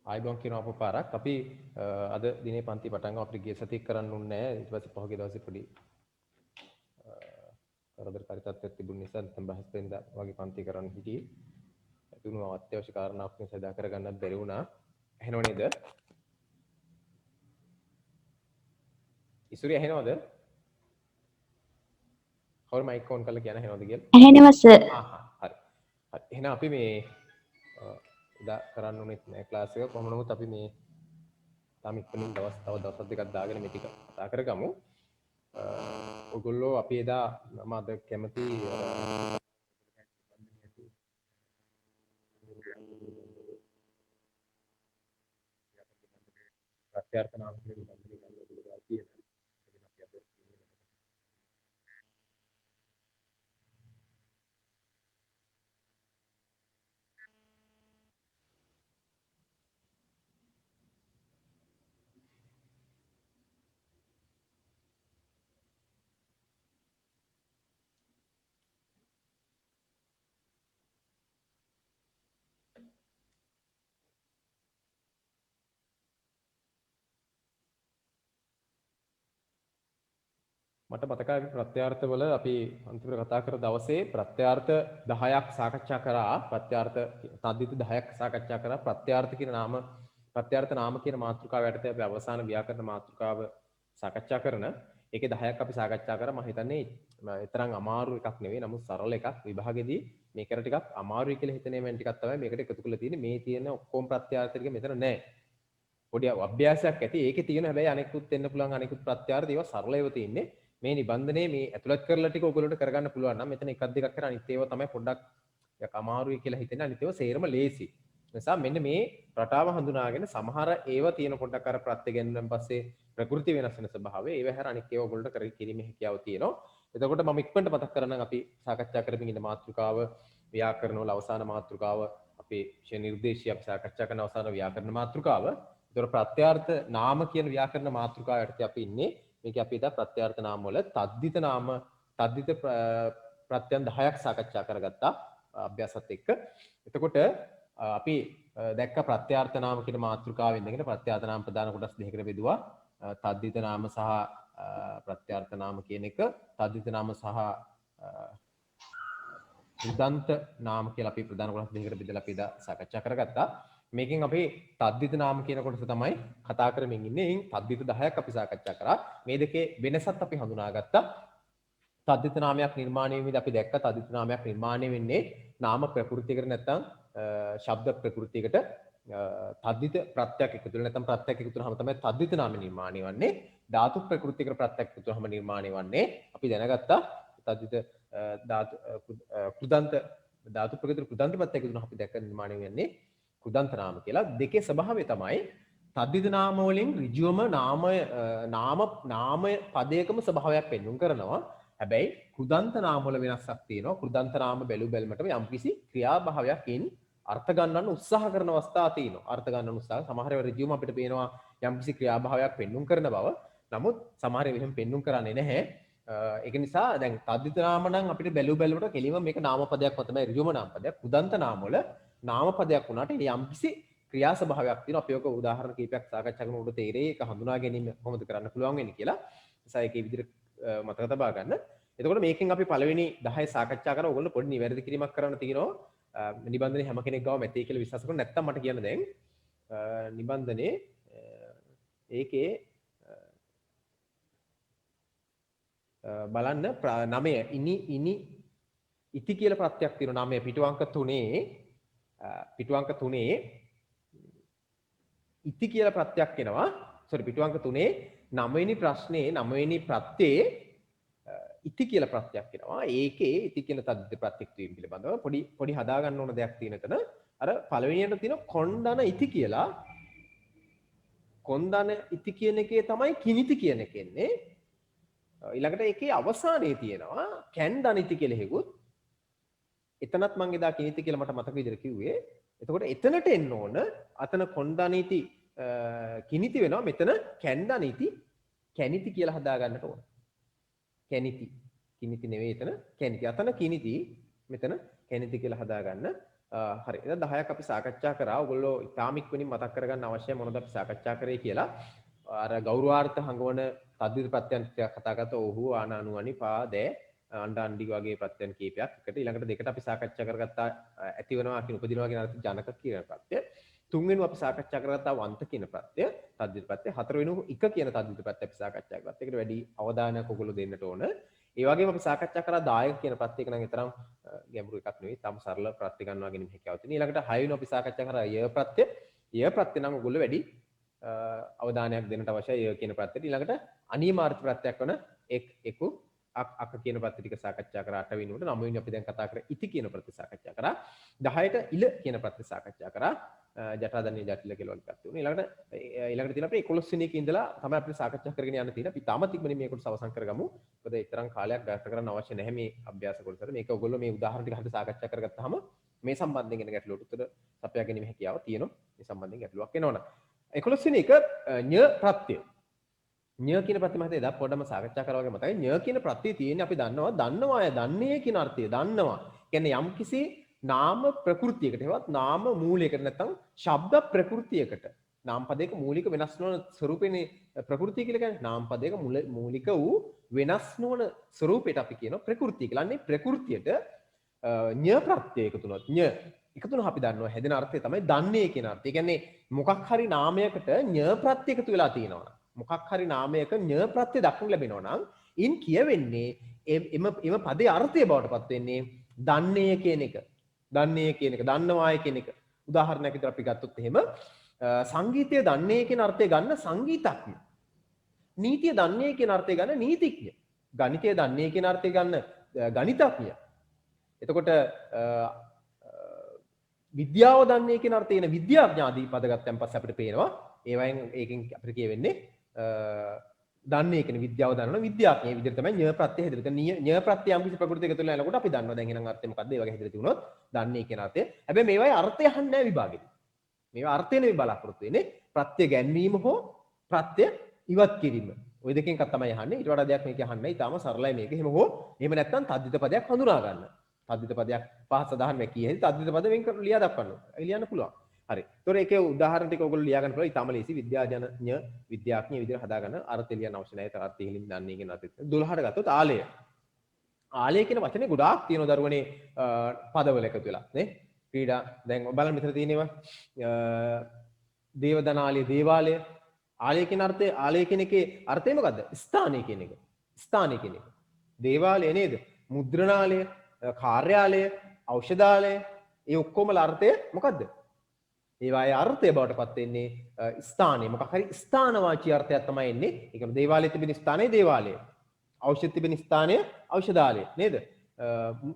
ආයිබෝන් කියන අපපාරක් අපි අද දිනේ පන්ති පටන් ගමු අපිට ගිය සතියේ කරන්න උන්නේ නැහැ ඊට පස්සේ පහුගිය දවසේ පොඩි කරදරකාරී තත්ත්වයක් තිබුණ නිසා නැත්නම් බ්‍රහස්පතින්දා වගේ පන්ති කරන්න හිටියේ ඒතුණු අත්‍යවශ්‍ය කාරණාවක් නිසා දා කරගන්නත් බැරි වුණා ඇහෙනව නේද ඉසුරිය ඇහෙනවද කවුරු මයික් ඔන් කරලා කියන ඇහෙනවද කියලා ඇහෙනවා සර්. හරි එහෙනම් අපි මේ එදා කරන්න උනේ නැහැ ක්ලාස් එක කොහොම නමුත් අපි මේ තාම ඉක්මනින් තව දවස් දෙකක් දාගෙන මේ ටික කතා කරගමු. ඔයගොල්ලෝ අපි එදා මම අද කැමති ප්‍රත්‍යර්ථ නාම කියන නිබන්ධනය ගන්න ඔයගොල්ලෝ තියෙනවා. මට මතකයි ප්‍රත්‍යාර්ථවල අපි අන්තිමට කතා කර දවසේ ප්‍රත්‍යාර්ථ 10ක් සාකච්ඡා කරා ප්‍රත්‍යාර්ථ තද්දිත 10ක් සාකච්ඡා කරා ප්‍රත්‍යාර්ථ නාම කියන මාතෘකාව යටතේ අපි අවසාන ව්‍යාකරණ මාතෘකාව සාකච්ඡා කරන ඒකේ 10ක් අපි සාකච්ඡා කරා මම හිතන්නේ තරම් අමාරු එකක් නෙවෙයි නමුත් සරල එකක් විභාගෙදී මේකට ටිකක් අමාරුයි කියලා හිතන මේන් ටිකක් තමයි මේකට එකතු කරලා තියෙන්නේ මේ තියෙන ඔක්කොම ප්‍රත්‍යාර්ථ ටික මෙතන නැහැ පොඩි අභ්‍යාසයක් ඇති ඒකේ තියෙන හැබැයි අනෙකුත් වෙන්න පුළුවන් අනෙකුත් ප්‍රත්‍යාර්ථ ඒවා සරලව තියෙන්නේ මේ නිබන්ධනේ මේ ඇතුළත් කරලා ටික ඔයගොල්ලන්ට කරගන්න පුළුවන් නම් මෙතන එකක් දෙකක් කරලා අනිත් ඒවා තමයි පොඩ්ඩක් යක් අමාරුයි කියලා හිතෙන අනිත් ඒවා සේරම ලේසි. නිසා මෙන්න මේ රටාව හඳුනාගෙන සමහර ඒවා තියෙන පොඩ්ඩක් අර ප්‍රත්‍ය ගැනීමෙන් පස්සේ ප්‍රകൃති වෙනස් වෙන ස්වභාවය ඒව හැර අනිත් ඒවා ඔයගොල්ලන්ට කර කිරීමේ හැකියාව තියෙනවා. එතකොට මම ඉක්මනට මතක් කරනම් අපි සාකච්ඡා කරමින් ඉන්න මාතෘකාව ව්‍යාකරණ වල අවසාන මාතෘකාව අපේ විෂය නිර්දේශය අපි සාකච්ඡා කරන අවසාන ව්‍යාකරණ මාතෘකාව. ඒතකොට ප්‍රත්‍යාර්ථ නාම කියන ව්‍යාකරණ මාතෘකාව යටතේ අපි ඉන්නේ මේක අපි ඉදා ප්‍රත්‍යාර්ථ නාම වල තද්දිත නාම තද්දිත ප්‍රත්‍යයන් 10ක් සාකච්ඡා කරගත්තා අභ්‍යාසත් එක්ක. එතකොට අපි දැක්ක ප්‍රත්‍යාර්ථ නාම කියන මාතෘකාවෙන් ඉඳගෙන ප්‍රත්‍යාර්ථ නාම ප්‍රධාන කොටස් දෙකකට බෙදුවා. තද්දිත නාම සහ ප්‍රත්‍යාර්ථ නාම කියන එක තද්දිත නාම සහ උදන්ත නාම කියලා අපි ප්‍රධාන කොටස් දෙකකට බෙදලා අපි ඉදා සාකච්ඡා කරගත්තා. මේකෙන් අපි තද්දිත නාම කියන කොටස තමයි කතා කරමින් ඉන්නේ. එයින් තද්දිත 10ක් අපි සාකච්ඡා කරා. මේ දෙකේ වෙනසත් අපි හඳුනාගත්තා. තද්දිත නාමයක් නිර්මාණය වෙමින් අපි දැක්ක තද්දිත නාමයක් නිර්මාණය වෙන්නේ නාම ප්‍රකෘතියකට නැත්නම් ශබ්ද ප්‍රකෘතියකට තද්දිත ප්‍රත්‍යක් එකතු වෙලා නැත්නම් ප්‍රත්‍යක් එකතු වුනහම තමයි තද්දිත නාම නිර්මාණය වන්නේ. ධාතු ප්‍රකෘතියකට ප්‍රත්‍යක් එකතු වුනහම නිර්මාණය වන්නේ අපි දැනගත්තා තද්දිත කෘදන්ත ධාතු ප්‍රකෘති කෘදන්ත ප්‍රත්‍යක් එකතු වුනහම අපි දැක්ක නිර්මාණය වෙන්නේ කෘදන්ත නාම කියලා. දෙකේ ස්වභාවය තමයි තද්දිත නාම වලින් ඍජුවම නාමය පදයකම ස්වභාවයක් පෙන්වුම් කරනවා. හැබැයි කෘදන්ත නාම වල වෙනසක් තියෙනවා. කෘදන්ත නාම බැලු බැලමටම යම්කිසි ක්‍රියාභාවයකින් අර්ථ ගන්නන්න උත්සාහ කරන අවස්ථා තියෙනවා. අර්ථ ගන්නන උත්සාහ සමහර වෙලාවට ඍජුවම අපිට පේනවා යම්කිසි ක්‍රියාභාවයක් පෙන්වුම් කරන බව. නමුත් සමහර වෙලෙම පෙන්වුම් කරන්නේ නැහැ. ඒක නිසා දැන් තද්දිත නාම නම් අපිට බැලු බැලමට කෙලින්ම මේක නාම පදයක් තමයි ඍජුවම නාම පදයක්. කෘදන්ත නාම වල නාම පදයක් වුණාට යම්කිසි ක්‍රියා ස්වභාවයක් තියෙනවා. අපි ඔක උදාහරණ කීපයක් සාකච්ඡා කරනකොට තේරෙයි ඒක හඳුනා ගැනීම කොහොමද කරන්න පුළුවන් වෙන්නේ කියලා. නිසා ඒකේ විදිහට මතක තබා ගන්න. එතකොට මේකෙන් අපි පළවෙනි 10 සාකච්ඡා කරා. ඔයගොල්ලෝ පොඩි නිවැරදි කිරීමක් කරන්න තියෙනවා. නිබන්ධනේ හැම කෙනෙක් ගාව මැතේ කියලා විශ්වාස කරන නැත්නම් මට කියන්න දැන් නිබන්ධනේ ඒකේ බලන්න 9 ඉනි ඉති කියලා ප්‍රත්‍යක් තියෙනවා. 9 පිටුවංක 3 ඉති කියලා ප්‍රත්‍යක් එනවා. පිටුවංක 3 9 වෙනි ප්‍රශ්නේ 9 වෙනි ප්‍රත්‍යේ ඉති කියලා ප්‍රත්‍යක් එනවා. ඒකේ ඉති කියන තද්දිත ප්‍රත්‍යක් වීම පිළිබඳව පොඩි හදා ගන්න ඕන දෙයක් තියෙන එතන. අර පළවෙනියට තියෙන කොණ්ඩන ඉති කියලා. කොණ්ඩන ඉති කියන එකේ තමයි කිනිති කියන එක එන්නේ. ඊළඟට ඒකේ අවසානයේ තියෙනවා කැන්ඩන ඉති කියලා හේකුත්. එතනත් මම එදා කිනිති කියලා මට මතක විදිහට කිව්වේ. එතකොට එතනට එන්න ඕන අතන කොණ්ඩන ඉති කිනිති වෙනවා. මෙතන කැන්ඩන ඉති කැනිති කියලා හදා ගන්නට ඕන. කැනිති කිනිති නෙවෙයි එතන කැනිති. අතන කිනිති මෙතන කැනිති කියලා හදාගන්න. හරි. එහෙනම් 10ක් අපි සාකච්ඡා කරා. ඔයගොල්ලෝ ඉතාම ඉක්මනින් මතක් කරගන්න අවශ්‍යයි මොනවද අපි සාකච්ඡා කරේ කියලා. අර ගෞරවාර්ථ හංගවන තද්විත ප්‍රත්‍යයන් ටිකක් කතා කරලා ඔහු ආන අනුවනි පාදේ අණ්ඩ අණ්ඩි වගේ ප්‍රත්‍යයන් කීපයක් එකට ඊළඟට දෙකට අපි සාකච්ඡා කරගත්තා ඇති වෙනවා කියන උපදිනවා කියන අර්ථ ජනක කියන ප්‍රත්‍යය. තුන්වෙනිව අපි සාකච්ඡා කරගත්තා වන්ත කියන ප්‍රත්‍යය තද්විත ප්‍රත්‍යය. හතරවෙනිව එක කියන තද්විත ප්‍රත්‍යය අපි සාකච්ඡා කරගත්තා. ඒකට වැඩි අවධානයක් ඔයගොල්ලෝ දෙන්නට ඕන. ඒ වගේම අපි සාකච්ඡා කරා දායක කියන ප්‍රත්‍යයක නම් තරම් ගැඹුරු එකක් නෙවෙයි. තාම සරල ප්‍රත්‍ය ගන්නවා ගැනීම හැකියාව තියෙන. ඊළඟට 6 වෙනිව අපි සාකච්ඡා කරා ය ප්‍රත්‍ය. ය ප්‍රත්‍ය නම් ඔයගොල්ලෝ වැඩි අවධානයක් දෙන්නට අවශ්‍යයි ය කියන ප්‍රත්‍යෙට. ඊළඟට අනියමාර්ථ ප්‍රත්‍යක් වන එකු අක කියන ප්‍රත්‍ය ටික සාකච්ඡා කරා 8 වෙනිවට. 9 වෙනි අපි දැන් කතා කරා ඉති කියන ප්‍රත්‍ය සාකච්ඡා කරා. 10ට ඉල කියන ප්‍රත්‍ය සාකච්ඡා කරා. ජටාදන්නේ ජටිල කියලා වගේ පැත්තේ උනේ. ඊළඟට තියෙන අපේ 11 වෙනි එකේ ඉඳලා තමයි අපිට සාකච්ඡා කරගෙන යන්න තියෙන්නේ. අපි තාමත් ඉක්මනින් මේකට අවසන් කරගමු. මොකද ඒ තරම් කාලයක් ගත කරන්න අවශ්‍ය නැහැ මේ අභ්‍යාස කොටසට. මේක ඔයගොල්ලෝ මේ උදාහරණ ටික හරියට සාකච්ඡා කරගත්තාම මේ සම්බන්ධයෙන් එන ගැටලුවට උත්තර සපයා ගැනීම හැකියාව තියෙනවා. මේ සම්බන්ධයෙන් ගැටලුවක් එනවනම් 11 වෙනි එක ඤ ප්‍රත්‍ය. ඤ කියන ප්‍රත්‍ය මත එදා පොඩ්ඩම සාකච්ඡා කරා වගේ මතකයි. ඤ කියන ප්‍රත්‍ය තියෙන්නේ අපි දන්නවා අය දන්නේ කියන අර්ථය දන්නවා. කියන්නේ යම්කිසි නාම ප්‍රකෘතියකට හෙවත් නාම මූලයකට නැත්නම් ශබ්ද ප්‍රකෘතියකට නාම පදයක මූලික වෙනස් නොවන ස්වරූපේනේ ප්‍රකෘතිය කියලා කියන්නේ. නාම පදයක මූලික වූ වෙනස් නොවන ස්වරූපයට අපි කියනවා ප්‍රකෘතිය කියලා. අන්නේ ප්‍රකෘතියට ඤ ප්‍රත්‍ය එකතු වුණොත් ඤ එකතු වුණා අපි දන්නවා හැදෙන අර්ථය තමයි දන්නේ කියන අර්ථය. ඒ කියන්නේ මොකක් හරි නාමයකට ඤ ප්‍රත්‍ය එකතු වෙලා තියෙනවා. මොකක් හරි නාමයක ඤ ප්‍රත්‍ය දක්වන්න ලැබෙනවා නම් ඉන් කියවෙන්නේ එම පදේ අර්ථය බවට පත් වෙන්නේ දන්නේ කියන එක. දන්නේ කියන එක දන්නවාය කියන එක. උදාහරණයක් විදිහට අපි ගත්තොත් එහෙම සංගීතය දන්නේ කියන අර්ථය ගන්න සංගීතඥ. නීතිය දන්නේ කියන අර්ථය ගන්න නීතිඥ. ගණිතය දන්නේ කියන අර්ථය ගන්න ගණිතඥ. එතකොට විද්‍යාව දන්නේ කියන අර්ථය එන විද්‍යාඥ ආදී පද ගත්තන් පස්සේ අපිට පේනවා ඒවෙන් ඒකෙන් අපිට කියවෙන්නේ දන්නේ කියන විද්‍යාව දන්නන විද්‍යාඥය. ඒ විදිහට තමයි ඤ ප්‍රත්‍ය හැදෙන්නේ. ඤ ප්‍රත්‍ය යම් කිසි ප්‍රකෘතියක තුල යනකොට අපි දන්නවා දැන් එහෙනම් අර්ථය මොකක්ද? ඒ වගේ හැදෙලා තිබුණොත් දන්නේ කියන අර්ථය. හැබැයි මේවායේ අර්ථය අහන්නේ නැහැ විභාගෙදී. මේවා අර්ථය නෙවෙයි බලාපොරොත්තු වෙන්නේ. ප්‍රත්‍ය ගැන්වීම හෝ ප්‍රත්‍ය ඉවත් කිරීම. ওই දෙකෙන් එකක් තමයි අහන්නේ. ඊට වඩා දෙයක් මේක අහන්නේ නැහැ. ඊටාම සරලයි මේක. එහෙම හෝ එහෙම නැත්නම් තද්දිත පදයක් හඳුනා ගන්න. තද්දිත පදයක් පහත් සදාහන් මේ කීයේදී තද්දිත පද වෙන් කර ලියා දක්වන්න. ලියන්න පුළුවන්. හරි. ඒතොර ඒකේ උදාහරණ ටික ඔයගොල්ලෝ ලියා ගන්න පුළුවන්. ඊටාම ලේසි විද්‍යාඥ විද්‍යාඥ විදිහට හදා ගන්න අර්ථය ලියන්න අවශ්‍ය නැහැ. තරත් ඉහලින් දන්නේ කියන අර්ථය. 12ට ගත්තොත් ආලය. ආලය කියන වචනේ ගොඩාක් තියෙනවා දරුවනේ පදවල එකතු වෙලා නේ. ක්‍රීඩා දැන් බලන්න මෙතන තියෙනවා දේවදනාලය දේවාලය. ආලය කියන අර්ථය ආලය කියන එකේ අර්ථය මොකද්ද? ස්ථානය කියන එක. ස්ථානය කියන එක. දේවාලය නේද? මුද්‍රණාලය, කාර්යාලය, ඖෂධාලය ඒ ඔක්කොමල අර්ථය මොකද්ද? ඒවායේ අර්ථය බවට පත් වෙන්නේ ස්ථානය. මොකක් හරි ස්ථානවාචී අර්ථයක් තමයි එන්නේ. ඒ කියන්නේ දේවාලයේ තිබෙන ස්ථානයේ දේවාලය. ඖෂධ තිබෙන ස්ථානය ඖෂධාලය නේද?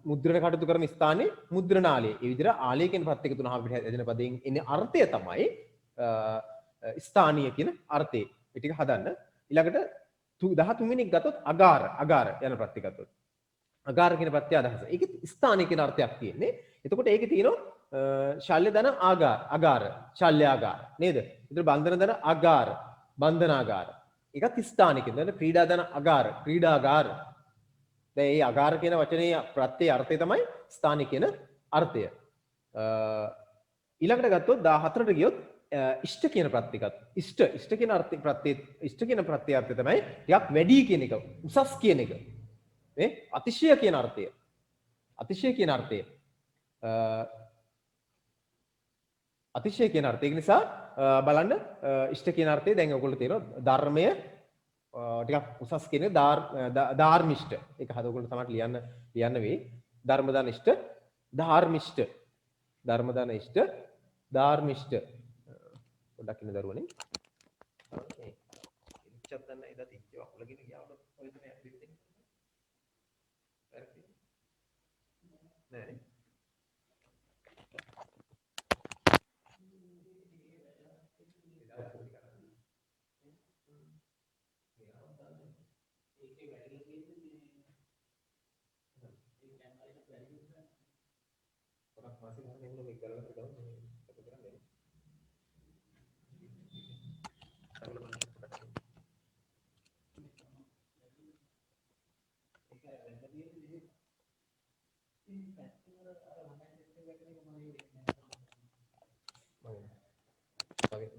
මුද්‍රණ කටයුතු කරන ස්ථානයේ මුද්‍රණාලය. ඒ විදිහට ආලය කියන ප්‍රත්‍ය එකතු වුණාම අපිට එදින පදයෙන් එන්නේ අර්ථය තමයි ස්ථානීය කියන අර්ථය. ඒ ටික හදන්න. ඊළඟට 13 වෙනි එක ගත්තොත් අගාර යන ප්‍රත්‍ය ගත්තොත්. අගාර කියන ප්‍රත්‍ය අදහස. ඒකේ ස්ථානීය කියන අර්ථයක් තියෙන්නේ. එතකොට ඒකේ තියෙනවා ශල්‍ය දන අගාර ශල්‍යාගාර නේද? ඊට බන්ධන දන අගාර බන්ධනාගාර. ඒකත් ස්ථානිකෙන්. දැන් ක්‍රීඩා දන අගාර ක්‍රීඩාගාර. දැන් මේ අගාර කියන වචනේ ප්‍රත්‍යයේ අර්ථය තමයි ස්ථානික කියන අර්ථය. ඊළඟට ගත්තොත් 14ට ගියොත් ඉෂ්ට කියන ප්‍රත්‍ය ගත්තා. ඉෂ්ට කියන අර්ථය ප්‍රත්‍ය ඉෂ්ට කියන ප්‍රත්‍ය අර්ථය තමයි ටිකක් වැඩි කියන එක. උසස් කියන එක. නේ? අතිශය කියන අර්ථය. අතිශය කියන අර්ථය. අතිශය කියන අර්ථය. ඒ නිසා බලන්න ඉෂ්ට කියන අර්ථය දැන් ඔයගොල්ලෝ තේරෙනවා ධර්මය ටිකක් උසස් කියන ධාර්මිෂ්ඨ. ඒක හද ඔයගොල්ලෝ තමයි ලියන්න වෙයි. ධර්මදාන ඉෂ්ට ධාර්මිෂ්ඨ. ධර්මදාන ඉෂ්ට ධාර්මිෂ්ඨ. පොඩ්ඩක් ඉන්න දරුවනේ. මේ ඉච්ඡත් දන්න එදා තිච්චව අකුලගෙන ගියාම ඔය තමයි අපිට දෙන්නේ. හරි. නෑ. masih kan yang lebih galak tergabung satu gram ya. Kalau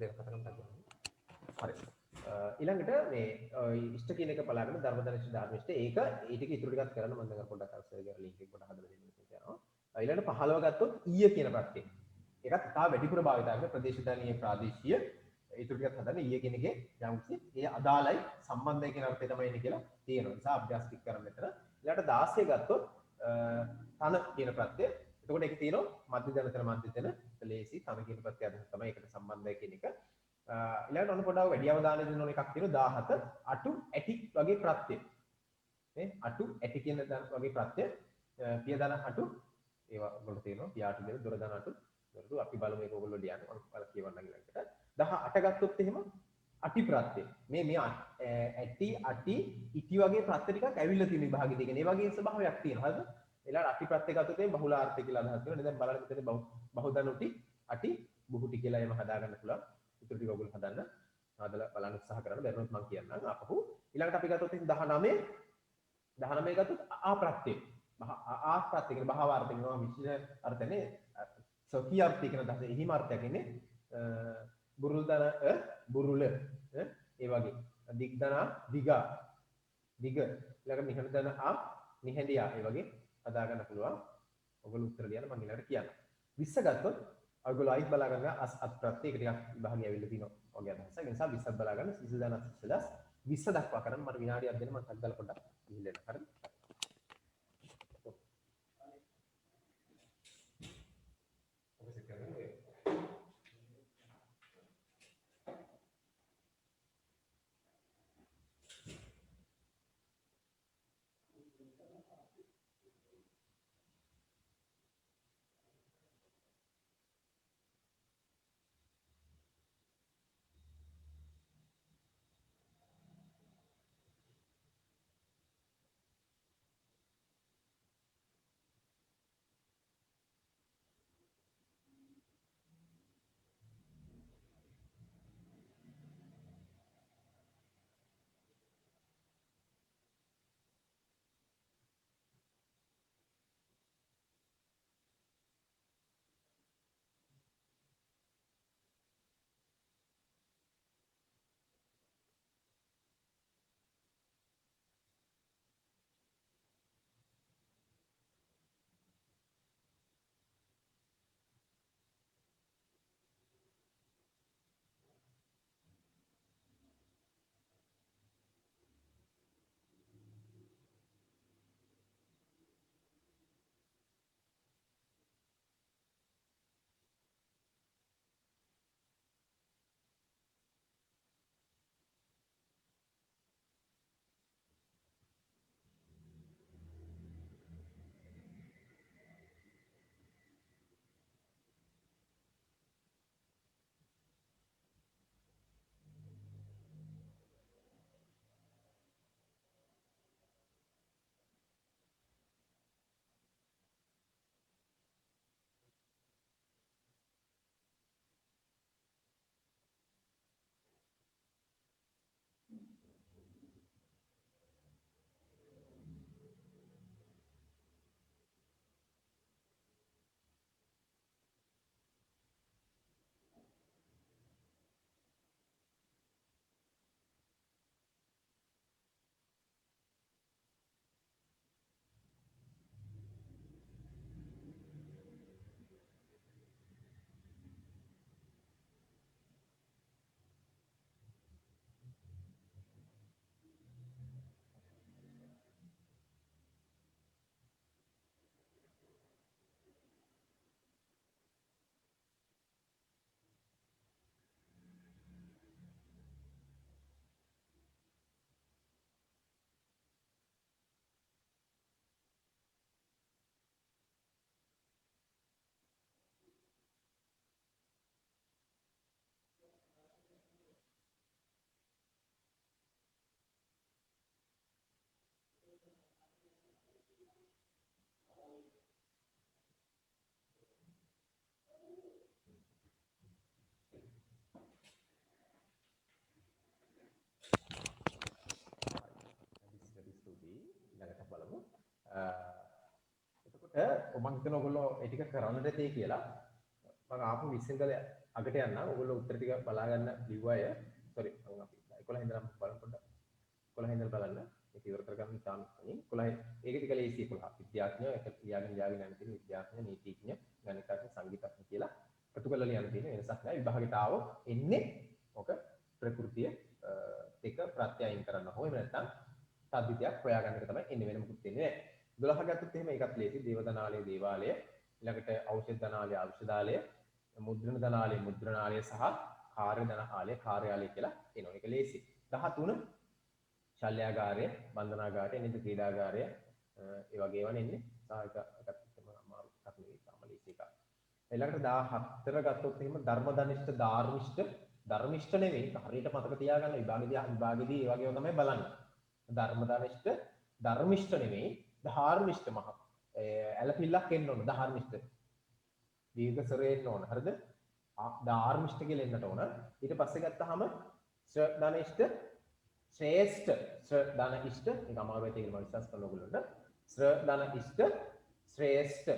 දෙක කතා කරන්න හරි. ඊළඟට මේ ඉෂ්ට කියන එක බලාගෙන ධර්මදර්ශන ධර්මිෂ්ඨ ඒක ඒ ටික ඉතුරු ටිකක් කරන්න මම දැන් පොඩ්ඩක් අස්සරේ ලින්ක් එක පොඩ්ඩක් හදලා දෙන්න කියනවා. ඊළඟට 15 ගත්තොත් ඊය කියන ප්‍රත්‍යය. ඒකත් තා වැඩිපුර භාවිත කරන ප්‍රදේශදානීය ප්‍රාදේශීය ඉතුරු ටිකක් හදන්න ඊය කියන එකේ යම්කිසි ඒ අදාළයි සම්බන්ධයි කියන අර්ථය තමයි ඉන්නේ කියලා තියෙනවා. නිසා අභ්‍යාස ටික කරන්න මෙතන. ඊළඟට 16 ගත්තොත් තන කියන ප්‍රත්‍යය. එතකොට ඒක තියෙනවා මධ්‍ය ජනතන මධ්‍ය ජන ලේසි තන කියන ප්‍රත්‍යය අදහස තමයි ඒකට සම්බන්ධයි කියන එක. ඊළඟට ඔන්න පොඩ්ඩක් වැඩි අවධානය දෙන්න ඕන එකක් තියෙනවා 17 අටු ඇටි වගේ ප්‍රත්‍යය. මේ අටු ඇටි කියන වගේ ප්‍රත්‍යය පියදන අටු ඒවා ඔයගොල්ලෝ තියෙනවා පියාට දෙන දොර දන අටු දොරටු අපි බලමු ඒක ඔයගොල්ලෝ ලියන්න මම බලලා කියවන්න ඊළඟට 18 ගත්තොත් එහෙම අටි ප්‍රත්‍යය මේ ඇටි අටි ඉටි වගේ ප්‍රත්‍ය ටිකක් ඇවිල්ලා තියෙන විභාගෙ දෙකේ මේ වගේ ස්වභාවයක් තියෙනවා හරිද ඊළඟට අටි ප්‍රත්‍ය ගත්තොත් එහෙම බහුලාර්ථය කියලා අදහස් කරනවා දැන් බලන්න මෙතන බහුදනුටි අටි බුහුටි කියලා එහෙම හදාගන්න පුළුවන් ඉතුරු ටික ඔයගොල්ලෝ හදන්න හදලා බලන්න උත්සාහ කරන්න බැරිනොත් මම කියන්නම් අපහු ඊළඟට අපි ගත්තොත් 19 ගත්තොත් ආ ප්‍රත්‍යය ආ ප්‍රත්‍යය කියන භාවාර්ථය කියනවා විශේෂ අර්ථනේ සොකී අර්ථය කියන දහස එහිම අර්ථයක් ඉන්නේ බුරුල් දන බුරුල ඒ වගේ දිග්දන දිගා දිග ඊළඟට නිහඬ දන නිහඬියා ඒ වගේ හදා ගන්න පුළුවන් ඔයගොල්ලෝ උත්තර ලියන්න මම ඊළඟට කියන්නම් 20 ගත්තොත් ඔයගොල්ලෝ ආයිත් බලා ගන්න අත් ප්‍රත්‍ය එක ටිකක් විභාගය ඇවිල්ලා තිනවා ඔයගේ අදහස ඒ නිසා 20ක් බලා ගන්න 20 දක්වා කරන්න මට විනාඩියක් දෙන්න මම ටක් දාලා පොඩ්ඩක් ගිහිල්ලා එන්න හරිද ඊළඟට බලමු. එතකොට මම හිතන ඔයගොල්ලෝ ඒ ටික කරන්නට තේ කියලා මම ආපහු 20 ඉඳලා අගට යන්න. ඔයගොල්ලෝ උත්තර ටික බලා ගන්න ලිව්වය. සෝරි මම අපි 11 ඉඳලා බලමු පොඩ්ඩක්. 11 ඉඳලා බලන්න. මේක ඉවර කරගන්න ඉතාම කලින් 11 ඒක ටික ලේසි 11. විද්‍යාඥයෝ එක ලියාගෙන යන තියෙන විද්‍යාඥ නීතිඥ ගණිතඥ සංගීතඥ කියලා එකතු කරලා ලියන්න තියෙන වෙනසක් නැහැ. විභාගයට ආවොත් එන්නේ ඔක ප්‍රകൃතිය එක ප්‍රත්‍යයන් කරන්න ඕනේ. නැත්නම් සාධිතයක් හොයාගන්න එක තමයි එන්නේ වෙන මොකුත් වෙන්නේ නැහැ. 12 ගත්තොත් එහෙම ඒකත් ලේසි. දේවදනාලය දේවාලය ඊළඟට ඖෂධ දනාලය ඖෂධාලය මුද්‍රණ දනාලය මුද්‍රණාලය සහ කාර්ය දනාලය කාර්යාලය කියලා එනවා. ඒක ලේසි. 13 ශල්‍යාගාරය බන්ධනාගාරය නිද ක්‍රීඩාගාරය ඒ වගේ ඒවා එන්නේ. සාහික එකක් තමයි අමාරු එකක් නෙවෙයි තාම ලේසි එකක්. ඊළඟට 14 ගත්තොත් එහෙම ධර්මදනිෂ්ඨ ධර්මිෂ්ඨ නෙවෙයි. හරියට මතක තියාගන්න විභාගෙදී ඒ වගේම තමයි බලන්න. ධර්මදනිෂ්ඨ ධර්මිෂ්ඨ නෙවෙයි ධාර්මිෂ්ඨ මහ ඇලපිල්ලක් එන්න ඕන ධාර්මිෂ්ඨ දීර්ඝ සරේ එන්න ඕන හරිද ධාර්මිෂ්ඨ කියලා එන්නට ඕන ඊට පස්සේ ගත්තාම ශ්‍රද්ධානිෂ්ඨ ශ්‍රේෂ්ඨ ශ්‍රද්ධානිෂ්ඨ ඒක අමාරු වෙයි කියලා මම විශ්වාස කරනවා ඔයගොල්ලන්ට ශ්‍රද්ධානිෂ්ඨ ශ්‍රේෂ්ඨ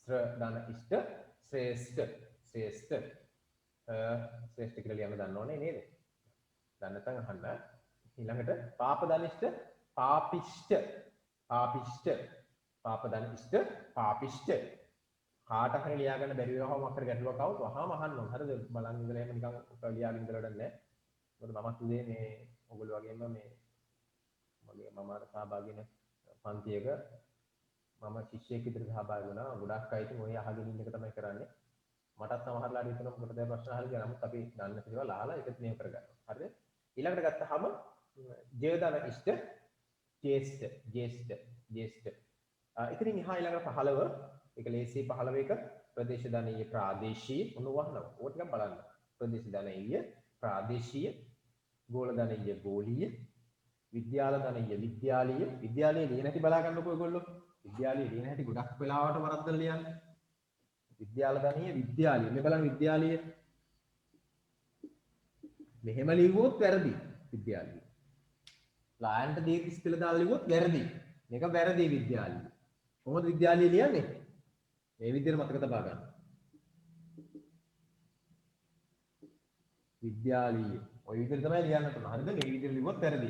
ශ්‍රද්ධානිෂ්ඨ ශ්‍රේෂ්ඨ කියලා ලියන්න දන්නවනේ නේද දැන් නැත්නම් අහන්න ඊළඟට පාපදනිෂ්ඨ පාපිෂ්ඨ පාපදනිෂ්ඨ පාපිෂ්ඨ කාට හරි ලියා ගන්න බැරි වෙනවම අක්කර ගැටලුවක් આવුත් වහාම අහන්න ඕන හරිද බලන් ඉඳලා එහෙම නිකන් ලියාගෙන ඉඳලා වැඩක් නැහැ මොකද මමත් උදේ මේ ඔයගොල්ලෝ වගේම මේ මම අර සහභාගී වෙන පන්තියක මම ශිෂ්‍යයෙක් විදිහට සහභාගී වුණා ගොඩක් අය ඉතින් ඔය අහගෙන ඉන්න එක තමයි කරන්නේ මටත් සමහරලාට හිතෙනවා මොකටද ප්‍රශ්න අහලා කියලා නමුත් අපි දන්න දේවල් අහලා ඒකත් මේව කරගන්නවා හරිද ඊළඟට ගත්තාම ජේදන ඉෂ්ඨ ජේෂ්ඨ ඉතින් එහා ඊළඟට 15 ඒක ලේසි 15 එක ප්‍රදේශ ධනීය ප්‍රාදේශීය උණුවහනවා ඕක ටිකක් බලන්න ප්‍රදේශ ධනීය ප්‍රාදේශීය ගෝල ධනීය ගෝලීය විද්‍යාල ධනීය විද්‍යාලීය ලියන හැටි බලා ගන්නකො ඔයගොල්ලෝ විද්‍යාලීය ලියන හැටි ගොඩක් වෙලාවට වරද්දලා ලියන්නේ විද්‍යාල ධනීය විද්‍යාලීය මේ බලන්න විද්‍යාලීය මෙහෙම ලිව්වොත් වැරදි විද්‍යාලීය ලායන්ට දීර්ඝ ස්පෙල දාලා ලිව්වොත් වැරදි මේක වැරදි විද්‍යාලීය කොහොමද විද්‍යාලීය ලියන්නේ මේ විදිහට මතක තබා ගන්න. විද්‍යාලීය. ඔය විදිහට තමයි ලියන්න ඕන. හරිද? මේ විදිහට ලිව්වොත් වැරදි.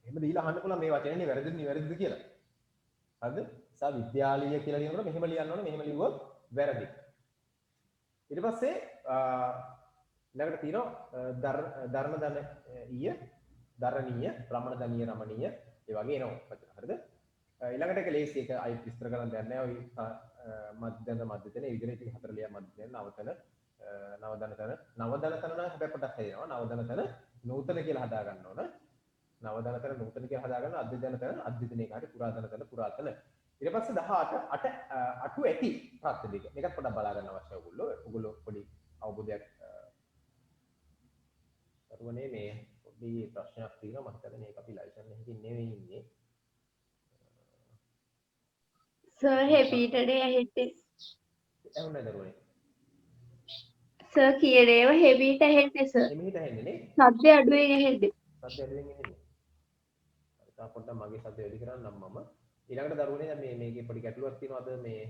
එහෙම දීලා අහන්න පුළුවන් මේ වචනේනේ වැරදිද නිවැරදිද කියලා. හරිද? සා විද්‍යාලීය කියලා ලියනකොට මෙහෙම ලියන්න ඕනේ. මෙහෙම ලිව්වොත් වැරදි. ඊට පස්සේ ඊළඟට තියෙනවා ධර්ම ධනීය, ධරණීය, රමණ ධනීය, රමණීය ඒ වගේ එනවා. හරිද? ඊළඟට එක ලේසි එක අයි විස්තර කරන්න දෙයක් නැහැ. ඔය මධ්‍යතන මේ විදිහට ටික හතර ලියා මධ්‍යතන නවතන නවදනතන නම් හැබැයි පොඩ්ඩක් හරියනවා. නවදනතන නූතන කියලා හදා ගන්න ඕන. නවදනතන නූතන කියලා හදා ගන්න අධ්‍යයනතන අධ්‍යයනයේ කාට පුරාතනතන පුරාතන. ඊට පස්සේ 18 අටු ඇති ප්‍රත්‍ය දෙක. මේකත් පොඩ්ඩක් බලා ගන්න අවශ්‍යයි ඔයගොල්ලෝ. ඔයගොල්ලෝ පොඩි අවබෝධයක් අරුවනේ මේ පොඩි ප්‍රශ්නයක් තියෙනවා. මම හිතන්නේ මේක අපි ලයිසන් එකකින් නෙවෙයි ඉන්නේ. Sir, repeated ahead. ඇහුණා දරුවනේ. Sir, කියලේව heavy ahead sir. එමෙහිට ඇහෙන්නේ නේ. සද්ද අඩුවෙන් ahead. සද්ද අඩුවෙන් එන්නේ. හරි තා පොඩ්ඩක් මගේ සද්ද වැඩි කරන්නම් මම. ඊළඟට දරුවනේ දැන් මේකේ පොඩි ගැටලුවක් තියෙනවාද මේ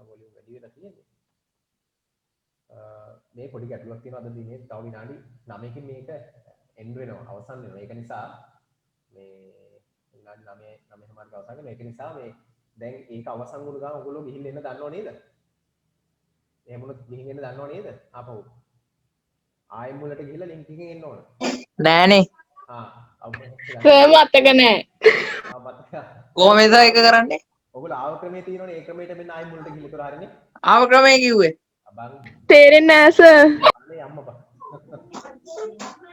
වොලියුම් වැඩි වෙලා තියෙන්නේ. මේ පොඩි ගැටලුවක් තියෙනවාද දිනේ තව විනාඩි 9කින් මේක එන්ඩ් වෙනවා අවසන් වෙනවා. ඒක නිසා මේ විනාඩි 9මාරක අවසන් වෙනවා. ඒක නිසා මේ දැන් ඒක අවසන් වුණු ගමන් ඔයගොල්ලෝ ගිහින් එන්න දන්නව නේද? එහෙම වුණොත් ගිහින් එන්න දන්නව නේද? ආපහු. ආයෙ මුලට ගිහිල්ලා ලින්ක් එකෙන් එන්න ඕන. නෑනේ. සර් මතක නෑ. මතක. කොහොමද ඒක කරන්නේ? ඔයගොල්ලෝ ආව ක්‍රමයේ තියෙනවනේ ඒ ක්‍රමයට මෙන්න ආයෙ මුලට ගිහිල්ලා කර හරිනේ. ආව ක්‍රමයේ කිව්වේ. අබන් තේරෙන්නේ නෑ සර්. අනේ අම්මපා.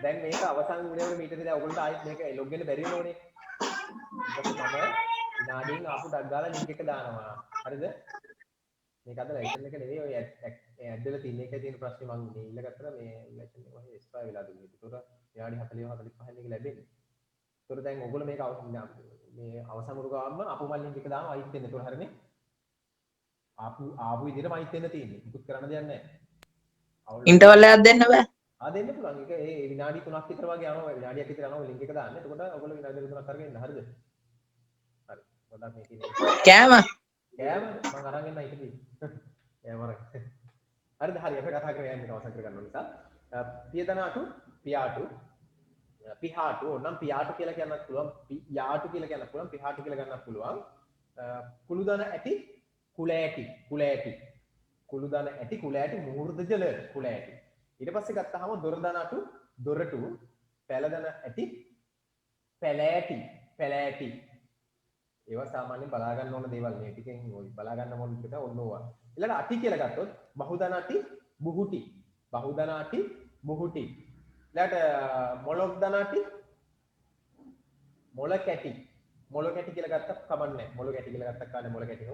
දැන් මේක අවසන් වුණේම මීට දෙක ඔයගොල්ලන්ට ආයෙත් මේක ලොග් වෙන්න බැරි වෙනෝනේ. ඊට පස්සේ මම විනාඩියෙන් ආපු ඩක් ගාලා ලින්ක් එක දානවා. හරිද? මේක අද ලයිසන් එක නෙවෙයි ඔය ඇඩ් වල තියෙන එකේ තියෙන ප්‍රශ්නේ මම මේ ඉල්ල ගත්තා මේ ලයිසන් එක වගේ එක්ස්පයර් වෙලා දුන්නේ. ඒකට විනාඩි 40 45 මේක ලැබෙන්නේ. ඒතර දැන් ඔයගොල්ලෝ මේක මේ අවසන් වුණු ගාම අපු මල් ලින්ක් එක දානවා අයිත් වෙන්න. ඒතර හරිනේ. ආපු විදිහටම අයිත් වෙන්න තියෙන්නේ. මුකුත් කරන්න දෙයක් නැහැ. ඉන්ටර්වල් එකක් දෙන්න බෑ. දෙන්න පුළුවන්. ඒක ඒ විනාඩි 3ක් විතර වගේ යනවා. විනාඩියක් විතර යනවා ලින්ක් එක දාන්න. එතකොට ඔයගොල්ලෝ විනාඩි 3ක් අරගෙන ඉන්න. හරිද? හරි. පොඩ්ඩක් මේක ඉන්නේ. කෑම කෑම මම අරන් එන්න ඉතින්. අවසන් කරගන්න ඕන නිසා පියදන අටු පියාටු පිහාටු ඕනම් පියාටු කියලා කියන්නත් පුළුවන් පියාටු කියලා කියන්නත් පුළුවන් පිහාටු කියලා ගන්නත් පුළුවන් කුළුදන ඇටි කුලෑටි කුළුදන ඇටි කුලෑටි මුහුර්ද ජල කුලෑටි ඊට පස්සේ ගත්තාම දොරදන අටු දොරටු පැලදන ඇටි පැලෑටි ඒවා සාමාන්‍යයෙන් බලා ගන්න ඕන දේවල් මේ ටිකෙන් ඔය බලා ගන්න ඕන ටික ඔන්න ඕවා ඊළඟ අටි කියලා ගත්තොත් බහුදන අටි බුහුටි ඊළඟට මොලොක් දන අටි මොල කැටි කියලා ගත්තත් කමන්නේ මොල කැටි කියලා ගත්තත් කාලේ මොල කැටි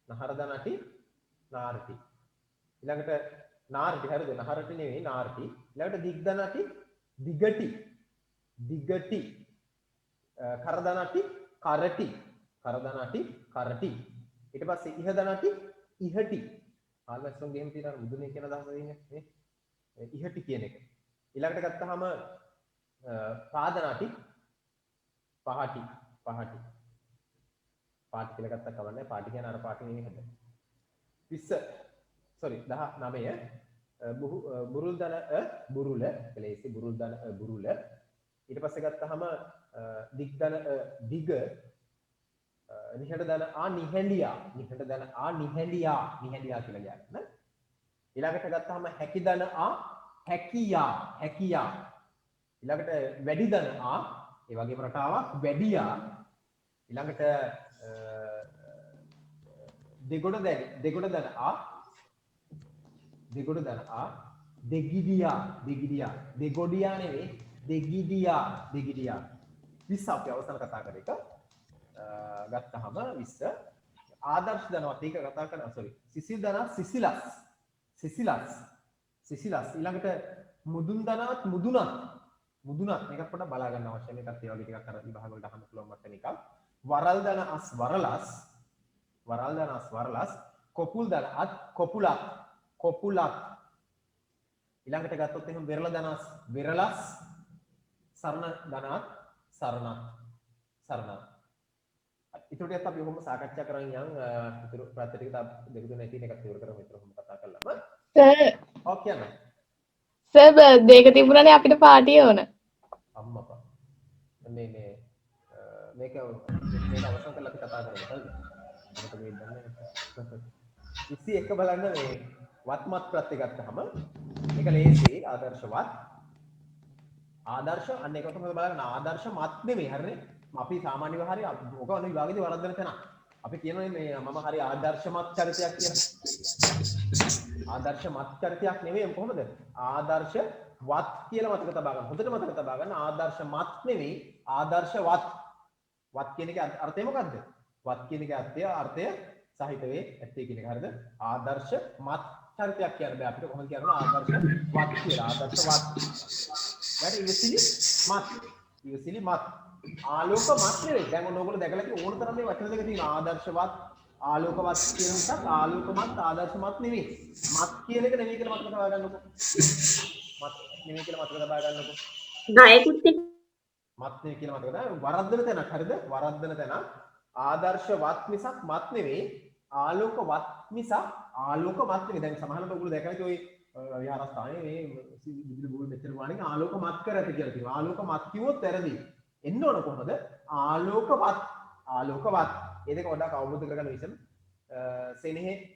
නහර දන අටි නාරටි ඊළඟට නාරටි හරිද නහරටි නෙවෙයි නාරටි ඊළඟට දිග් දන අටි දිගටි කරදන අටි කරටි ඊට පස්සේ ඉහ දන අටි ඉහටි ආල්මස්ටෝන් ගේම් තියෙනවා මුදුනේ කියන අදහස දෙන්නේ නේ ඉහටි කියන එක ඊළඟට ගත්තාම පාදන අටි පහටි කියලා ගත්තා කවන්නේ පාටි කියන අර පාටි නෙවෙයි හද 19 බුරුල් දන බුරුල කෙලෙසි බුරුල් දන බුරුල ඊට පස්සේ ගත්තාම දිග් දන දිග නිහඬ දන නිහඬියා කියලා කියන්න ඊළඟට ගත්තාම හැකි දන හැකියා ඊළඟට වැඩි දන ඒ වගේම රටාවක් වැඩියා ඊළඟට දෙගොඩ දන දෙගිඩියා දෙගොඩියා නෙවෙයි දෙගිඩියා 20 අපි අවසන් කතා කර එක ගත්තහම 20 ආදර්ශ ධනවත් ඒක කතා කරනවා සිසිල් ධන සිසිලස් ඊළඟට මුදුන් ධනවත් මුදුනත් මේකත් පොඩ්ඩක් බලා ගන්න අවශ්‍යයි මේකත් ඒ වගේ ටිකක් අර විභාග වලට අහන්න පුළුවන් මට්ටම එකක් වරල් ධන වරලස් කොපුල් ධන කොපුලක් ඊළඟට ගත්තොත් එහෙනම් වෙරළ ධනස් වෙරළස් සරණ ධනත් සරණත් ඉතුරුටියත් අපි ඔහොම සාකච්ඡා කරගෙන යන් ඉතුරු ප්‍රත්‍ය ටික දෙක තුන තියෙන එකත් ඉවර කරමු ඉතුරු ඔහොම කතා කරලාම සර් ඔව් කියන්න සර් බර්ත්ඩේ එක තිබුණානේ අපිට පාටිය ඕන අම්මපා මේක අවසන් කරලා අපි කතා කරමු හරිද මොකද මේ දන්නේ 21 බලන්න මේ වත්මත් ප්‍රත්‍ය ගත්තහම මේක ලේසි ආදර්ශ අන්න ඒක තමයි බලන්න ආදර්ශ මත් නෙමෙයි හරිනේ අපි සාමාන්‍ය විහාරය ඔක අන විභාගෙදී වරද්දන තැන අපි කියනවා මේ මම හරි ආදර්ශමත් චරිතයක් කියලා ආදර්ශමත් චරිතයක් නෙමෙයි කොහොමද ආදර්ශවත් කියලා මතක තබා ගන්න හොඳට මතක තබා ගන්න ආදර්ශමත් නෙමෙයි ආදර්ශවත් වත් කියන එකේ අර්ථය මොකද්ද වත් කියන එකේ අර්ථය සහිත වේ ඇත්තේ කියන එක හරිද ආදර්ශමත් චරිතයක් කියන්න බෑ අපිට කොහොමද කියනවා ආදර්ශවත් කියලා ආදර්ශවත් වැඩ ඉවසිලි මත් ආලෝකමත් නෙවෙයි දැන් ඔයගොල්ලෝ දැකලා තියෙන ඕන තරම් මේ වචන දෙක තියෙනවා ආදර්ශවත් ආලෝකවත් කියන එකත් ආලෝකමත් ආදර්ශමත් නෙවෙයි මත් කියන එක නෙවෙයි කියලා මතක තබා ගන්නකො මත් නෙවෙයි කියලා මතක තබා ගන්නකො ණයකුත් මත් නෙවෙයි කියලා මතක තබා වරද්දන තැනක් හරිද වරද්දන තැනක් ආදර්ශවත් මිසක් මත් නෙවෙයි ආලෝකවත් මිසක් ආලෝකමත් නෙවෙයි දැන් සමහරවිට ඔයගොල්ලෝ දැකලා තියෙන ඔය විහාරස්ථානයේ මේ විදුලි බෝල් මෙච්චර වණින් ආලෝකමත් කරත කියලා තියෙනවා ආලෝකමත් කිව්වොත් වැරදි එන්න ඕන කොහොමද ආලෝකවත් ඒ දෙක පොඩ්ඩක් අවබෝධ කරගන්න විසම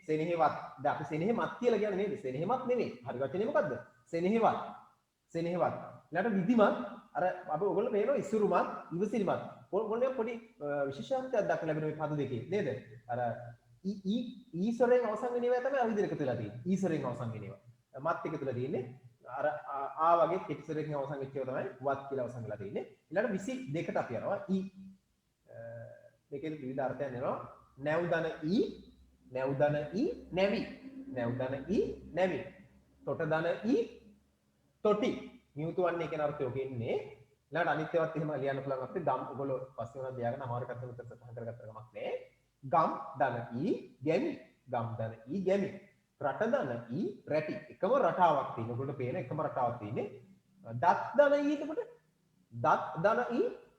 සෙනෙහවත් දැන් අපි සෙනෙහමත් කියලා කියන්නේ නේද සෙනෙහමත් නෙමෙයි හරි වචනේ මොකද්ද සෙනෙහවත් ඊළඟට විධිමත් අර අපි ඔයගොල්ලෝ පේනවා ඉසුරුමත් ඉවසිලිමත් ඔයගොල්ලෝ පොඩි විශේෂත්වයක් දක්වලා ලැබෙන මේ පද දෙකේ නේද අර ඊස්වරෙන් අවසන් වෙන ඒවා තමයි අවිදිර එකතු වෙලා තියෙන්නේ ඊස්වරෙන් අවසන් වෙන ඒවා මත් එකතු වෙලා තියෙන්නේ අර වගේ කෙටිසරකින් අවසන් වෙච්ච ඒවා තමයි වත් කියලා අවසන් වෙලා තියෙන්නේ ඊළඟ 22ට අපි යනවා මේකේ විවිධ අර්ථයන් එනවා නැව්දන නැවි තොටදන තොටි නියුතුවන්නේ කියන අර්ථයක ඉන්නේ ඊළඟ අනිත්‍යවත් එහෙම ලියන්න පුළුවන් අපිට ගම් ඔයගොල්ලෝ පස්සේ උනත් ලියාගෙන අමාරු කට්ටිය උත්තර සටහන් කරගත්ත ගමක් නෑ ගම් දන ගැමි රට දන රැටි එකම රටාවක් තියෙන ඔයගොල්ලෝ පේන එකම රටාවක් තියෙන්නේ දත් දන එතකොට දත් දන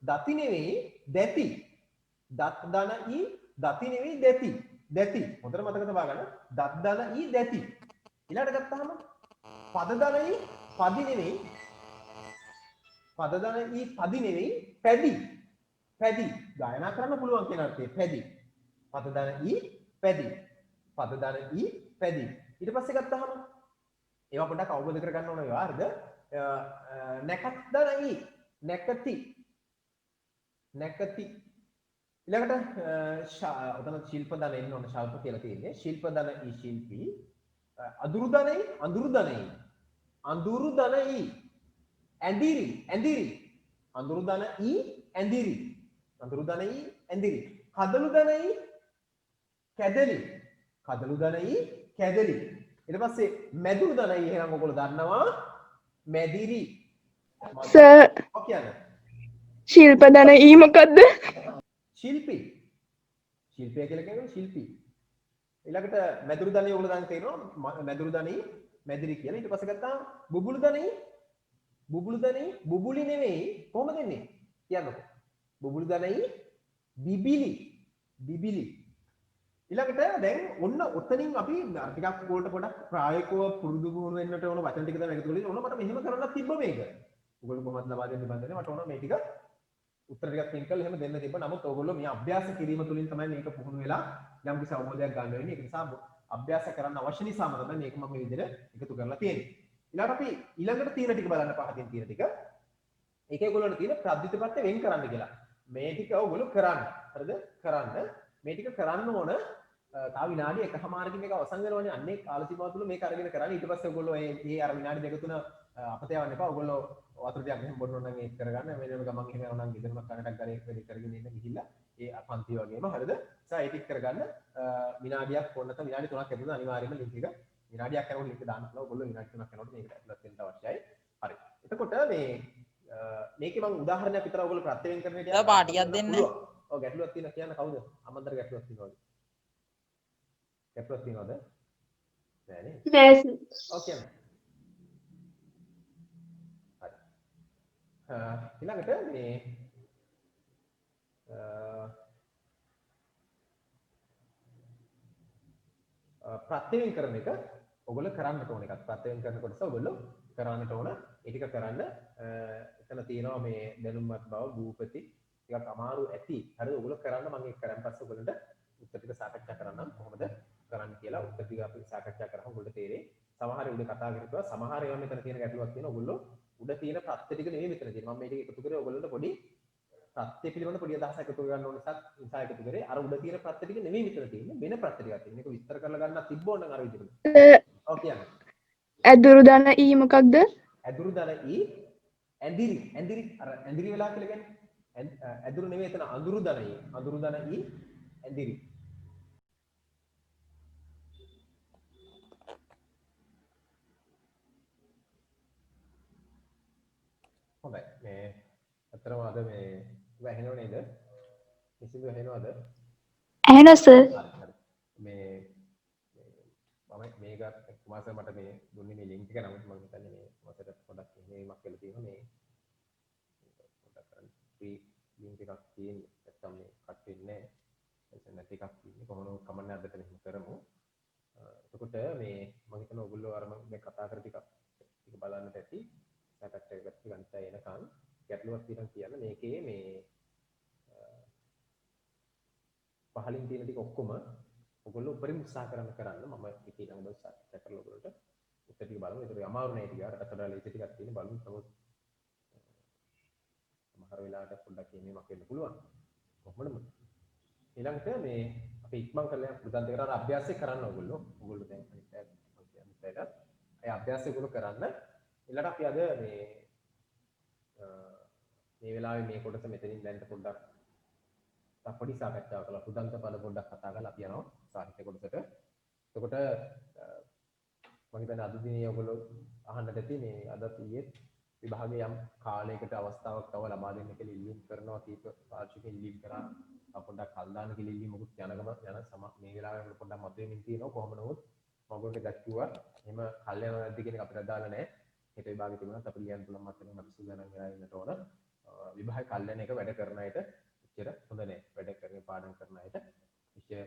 දති නෙවෙයි දැති දත් දන දති නෙවෙයි දැති දැති. හොඳට මතක තබා ගන්න. දත් දන ඊ දැති. ඊළඟට ගත්තාම පද දන ඊ පදි නෙවෙයි. පද දන ඊ පදි නෙවෙයි පැදි. පැදි. ගායනා කරන්න පුළුවන් කියන අර්ථයේ පැදි. පද දන ඊ පැදි. පද දන ඊ පැදි. ඊට පස්සේ ගත්තාම ඒවා පොඩ්ඩක් අවබෝධ කරගන්න ඕන ඒවා හරිද? නැකත් දන ඊ නැකති. නැකති. ඊළඟට ඔතන ශිල්ප දන එන්න ඕන ශල්ප කියලා තියෙන්නේ. ශිල්ප දන ඊ ශිල්පී. අඳුරු දන ඊ අඳුරු දන ඊ. අඳුරු දන ඊ ඇඳිරි ඇඳිරි. අඳුරු දන ඊ ඇඳිරි. අඳුරු දන ඊ ඇඳිරි. කදළු දන ඊ කැදලි. කදළු දන ඊ කැදලි. ඊට පස්සේ මැදුරු දන ඊ එහෙනම් ඔයගොල්ලෝ දන්නවා මැදිරි. සර් ඔක් කියන්නේ ශිල්ප දන ඊ මොකද්ද? ශිල්පී. ශිල්පය කියලා කියන්නේ ශිල්පී. ඊළඟට මැදුරු දණේ ඔයගොල්ලෝ දැන් තේරෙනවා මැදුරු දණේ මැදිරි කියලා. ඊට පස්සේ ගත්තා බුබුලු දණේ බුබුලි නෙවෙයි කොහොමද එන්නේ? කියන්නකෝ. බුබුලු දණේ බිබිලි. බිබිලි. ඊළඟට දැන් ඔන්න ඔතනින් අපි ටිකක් ඕකට පොඩක් ප්‍රායෝගිකව පුරුදු පුහුණු වෙන්නට ඕන වචන ටික තමයි එකතු කරලා ඕන මට මෙහෙම කරන්නත් තිබ්බ මේක. ඔයගොල්ලෝ කොහොමද ලබා දෙන්න බඳන්නේ මට ඕන මේ ටික උත්තර ටිකක් තින් කරලා එහෙම දෙන්න තිබ්බ. නමුත් ඔයගොල්ලෝ මේ අභ්‍යාස කිරීම තුළින් තමයි මේක පුහුණු වෙලා යම් කිසි අවබෝධයක් ගන්න වෙන්නේ. ඒක නිසා අභ්‍යාස කරන්න අවශ්‍ය නිසාම තමයි මේක මම මේ විදිහට එකතු කරලා තියෙන්නේ. ඊළඟට අපි ඊළඟට තියෙන ටික බලන්න පහතින් තියෙන ටික. ඒකේ ඔයගොල්ලන්ට තියෙන ප්‍රාදිත්‍යපත්‍ය වෙන් කරන්න කියලා. මේ ටික ඔයගොල්ලෝ කරන්න. හරිද? කරන්න. මේ ටික කරන්න ඕන තව විනාඩි 1කමාරකින් මේක අවසන් වෙනවනේ. අන්නේ කාල සීමාව තුළ මේක අරගෙන කරන්න. ඊට පස්සේ ඔයගොල්ලෝ මේ අර විනාඩි දෙක තුන අපතේ යවන්න එපා. ඔයගොල්ලෝ වතුර ටිකක් මෙහෙම බොන්න ඕන නම් ඒක කරගන්න. වෙනම ගමන් එහෙම යනවා නම් ගෙදරම කනටක් ගානේ වැඩි කරගෙන ඉන්න ගිහිල්ලා ඒ පන්ති වගේම හරිද? ඒ ටික කරගන්න. විනාඩියක් ඕන නැත්නම් විනාඩි 3ක් ඇතුළත අනිවාර්යයෙන්ම ලින්ක් එක විනාඩියක් යනකොට ලින්ක් දාන්න පුළුවන්. ඔයගොල්ලෝ විනාඩි 3ක් යනකොට මේකට ඇතුළත් වෙන්න අවශ්‍යයි. හරි. එතකොට මේකේ මම උදාහරණයක් විතර ඔයගොල්ලෝ ප්‍රත්‍යයෙන් කරන විදිහ පාටියක් දෙන්න. ඔව් ගැටලුවක් තියෙනවා කියන්න කවුද? අමන්තර ගැටලුවක් තියෙනවද? ගැටලුවක් තියෙනවද? නෑ නේ. නෑ සර්. ඔව් කියන්න. හරි. ඊළඟට මේ ප්‍රත්‍යයෙන් කරන එක ඔයගොල්ලෝ කරන්නට ඕන එකක්. ප්‍රත්‍යයෙන් කරන කොටස ඔයගොල්ලෝ කරන්නට ඕන. ඒ ටික කරන්න එතන තියෙනවා මේ දැනුම්මත් බව භූපති ටිකක් අමාරු ඇති. හරිද? ඔයගොල්ලෝ කරන්න මම ඒක කරන් පස්සේ ඔයගොල්ලන්ට උත්තර ටික සාකච්ඡා කරන්නම් කොහොමද කරන්න කියලා. උත්තර ටික අපි සාකච්ඡා කරාම ඔයගොල්ලෝ තේරෙයි. සමහර උඩ කතා කරලා සමහර ඒවා මෙතන තියෙන ගැටලුවක් තියෙනවා. ඔයගොල්ලෝ උඩ තියෙන ප්‍රත්‍ය ටික නෙමෙයි මෙතන තියෙන්නේ. මම මේ ටික එකතු කරේ ඔයගොල්ලන්ට පොඩි ප්‍රත්‍ය පිළිබඳ පොඩි අදහසක් එකතු කරගන්න ඕන නිසා එකතු කරේ. අර උඩ තියෙන ප්‍රත්‍ය ටික නෙමෙයි මෙතන තියෙන්නේ. වෙන ප්‍රත්‍ය ටිකක් තියෙනවා. මේක විස්තර කරලා ගන්න තිබ්බොත් නම් අර විදිහට. ඔව් කියන්නේ. ඇදුරු දන ඊ මොකක්ද? ඇදුරු දන ඊ ඇඳිරි. ඇඳිරි අර ඇඳිරි වෙලා කියලා කියන්නේ. ඇදුරු නෙමෙයි එතන අඳුරු දන ඊ. අඳුරු දන ඊ ඇඳිරි. හොඳයි. මේ අතරම අද මේ වැහෙනව නේද? කිසිදු වැහෙනවද? ඇහෙනවා සර්. හරි හරි. මේ මම මේක කුමාරසර් මට මේ දුන්නේ මේ ලින්ක් එක. නමුත් මම හිතන්නේ මේ මොකටද පොඩක් එහෙමයක් වෙලා තියෙනවා මේ පොඩක් ෆ්‍රී ලින්ක් එකක් තියෙන්නේ. නැත්තම් මේ කට් වෙන්නේ නැහැ. ඒක නැති එකක් තියෙන්නේ. කොහොමද කමන්න අදට මෙහෙම කරමු. එතකොට මේ මම හිතනවා ඔයගොල්ලෝ අර මම මේ කතා කර ටික බලන්නට ඇති. සාකච්ඡා එකක් ගන්නට එනකන් ගැටලුවක් තියෙනවා කියන්න මේකේ මේ පහලින් තියෙන ටික ඔක්කොම ඔයගොල්ලෝ උපරිම උත්සාහ කරන්න මම මේක ඊළඟ දවස් සාකච්ඡා කරලා ඔයගොල්ලෝට උත්තර ටික බලමු. ඒක අමාරු නෑ ටික. අර කතරලා ලේසි ටිකක් තියෙන බලමු. නමුත් සමහර වෙලාවට පොඩ්ඩක් මේවක් වෙන්න පුළුවන්. කොහොමද? ඊළඟට මේ අපි ඉක්මන් කරලා පුතන්ත කරලා අභ්‍යාසය කරන්න ඔයගොල්ලෝ දැන් අනිත් අයට ඒ අභ්‍යාසය ඔයගොල්ලෝ කරන්න. ඊළඟට අපි අද මේ වෙලාවේ මේ කොටස මෙතනින් දැන් පොඩ්ඩක් පොඩි සාකච්ඡාවක් කරලා පුතන්ත පද පොඩ්ඩක් කතා කරලා අපි යනවා සාහිත්‍ය කොටසට. එතකොට මම හිතන්නේ අද දිනේ ඔයගොල්ලෝ අහන්නට ඇති මේ අදත් ඊයේ විභාගයේ යම් කාලයකට අවස්ථාවක් තව ලබා දෙන්න කියලා ඉල්ලීම් කරනවා. කීප පාර්ශ්විකෙන් ඉල්ලීම් කරා පොඩ්ඩක් කල් දාන්න කියලා ඉල්ලීම් මොකුත් යන මේ වෙලාවේ පොඩ්ඩක් මතුවෙමින් තියෙනවා. කොහොම නමුත් මම ඔයගොල්ලන්ට දැක්කුවා එහෙම කල් යනවා නැද්ද කියන එක අපිට අදාළ නැහැ. හෙට විභාගෙ තිබුණත් අපිට ලියන්න පුළුවන් මතකෙන් අපි සූදානම් වෙලා ඉන්නට ඕන. විභාග කල් යන එක වැඩ කරන අයට එච්චර හොඳ නැහැ. වැඩ කරන පාඩම් කරන අයට එච්චර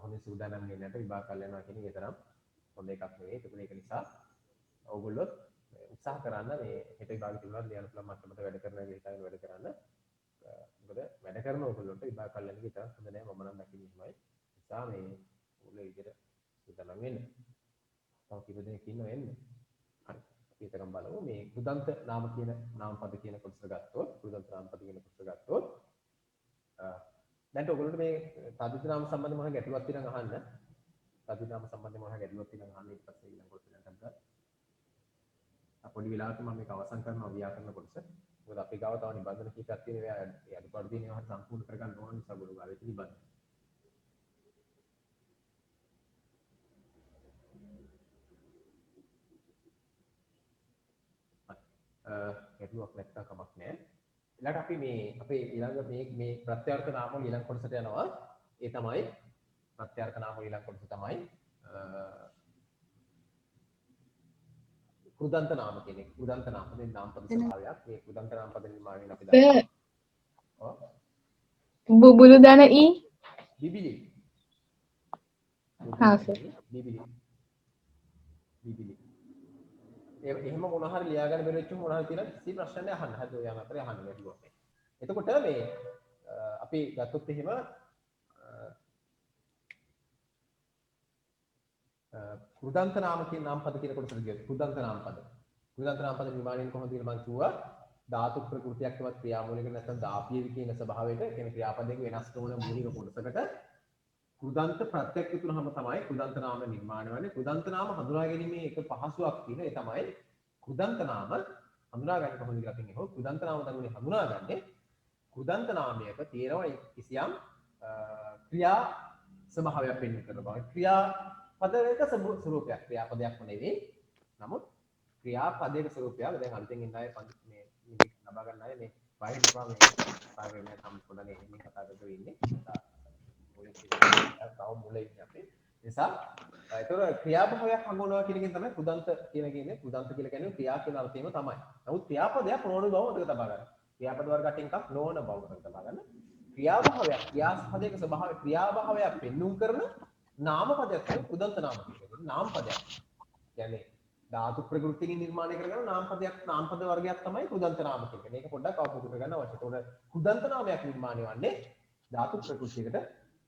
හොඳ මේ සූදානම් වෙන්නට විභාග කල් යනවා කියන එක තරම් හොඳ එකක් නෙවෙයි. ඒක නිසා ඕගොල්ලෝ උත්සාහ කරන්න මේ හෙට විභාග තිබුණා ලියන්න පුළුවන් මට්ටමට වැඩ කරන විදිහට වැඩ කරන්න. මොකද වැඩ කරන ඕගොල්ලොන්ට විභාග කල් යන එක තරම් හොඳ නෑ මම නම් දකින්නේ එහෙමයි. නිසා මේ ඕගොල්ලෝ විදිහට සූදානම් වෙන්න. තව කීප දෙනෙක් ඉන්නව එන්නේ. හරි. අපි ඒකම බලමු. මේ කෘදන්ත නාම කියන නාමපද කියන කොටස ගත්තොත් කෘදන්ත නාමපද කියන කොටස ගත්තොත් දැන් ඔයගොල්ලන්ට මේ තදිත නාම සම්බන්ධ මොනවා ගැටලුවක් තියෙනවා අහන්න. තදිත නාම සම්බන්ධ මොනවා ගැටලුවක් තියෙනවා අහන්න ඊට පස්සේ ඊළඟ කොටස ගන්න ගන්න. පොඩි වෙලාවක මම මේක අවසන් කරනවා ව්‍යාකරණ කොටස. මොකද අපි ගාව තව නිබන්ධන කීපයක් තියෙනවා. ඒ අඩුපාඩු තියෙන ඒවා සම්පූර්ණ කරගන්න ඕන නිසා ගුරු ගාවේ නිබන්ධන. ගැටලුවක් නැත්නම් කමක් නැහැ. ඊළඟට අපි මේ අපේ ඊළඟ මේ ප්‍රත්‍යර්ථ නාම වල ඊළඟ කොටසට යනවා. ඒ තමයි ප්‍රත්‍යර්ථ නාම වල ඊළඟ කොටස තමයි කෘදන්ත නාම කියන්නේ. කෘදන්ත නාම දෙන නාමපද ස්වභාවයක්. මේ කෘදන්ත නාමපද නිර්මාණයෙන් අපි දන්නවා. ඔව්. බුබුලු දන ඊ බිබිලි. හා සර්. බිබිලි. එහෙම මොන හරි ලියා ගන්න බැරි වෙච්ච මොන හරි කියලා කිසි ප්‍රශ්නයක් නැහැ අහන්න. හරි ඔය යන අතරේ අහන්න ගැටලුවක් නැහැ. එතකොට මේ අපි ගත්තොත් එහෙම කෘදන්ත නාම කියන නාමපද කියන කොටසට ගියොත් කෘදන්ත නාමපද නිර්මාණයෙන් කොහොමද කියලා මම කිව්වා ධාතු ප්‍රകൃතියක්වත් ක්‍රියාමූලික නැත්නම් දාපිය කියන ස්වභාවයට කියන ක්‍රියාපදයක වෙනස් නොවන මූලික කොටසකට කෘදන්ත ප්‍රත්‍යක් තුනම තමයි කෘදන්ත නාම නිර්මාණය වෙන්නේ. කෘදන්ත නාම හඳුනා ගැනීමේ එක පහසුවක් තියෙන ඒ තමයි කෘදන්ත නාම හඳුනා ගන්න කොහොමද කියලා අපි කියනවා. කෘදන්ත නාම ධර්මනේ හඳුනාගන්නේ කෘදන්ත නාමයක තියෙනවා කිසියම් ක්‍රියා ස්වභාවයක් වෙන්න කරනවා. ක්‍රියාපදයක ස්වරූපයක් ක්‍රියාපදයක් නෙවෙයි. නමුත් ක්‍රියාපදයක ස්වරූපයක් දැන් අලුතෙන් ඉන්න අය මේ ලබා ගන්න අය මේ වයින්නවා මේ පාරේ සම්පූර්ණනේ මේ කතා කරගෙන ඉන්නේ. තව මුලින් අපි නිසා ඒතර ක්‍රියාභාවයක් හඟවනවා කියන එකෙන් තමයි කෘදන්ත කියන කියන්නේ. කෘදන්ත කියලා කියන්නේ ක්‍රියා කියන අර්ථයම තමයි. නමුත් ක්‍රියාපදයක් නොවන බව මතක තබා ගන්න. ක්‍රියාපද වර්ගයෙන් එකක් නොවන බව මතක තබා ගන්න. ක්‍රියාභාවයක් ක්‍රියාපදයක ස්වභාවය ක්‍රියාභාවයක් පෙන්눔 කරන නාමපදයක් තමයි කෘදන්ත නාම කියන්නේ. නාමපදයක් කියන්නේ ධාතු ප්‍රകൃතියෙන් නිර්මාණය කරගෙන නාමපද වර්ගයක් තමයි කෘදන්ත නාම කියන්නේ. මේක පොඩ්ඩක් අවබෝධ කරගන්න අවශ්‍යයි. ඒතකොට කෘදන්ත නාමයක් නිර්මාණය වන්නේ ධාතු ප්‍රകൃතියකට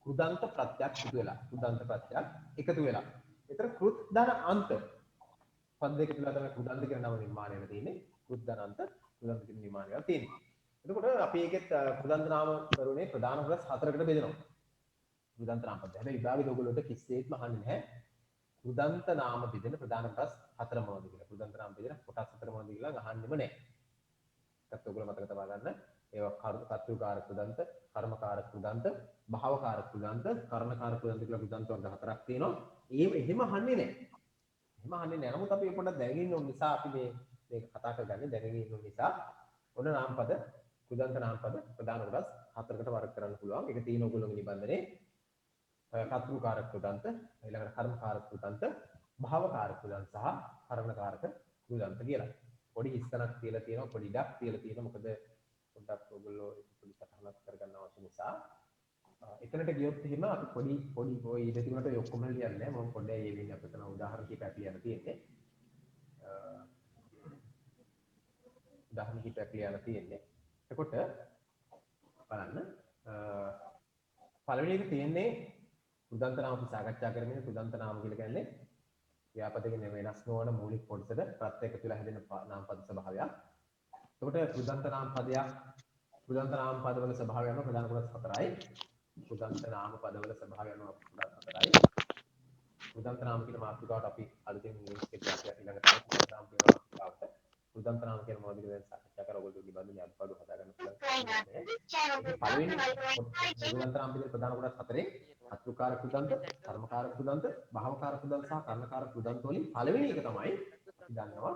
කෘදන්ත ප්‍රත්‍යක් එකතු වෙලා. කෘදන්ත ප්‍රත්‍යක් එකතු වෙලා. ඒතර කෘත් ධන අන්ත පද දෙක තුල තමයි කෘදන්ත කියන නම නිර්මාණය වෙලා තියෙන්නේ. කෘත් ධන අන්ත කෘදන්ත කියන නිර්මාණය වෙලා තියෙන්නේ. එතකොට අපි ඒකෙත් කෘදන්ත නාම කරුණේ ප්‍රධාන කොටස් හතරකට බෙදෙනවා. කෘදන්ත නාම පද. හැබැයි විභාගයේ ඔයගොල්ලෝට කිසිසේත්ම අහන්නේ නැහැ. කෘදන්ත නාම බෙදෙන ප්‍රධාන කොටස් හතර මොනවද කියලා. කෘදන්ත නාම බෙදෙන කොටස් හතර මොනවද කියලා අහන්නෙම නැහැ. ඒකත් ඔයගොල්ලෝ මතක තබා ගන්න. ඒවා කර්තෘකාර කෘදන්ත, කර්මකාර කෘදන්ත, භාවකාර කෘදන්ත, කර්ණකාර කෘදන්ත කියලා කෘදන්ත වර්ග හතරක් තියෙනවා. එහෙම අහන්නේ නැහැ. නමුත් අපි පොඩ්ඩක් දැනගෙන ඉන්න නිසා අපි මේක කතා කරගන්නේ දැනගෙන ඉන්න නිසා ඔන්න නාමපද කෘදන්ත නාමපද ප්‍රධාන කොටස් හතරකට වර්ග කරන්න පුළුවන්. ඒක තියෙන ඔයගොල්ලෝගේ නිබන්ධනේ කර්තෘකාර කෘදන්ත, ඊළඟට කර්මකාර කෘදන්ත, භාවකාර කෘදන්ත සහ කර්ණකාරක කෘදන්ත කියලා. පොඩි හිස්තනක් තියලා තියෙනවා, පොඩි ඉඩක් තියලා තියෙනවා. මොකද පොඩ්ඩක් ඔයගොල්ලෝ පොඩි සටහනක් කරගන්න අවශ්‍ය නිසා එතනට ගියොත් එහෙම අපි පොඩි ඔය ඉඳ තිබුණට ඔය ඔක්කොම ලියන්නේ නැහැ. මම පොඩ්ඩයි මේ වෙන්නේ අපිට තන උදාහරණ කීපයක් ලියන්න තියෙන්නේ. උදාහරණ කීපයක් ලියන්න තියෙන්නේ. එතකොට බලන්න පළවෙනි එක තියෙන්නේ කෘදන්ත නාම අපි සාකච්ඡා කරමින් කෘදන්ත නාම කියලා කියන්නේ ක්‍රියාපදයෙන් වෙනස් නොවන මූලික කොටසට ප්‍රත්‍යයක තුල හැදෙන නාමපද ස්වභාවයක්. එතකොට කෘදන්ත නාම පදවල ස්වභාවය යන ප්‍රධාන කොටස් හතරයි. කෘදන්ත නාම පදවල ස්වභාවය යන කොටස් හතරයි. කෘදන්ත නාම කියන මාතෘකාවට අපි අලුතෙන් ලින්ක් එකක් ඊළඟට කෘදන්ත නාම කියන මාතෘකාවට කෘදන්ත නාම කියන මොනවද කියලා සාකච්ඡා කරලා ඔයගොල්ලෝ නිබන්ධන අත්පාඩු හදා ගන්න පුළුවන්. පළවෙනි කෘදන්ත නාම කියන ප්‍රධාන කොටස් හතරේ කර්තෘකාර කෘදන්ත, කර්මකාර කෘදන්ත, භාවකාර කෘදන්ත සහ කර්ණකාර කෘදන්ත වලින් පළවෙනි එක තමයි අපි දන්නවා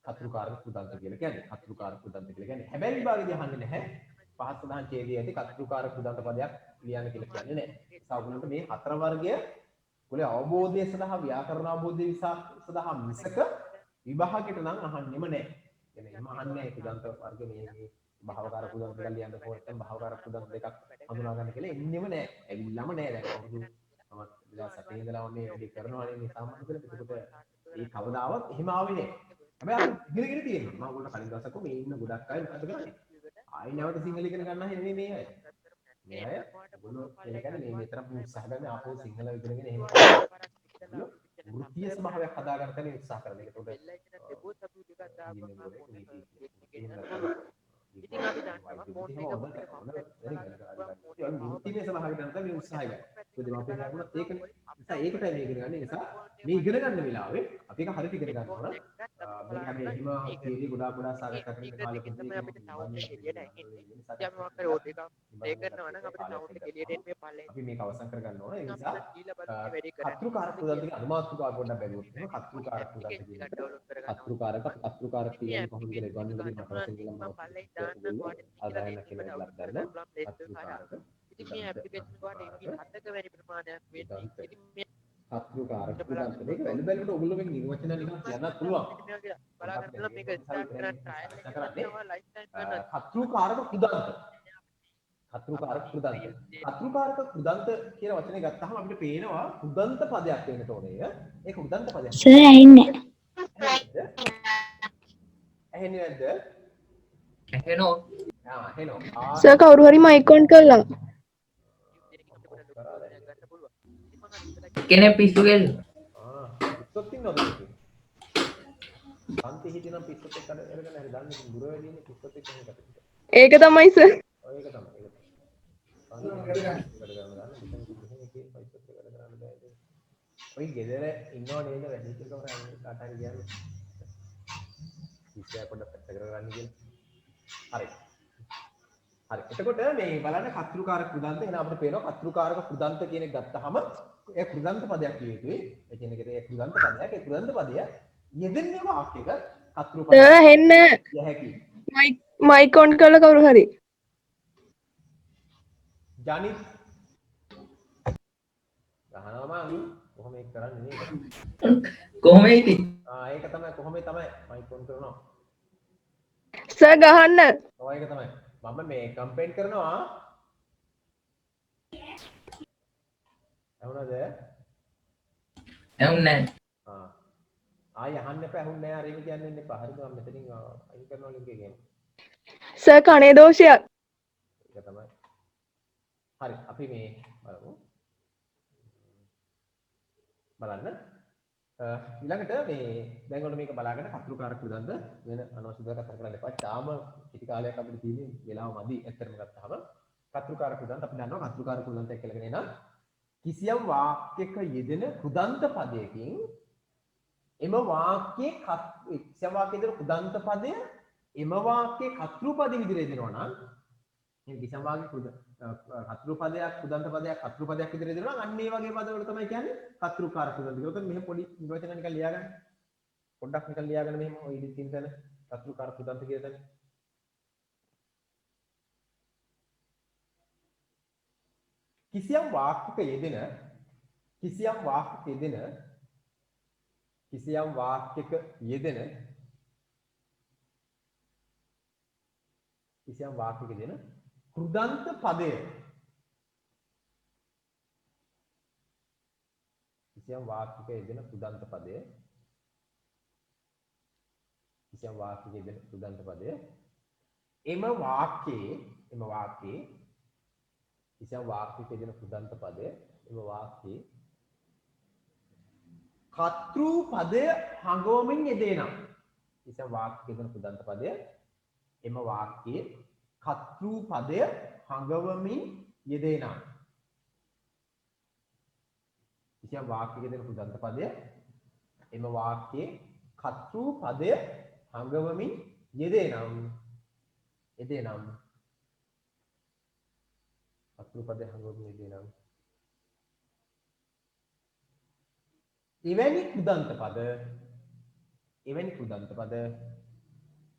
කර්තෘකාර කෘදන්ත කියලා කියන්නේ. කර්තෘකාර කෘදන්ත කියලා කියන්නේ. හැබැයි විභාගයේදී අහන්නේ නැහැ. පහත් ප්‍රධාන ඡේදයේ ඇති කර්තෘකාර කෘදන්ත පදයක් ලියන්න කියලා කියන්නේ නැහැ. සාමාන්‍යයෙන් මේ හතර වර්ගය කුලේ අවබෝධය සඳහා ව්‍යාකරණ අවබෝධය සඳහා මිසක විභාගයට නම් අහන්නෙම නැහැ. يعني එහෙම අහන්නේ කෘදන්ත වර්ග මේ භාවකාර කෘදන්ත කියලා ලියන්න ඕනේ. නැත්නම් භාවකාර කෘදන්ත දෙකක් හඳුනා ගන්න කියලා එන්නෙම නැහැ. ඇවිල්ලාම නැහැ. දැන් අවුරුදු මම සැපේ ඉඳලා මේ වැඩි කරනවානේ මේ සාමාන්‍ය කියලා. ඒකට ඒ කවදාවත් එහෙම ආවේ නෑ. හැබැයි අපි ඉගෙනගෙන තියෙනවා. මම ඔයගොල්ලෝ කලින් දවසක මේ ඉන්න ගොඩක් අය මොකද කරන්නේ? ආයි නැවත සිංහල ඉගෙන ගන්න නෙමෙයි මේ අය. මේ අය ඔයගොල්ලෝ කියන්නේ මේ මෙතරම් උත්සාහ ගන්න ආපහු සිංහල ඉගෙනගෙන එහෙම කරන්නේ. වෘත්තීය ස්වභාවයක් හදාගන්න තමයි උත්සාහ කරන්නේ. ඒකට ඉතින් අපි දන්නවා ෆෝන් එක වෘත්තීය ස්වභාවයකට තමයි උත්සාහය ගන්න. මොකද අපි ලැබුණත් ඒකනේ. නිසා ඒකටයි මේ ඉගෙන ගන්න. නිසා මේ ඉගෙන ගන්න වෙලාවේ අපි ඒක හරියට ඉගෙන ගන්න ඕන. මේක අපි එහෙම තීරි ගොඩාක් සාකච්ඡා කරන කාලෙක තමයි අපිට සවුන්ඩ් එක එළියට එන්නේ. ඉතින් අපි මොකක් කරේ ඕඩ් එක ප්ලේ කරනවා නම් අපිට සවුන්ඩ් එක එළියට එන්නේ පල්ලෙන්. අපි මේක අවසන් කරගන්න ඕන. ඒ නිසා කතෘකාරක උදාහරණ දෙක අනුමාත්‍රිකාව පොඩ්ඩක් බැලුවොත් එහෙම කතෘකාරක උදාහරණ දෙක කතෘකාරක කියන්නේ කොහොමද කියලා ගන්න දෙන්නේ මට අවශ්‍ය කියලා මම පල්ලෙන් දාන්න ආදායන කියලා එකක් ගන්න. කතෘකාරක ඉතින් මේ ඇප්ලිකේෂන් වලට ඉංග්‍රීසි 7ක වැඩි ප්‍රමාණයක් වෙන්නේ. ඉතින් මේ කතෘකාරක උදාහරණ මේක වැලි බැලුවට ඔයගොල්ලෝ මේක නිර්වචන නිකන් කියන්නත් පුළුවන්. බලාගන්න මේක ස්ටාර්ට් කරන් ට්‍රයල් එක කරනවා ලයිෆ් ටයිම් කරනවා. කතෘකාරක උදාහරණ කතෘකාරක කෘදන්ත. කතෘකාරක කෘදන්ත කියන වචනේ ගත්තාම අපිට පේනවා කෘදන්ත පදයක් වෙන්නට ඕනේ. ඒක කෘදන්ත පදයක්. සර් ඇහින්නේ. ඇහෙන්නේ නැද්ද? ඇහෙනෝ. ඇහෙනවා. සර් කවුරු හරි මයික් ඔන් කළා. කෙනෙක් පිස්සු කෙල්ල. පිස්සොත් ඉන්නවද මේකේ? පන්ති හිටිනම් පිස්සොත් එක්ක අරගෙන හරි දාන්න ඉතින් දුර වෙදී ඉන්නේ පිස්සොත් එක්ක මේකට. ඒක තමයි සර්. ඔය ඒක තමයි. ඔය ගෙදර ඉන්නව නේද වැඩි එකම කාට හරි කියන්නේ. ඉස්සෙල්ලා පොඩ්ඩක් පැත්ත කරගන්න කියලා. හරි. හරි. එතකොට මේ බලන්න කතෘකාරක කෘදන්ත එන අපිට පේනවා කතෘකාරක කෘදන්ත කියන එක ගත්තාම ඒ කෘදන්ත පදයක් කිය යුතුයි. ඒ කියන්නේ ඒ කෘදන්ත පදයක් ඒ කෘදන්ත පදය යෙදෙන්නේ වාක්‍යයක කතෘ පදයක්. සර් ඇහෙන්නේ. යහැකි. මයික් ඔන් කළා කවුරු හරි. ජනිත් ගහනවා මම කොහොම ඒක කරන්නේ නේද? කොහොම ඉති? ඒක තමයි කොහොම තමයි මයික් ඔන් කරනවා. සර් ගහන්න. ඔය ඒක තමයි. මම මේ කම්පේන් කරනවා. ඇහුණාද? ඇහුන්නේ නැහැ. ආයි අහන්න එපා ඇහුන්නේ නැහැ අර ඒක කියන්නේ ඉන්න එපා. හරිද? මම මෙතනින් අයින් කරනවා ලින්ක් එකෙන්. සර් කනේ දෝෂයක්. ඒක තමයි. හරි අපි මේ බලමු. බලන්න. ඊළඟට මේ දැන් ඔන්න මේක බලාගෙන කතෘකාරක කෘදන්ත වෙන අනවශ්‍ය දේවල් කතා කරන්න එපා. තාම කිටි කාලයක් අපිට තියෙන වෙලාව මදි. ඇත්තටම ගත්තාම කතෘකාරක කෘදන්ත අපි දන්නවා කතෘකාරක කෘදන්ත කියලා කියන කිසියම් වාක්‍යයක යෙදෙන කෘදන්ත පදයකින් එම වාක්‍යයේ කිසියම් වාක්‍යයක යෙදෙන කෘදන්ත පදය එම වාක්‍යයේ කතෘ පදෙ විදිහට යෙදෙනවා නම් මේ කිසියම් වාක්‍යයක කතෘ පදයක් කෘදන්ත පදයක් කතෘ පදයක් විදිහට යෙදෙනවා නම් අන්න ඒ වගේ පදවල තමයි කියන්නේ කතෘකාරක කෘදන්ත කියලා. ඒකත් මෙහෙම පොඩි නිර්වචන නිකන් ලියාගන්න. පොඩ්ඩක් නිකන් ලියාගන්න මෙහෙම ඔය ඉදින් තියෙන තැන කතෘකාරක කෘදන්ත කියලා තැන. කිසියම් වාක්‍යයක යෙදෙන කිසියම් වාක්‍යයක යෙදෙන කෘදන්ත පදය කිසියම් වාක්‍යයක යෙදෙන කෘදන්ත පදය එම වාක්‍යයේ කිසියම් වාක්‍යයක යෙදෙන කෘදන්ත පදය එම වාක්‍යයේ කතෘ පදය හඟවමින් යෙදේ නම් කිසියම් වාක්‍යයක යෙදෙන කෘදන්ත පදය එම වාක්‍යයේ කතෘ පදය හඟවමින් යෙදේ නම් කිසියම් වාක්‍යයක යෙදෙන කෘදන්ත පදය එම වාක්‍යයේ කතෘ පදය හඟවමින් යෙදේ නම් කතෘ පදය හඟවමින් යෙදේ නම් එවැනි කෘදන්ත පද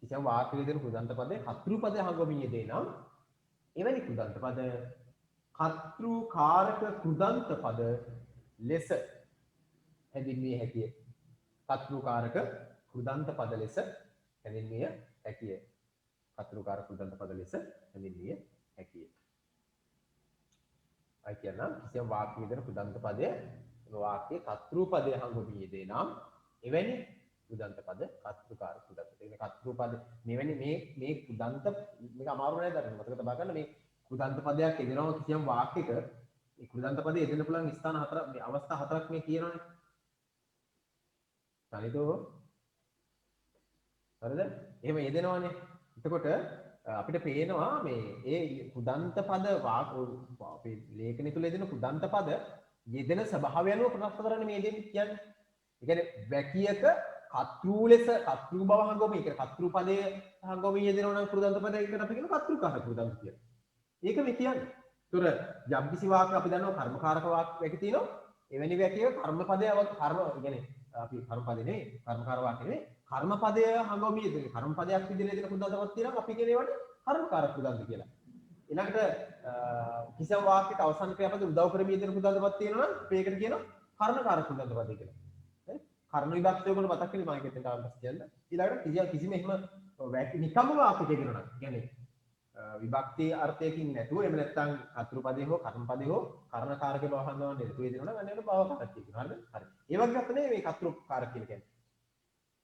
කිසියම් වාක්‍යයක යෙදෙන කෘදන්ත පදේ කතෘ පදය හඟවමින් යෙදේ නම් එවැනි කෘදන්ත පද කතෘකාරක කෘදන්ත පද ලෙස හැඳින්විය හැකිය. කතෘකාරක කෘදන්ත පද ලෙස හැඳින්විය හැකිය. කතෘකාරක කෘදන්ත පද ලෙස හැඳින්විය හැකිය. අයි කියනවා කිසියම් වාක්‍යයක යෙදෙන කුදන්ත පදය වාක්‍යයේ කර්තෘ පදය හංගුවී යෙදේ නම් එවැනි කුදන්ත පද කර්තෘකාර කුදන්ත. ඒ කියන්නේ කර්තෘ පද මෙවැනි මේ කුදන්ත මේක අමාරු නෑ දරන්න. මතක තබා ගන්න මේ කුදන්ත පදයක් යෙදෙනවා කිසියම් වාක්‍යයක මේ කුදන්ත පදය යෙදෙන්න පුළුවන් ස්ථාන හතරක් මේ අවස්ථා හතරක් මේ කියනවනේ. හරිදෝ? හරිද? එහෙම යෙදෙනවනේ. එතකොට අපිට පේනවා මේ ඒ කුදන්ත පද අපේ ලේඛනය තුල යෙදෙන කුදන්ත පද යෙදෙන ස්වභාවය අනුව ප්‍රකාශ කරන්නේ මේ දෙන්නේ කියන්නේ. ඒ කියන්නේ වැකියක කර්තෘ ලෙස කර්තෘ බව හංගවීම, ඒ කියන්නේ කර්තෘ පදයේ හංගවීම යෙදෙනවා නම් කුදන්ත පදයකට අපි කියන කර්තෘකාර කුදන්ත කියලා. ඒක මේ කියන්නේ. ඒතර යම්කිසි වාක්‍ය අපි දන්නවා කර්මකාරක වාක්‍යයක තියෙනවා. එවැනි වැකියක කර්මපදය කර්ම කියන්නේ අපි කර්මපදේ නෙවෙයි කර්මකාර වාක්‍ය නෙවෙයි කර්මපදය හංගවීම යෙදෙන කර්මපදයක් විදිහට යෙදෙන කුදන්ත පද තියෙනවා අපි කියන ඒවාට කර්මකාරක කුදන්ත කියලා. ඊළඟට කිසියම් වාක්‍යයක අවසන් ක්‍රියාපද උදව් කරමින් යෙදෙන කුදන්ත පද තියෙනවා නම් අපි ඒකට කියනවා කර්ණකාරක කුදන්ත පද කියලා. හරි? කර්ණ විභක්තය වල මතක් වෙන්නේ මම ඒකෙන් තාමත් කියන්න. ඊළඟට කිසිම එහෙම නිකම්ම වාක්‍යයක යෙදෙනවා නම් කියන්නේ විභක්ති අර්ථයකින් නැතුව එහෙම නැත්නම් කර්තෘ පදේ හෝ කර්ම පදේ හෝ කර්ණකාරක බව හඳුනන නේද? ඒ දෙනවා නම් අන්න ඒක භවකාරක කියනවා. හරිද? හරි. ඒ වගේ අර්ථ නෙවෙයි මේ කර්තෘකාරක කියලා කියන්නේ.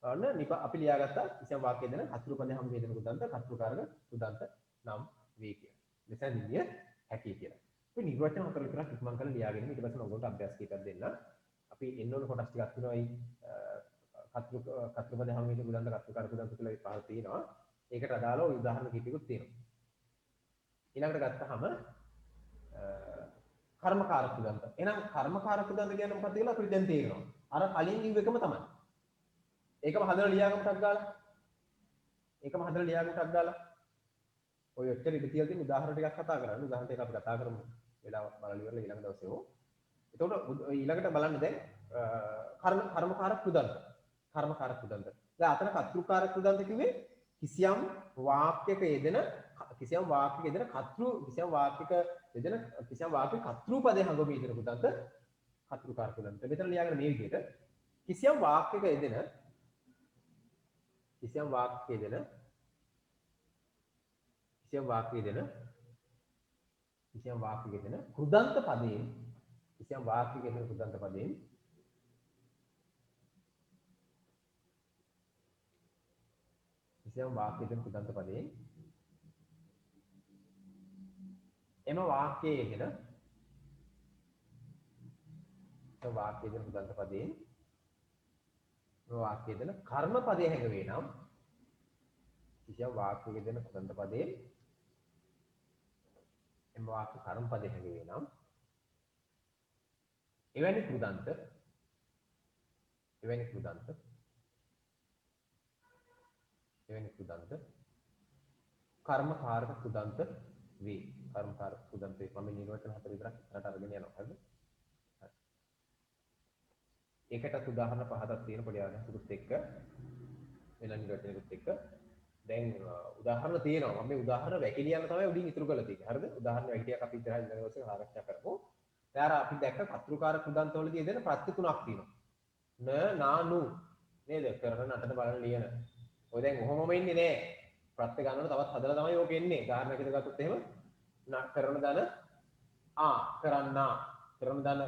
අන්න අපි ලියාගත්තා කිසියම් වාක්‍යයක් දෙන කර්තෘ පදේ හැම වේදෙන කුදන්ත කර්තෘකාරක කුදන්ත නම් වේ කියලා. මෙතනදී හැකි කියලා. අපි නිර්වචන හතර විතරක් ඉක්මන් කරලා ලියාගෙන ඊට පස්සේ ඔයගොල්ලන්ට අභ්‍යාස කීපයක් දෙන්න. අපි එන්න ඕන කොටස් ටිකක් තියෙනවා ඒ කර්තෘ පදේ හැම වේදෙන කුදන්ත කර්තෘකාරක කුදන්ත කියලා පහල තියෙනවා. ඒකට අදාළව උදාහරණ කීපයකුත් තියෙනවා. ඊළඟට ගත්තාම කර්මකාරක කුදන්ත. එහෙනම් කර්මකාරක කුදන්ත කියන්නේ මොකක්ද කියලා අපිට දැන් තේරෙනවා. අර කලින් කිව්ව එකම තමයි. ඒකම හදලා ලියාගමු ටක් ගාලා. ඒකම හදලා ලියාගමු ටක් ගාලා. ඔය ඔච්චර ඉඳ තියලා තියෙන උදාහරණ ටිකක් කතා කරන්න. උදාහරණ ටික අපි කතා කරමු. වෙලාව බලලා ඉවරලා ඊළඟ දවසේ හෝ. එතකොට ඊළඟට බලන්න දැන් කර්මකාරක කුදන්ත. කර්මකාරක කුදන්ත. දැන් අතන කර්තෘකාරක කුදන්ත කිව්වේ කිසියම් වාක්‍යයක යෙදෙන කිසියම් වාක්‍යයක යෙදෙන කර්තෘ කිසියම් වාක්‍යයක යෙදෙන කිසියම් වාක්‍යයක කර්තෘ පදේ හංගවීම යෙදෙන කුදන්ත කර්තෘකාරක කුදන්ත. මෙතන ලියාගන්න මේ විදිහට කිසියම් වාක්‍යයක යෙදෙන කිසියම් වාක්‍යයක යෙදෙන කුදන්ත පදයෙන් කිසියම් වාක්‍යයක යෙදෙන කුදන්ත පදයෙන් කිසියම් වාක්‍යයක යෙදෙන කුදන්ත පදයෙන් එම වාක්‍යයේ යෙදෙන කුදන්ත පදයෙන් වාක්‍යයේ යෙදෙන කර්ම පදයේ හැඟවේ නම් කිසියම් වාක්‍යයක යෙදෙන කුදන්ත පදයෙන් එම වාක්‍ය කර්ම පදයේ හැඟවේ නම් එවැනි කුදන්ත කර්මකාරක කුදන්ත වේ. කර්මකාරක කුදන්ත වේ. මම නිර්වචන හතර විතරක් ඉස්සරහට අරගෙන යනවා. හරිද? හරි. ඒකට උදාහරණ පහක් තියෙන පොඩි අදහසකුත් එක්ක වෙන නිර්වචනකුත් එක්ක දැන් උදාහරණ තියෙනවා. මම මේ උදාහරණ වැකිලියන්න තමයි උඩින් ඉතුරු කරලා තියෙන්නේ. හරිද? උදාහරණ වැකිලියක් අපි ඉස්සරහින් ඊළඟ දවසේ සාකච්ඡා කරමු. දැන් අපි දැක්ක කර්තෘකාරක කුදන්ත වලදී යෙදෙන ප්‍රත්‍ය තුනක් තියෙනවා. න නා නු නේද? කරන නටන බලන ලියන. ඔය දැන් ඔහොමම ඉන්නේ නෑ. ප්‍රත්‍ය ගන්නවල තවත් හදලා තමයි ඕක එන්නේ. උදාහරණයකට ගත්තොත් එහෙම කරන දන කරන්නා කරන දන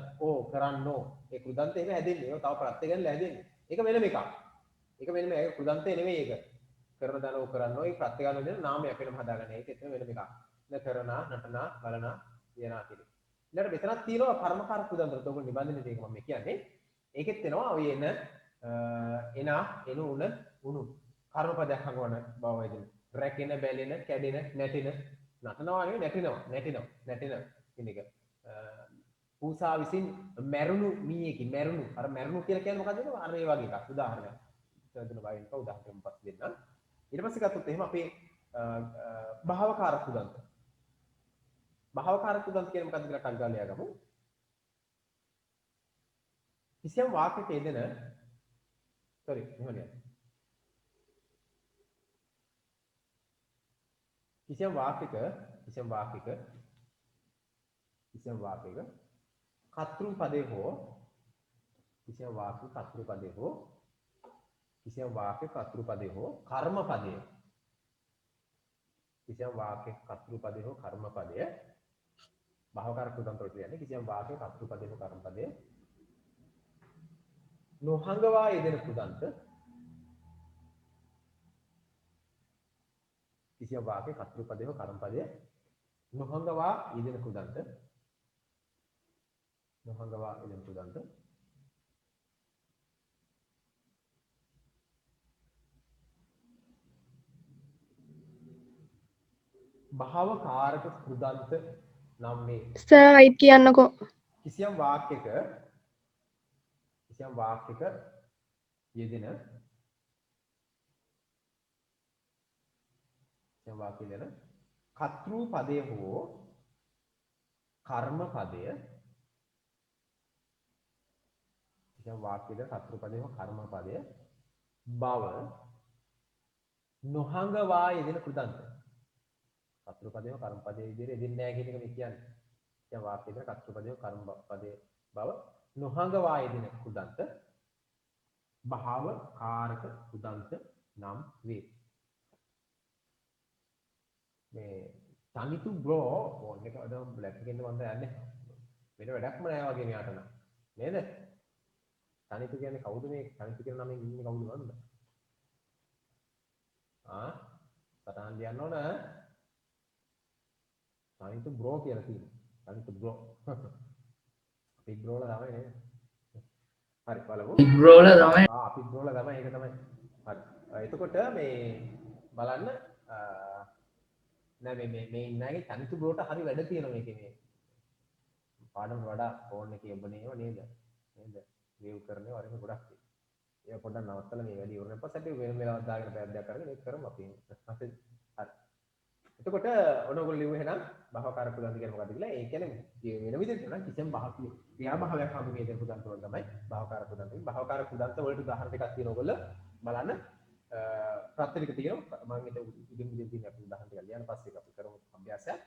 කරන්නෝ ඒ කුදන්ත එහෙම හැදෙන්නේ. ඒක තව ප්‍රත්‍ය ගන්නලා හැදෙන්නේ. ඒක වෙනම එකක්. ඒක වෙනම ඒක කුදන්තේ නෙමෙයි ඒක. කරන දන කරන්නෝ ඒ ප්‍රත්‍ය ගන්න දෙන නාමයක් වෙනම හදාගන්න. ඒක එතන වෙනම එකක්. න කරනා නටනා බලනා කියනා කියලා. ඊළඟට මෙතනක් තියෙනවා කර්මකාරක කුදන්තර. ඒක නිබන්ධනේ දෙක මම කියන්නේ. ඒකෙත් එනවා ඔය එන එනු උන උණු කර්මපදයක් හංගවන බව වේදෙන. රැකෙන බැලෙන කැඩෙන නැටෙන නටනවා නෙවෙයි නැටෙන කියන එක. පූසා විසින් මැරුණු මීයකින් මැරුණු අර මැරුණු කියලා කියන්නේ මොකද්ද? අර ඒ වගේ එකක්. උදාහරණයක්. හදන බයින් කව උදාහරණයක් පස්සේ දෙන්න. ඊට පස්සේ ගත්තොත් එහෙම අපේ භාවකාරක කුදන්ත. භාවකාරක කුදන්ත කියන්නේ මොකද්ද කියලා කල්ගාල ලියාගමු. කිසියම් වාක්‍යයක යෙදෙන කිසියම් වාක්‍යයක කර්තෘ පදේ හෝ කිසියම් වාක්‍ය කර්තෘ පදේ හෝ කර්ම පදය කිසියම් වාක්‍ය කර්තෘ පදේ හෝ කර්ම පදය භාවකාරක කෘදන්ත වලට කියන්නේ කිසියම් වාක්‍යයක කර්තෘපදේ හෝ කර්මපදේ නොහඟවා යෙදෙන කෘදන්ත කිසියම් වාක්‍යයක කර්තෘපදේ හෝ කර්මපදේ නොහඟවා යෙදෙන කෘදන්ත භාවකාරක කෘදන්ත නම් මේ සර් අයිත් කියන්නකෝ. කිසියම් වාක්‍යයක යෙදෙන කර්තෘ පදය හෝ කර්ම පදය බව නොහඟවා යෙදෙන කෘදන්ත. කර්තෘ පදය හෝ කර්ම පදය විදිහට යෙදෙන්නේ නැහැ කියන එක මේ කියන්නේ. කිසියම් වාක්‍යයක කර්තෘ පදය හෝ කර්ම පදය බව නොහඟවා යෙදෙන කෘදන්ත භාවකාරක කෘදන්ත නම් වේ. මේ තනිතු බ්‍රෝ ෆෝන් එක අද බ්ලැක් එකෙන් මම යන්නේ වෙන වැඩක්ම නෑ වගේ මෙයාට නම් නේද? තනිතු කියන්නේ කවුද මේ තනිතු කියන නමෙන් ඉන්නේ කවුද වන්ද? සටහන් ලියන්න ඕන. තනිතු බ්‍රෝ කියලා තියෙනවා. තනිතු බ්‍රෝ. අපි බ්‍රෝලා තමයි නේද? හරි බලමු. ඉබ්‍රෝල තමයි. අපි බ්‍රෝලා තමයි ඒක තමයි. හරි. එතකොට මේ බලන්න නෑ මේ ඉන්නගේ තනිතු බ්‍රෝට හරි වැඩ තියෙනවා මේකේ මේ පාඩම වඩා ෆෝන් එකේ ඔබනේව නේද වේව් කරන්නේ වරින් ගොඩක් ඒක පොඩ්ඩක් නවත්තලා මේ වැඩි ඉවරන පස්සේ අපි වෙන වෙලාවක් දාගෙන පැයක් දෙකක් කරගෙන ඒක කරමු අපි හරි එතකොට ඔනෝගොල්ලෝ ලියුව එහෙනම් භාවකාරක කෘදන්ත කියන්නේ මොකක්ද කියලා ඒ කියන්නේ වෙන විදිහට නම් කිසියම් ක්‍රියාභාවයක් හමු මේ දෙන කෘදන්ත වල තමයි භාවකාරක කෘදන්ත. භාවකාරක කෘදන්ත වලට උදාහරණ ටිකක් තියෙනවා ඔයගොල්ලෝ බලන්න ප්‍රත්‍යනික තියෙනවා මම හිත උදින් තියෙන අපි උදාහරණ ටිකක් ලියන්න පස්සේ අපි කරමු අභ්‍යාසයක්.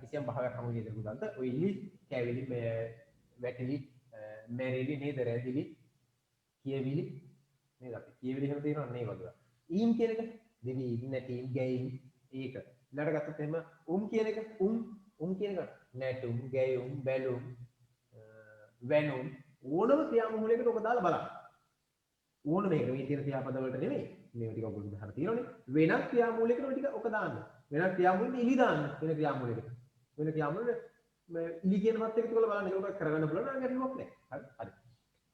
කිසියම් භාවයක් හමු මේ දෙන කෘදන්ත ඔය ඉලි කැවිලි වැටිලි මැරිලි නේද රැදිලි කියවිලි නේද අපි කියවිලි එහෙම තියෙනවා නේ වගේ. ඊම් කියන එක දෙවි නැටි ගෑයින් ඒක ඊළඟට ගත්තොත් එහෙම කියන එක කියන එක නැටුම් ගෑයුම් බැලුම් වෙනුම් ඕනම ක්‍රියාමූලයකට ඔක දාලා බලන්න. ඕන මේක මේ තියෙන ක්‍රියාපද වලට නෙමෙයි. මේක ටික ඔයගොල්ලෝ උදාහරණ තියෙනවනේ. වෙනත් ක්‍රියාමූලයකට ඔය ටික ඔක දාන්න. වෙනත් ක්‍රියාමූලෙට ඉලි දාන්න. වෙන ක්‍රියාමූලයකට. වෙන ක්‍රියාමූලෙට මේ ඉලි කියන වත් එක තියලා බලන්න. ඒක කරගන්න පුළුවන් නම් ගැටලුවක් නැහැ. හරි. හරි.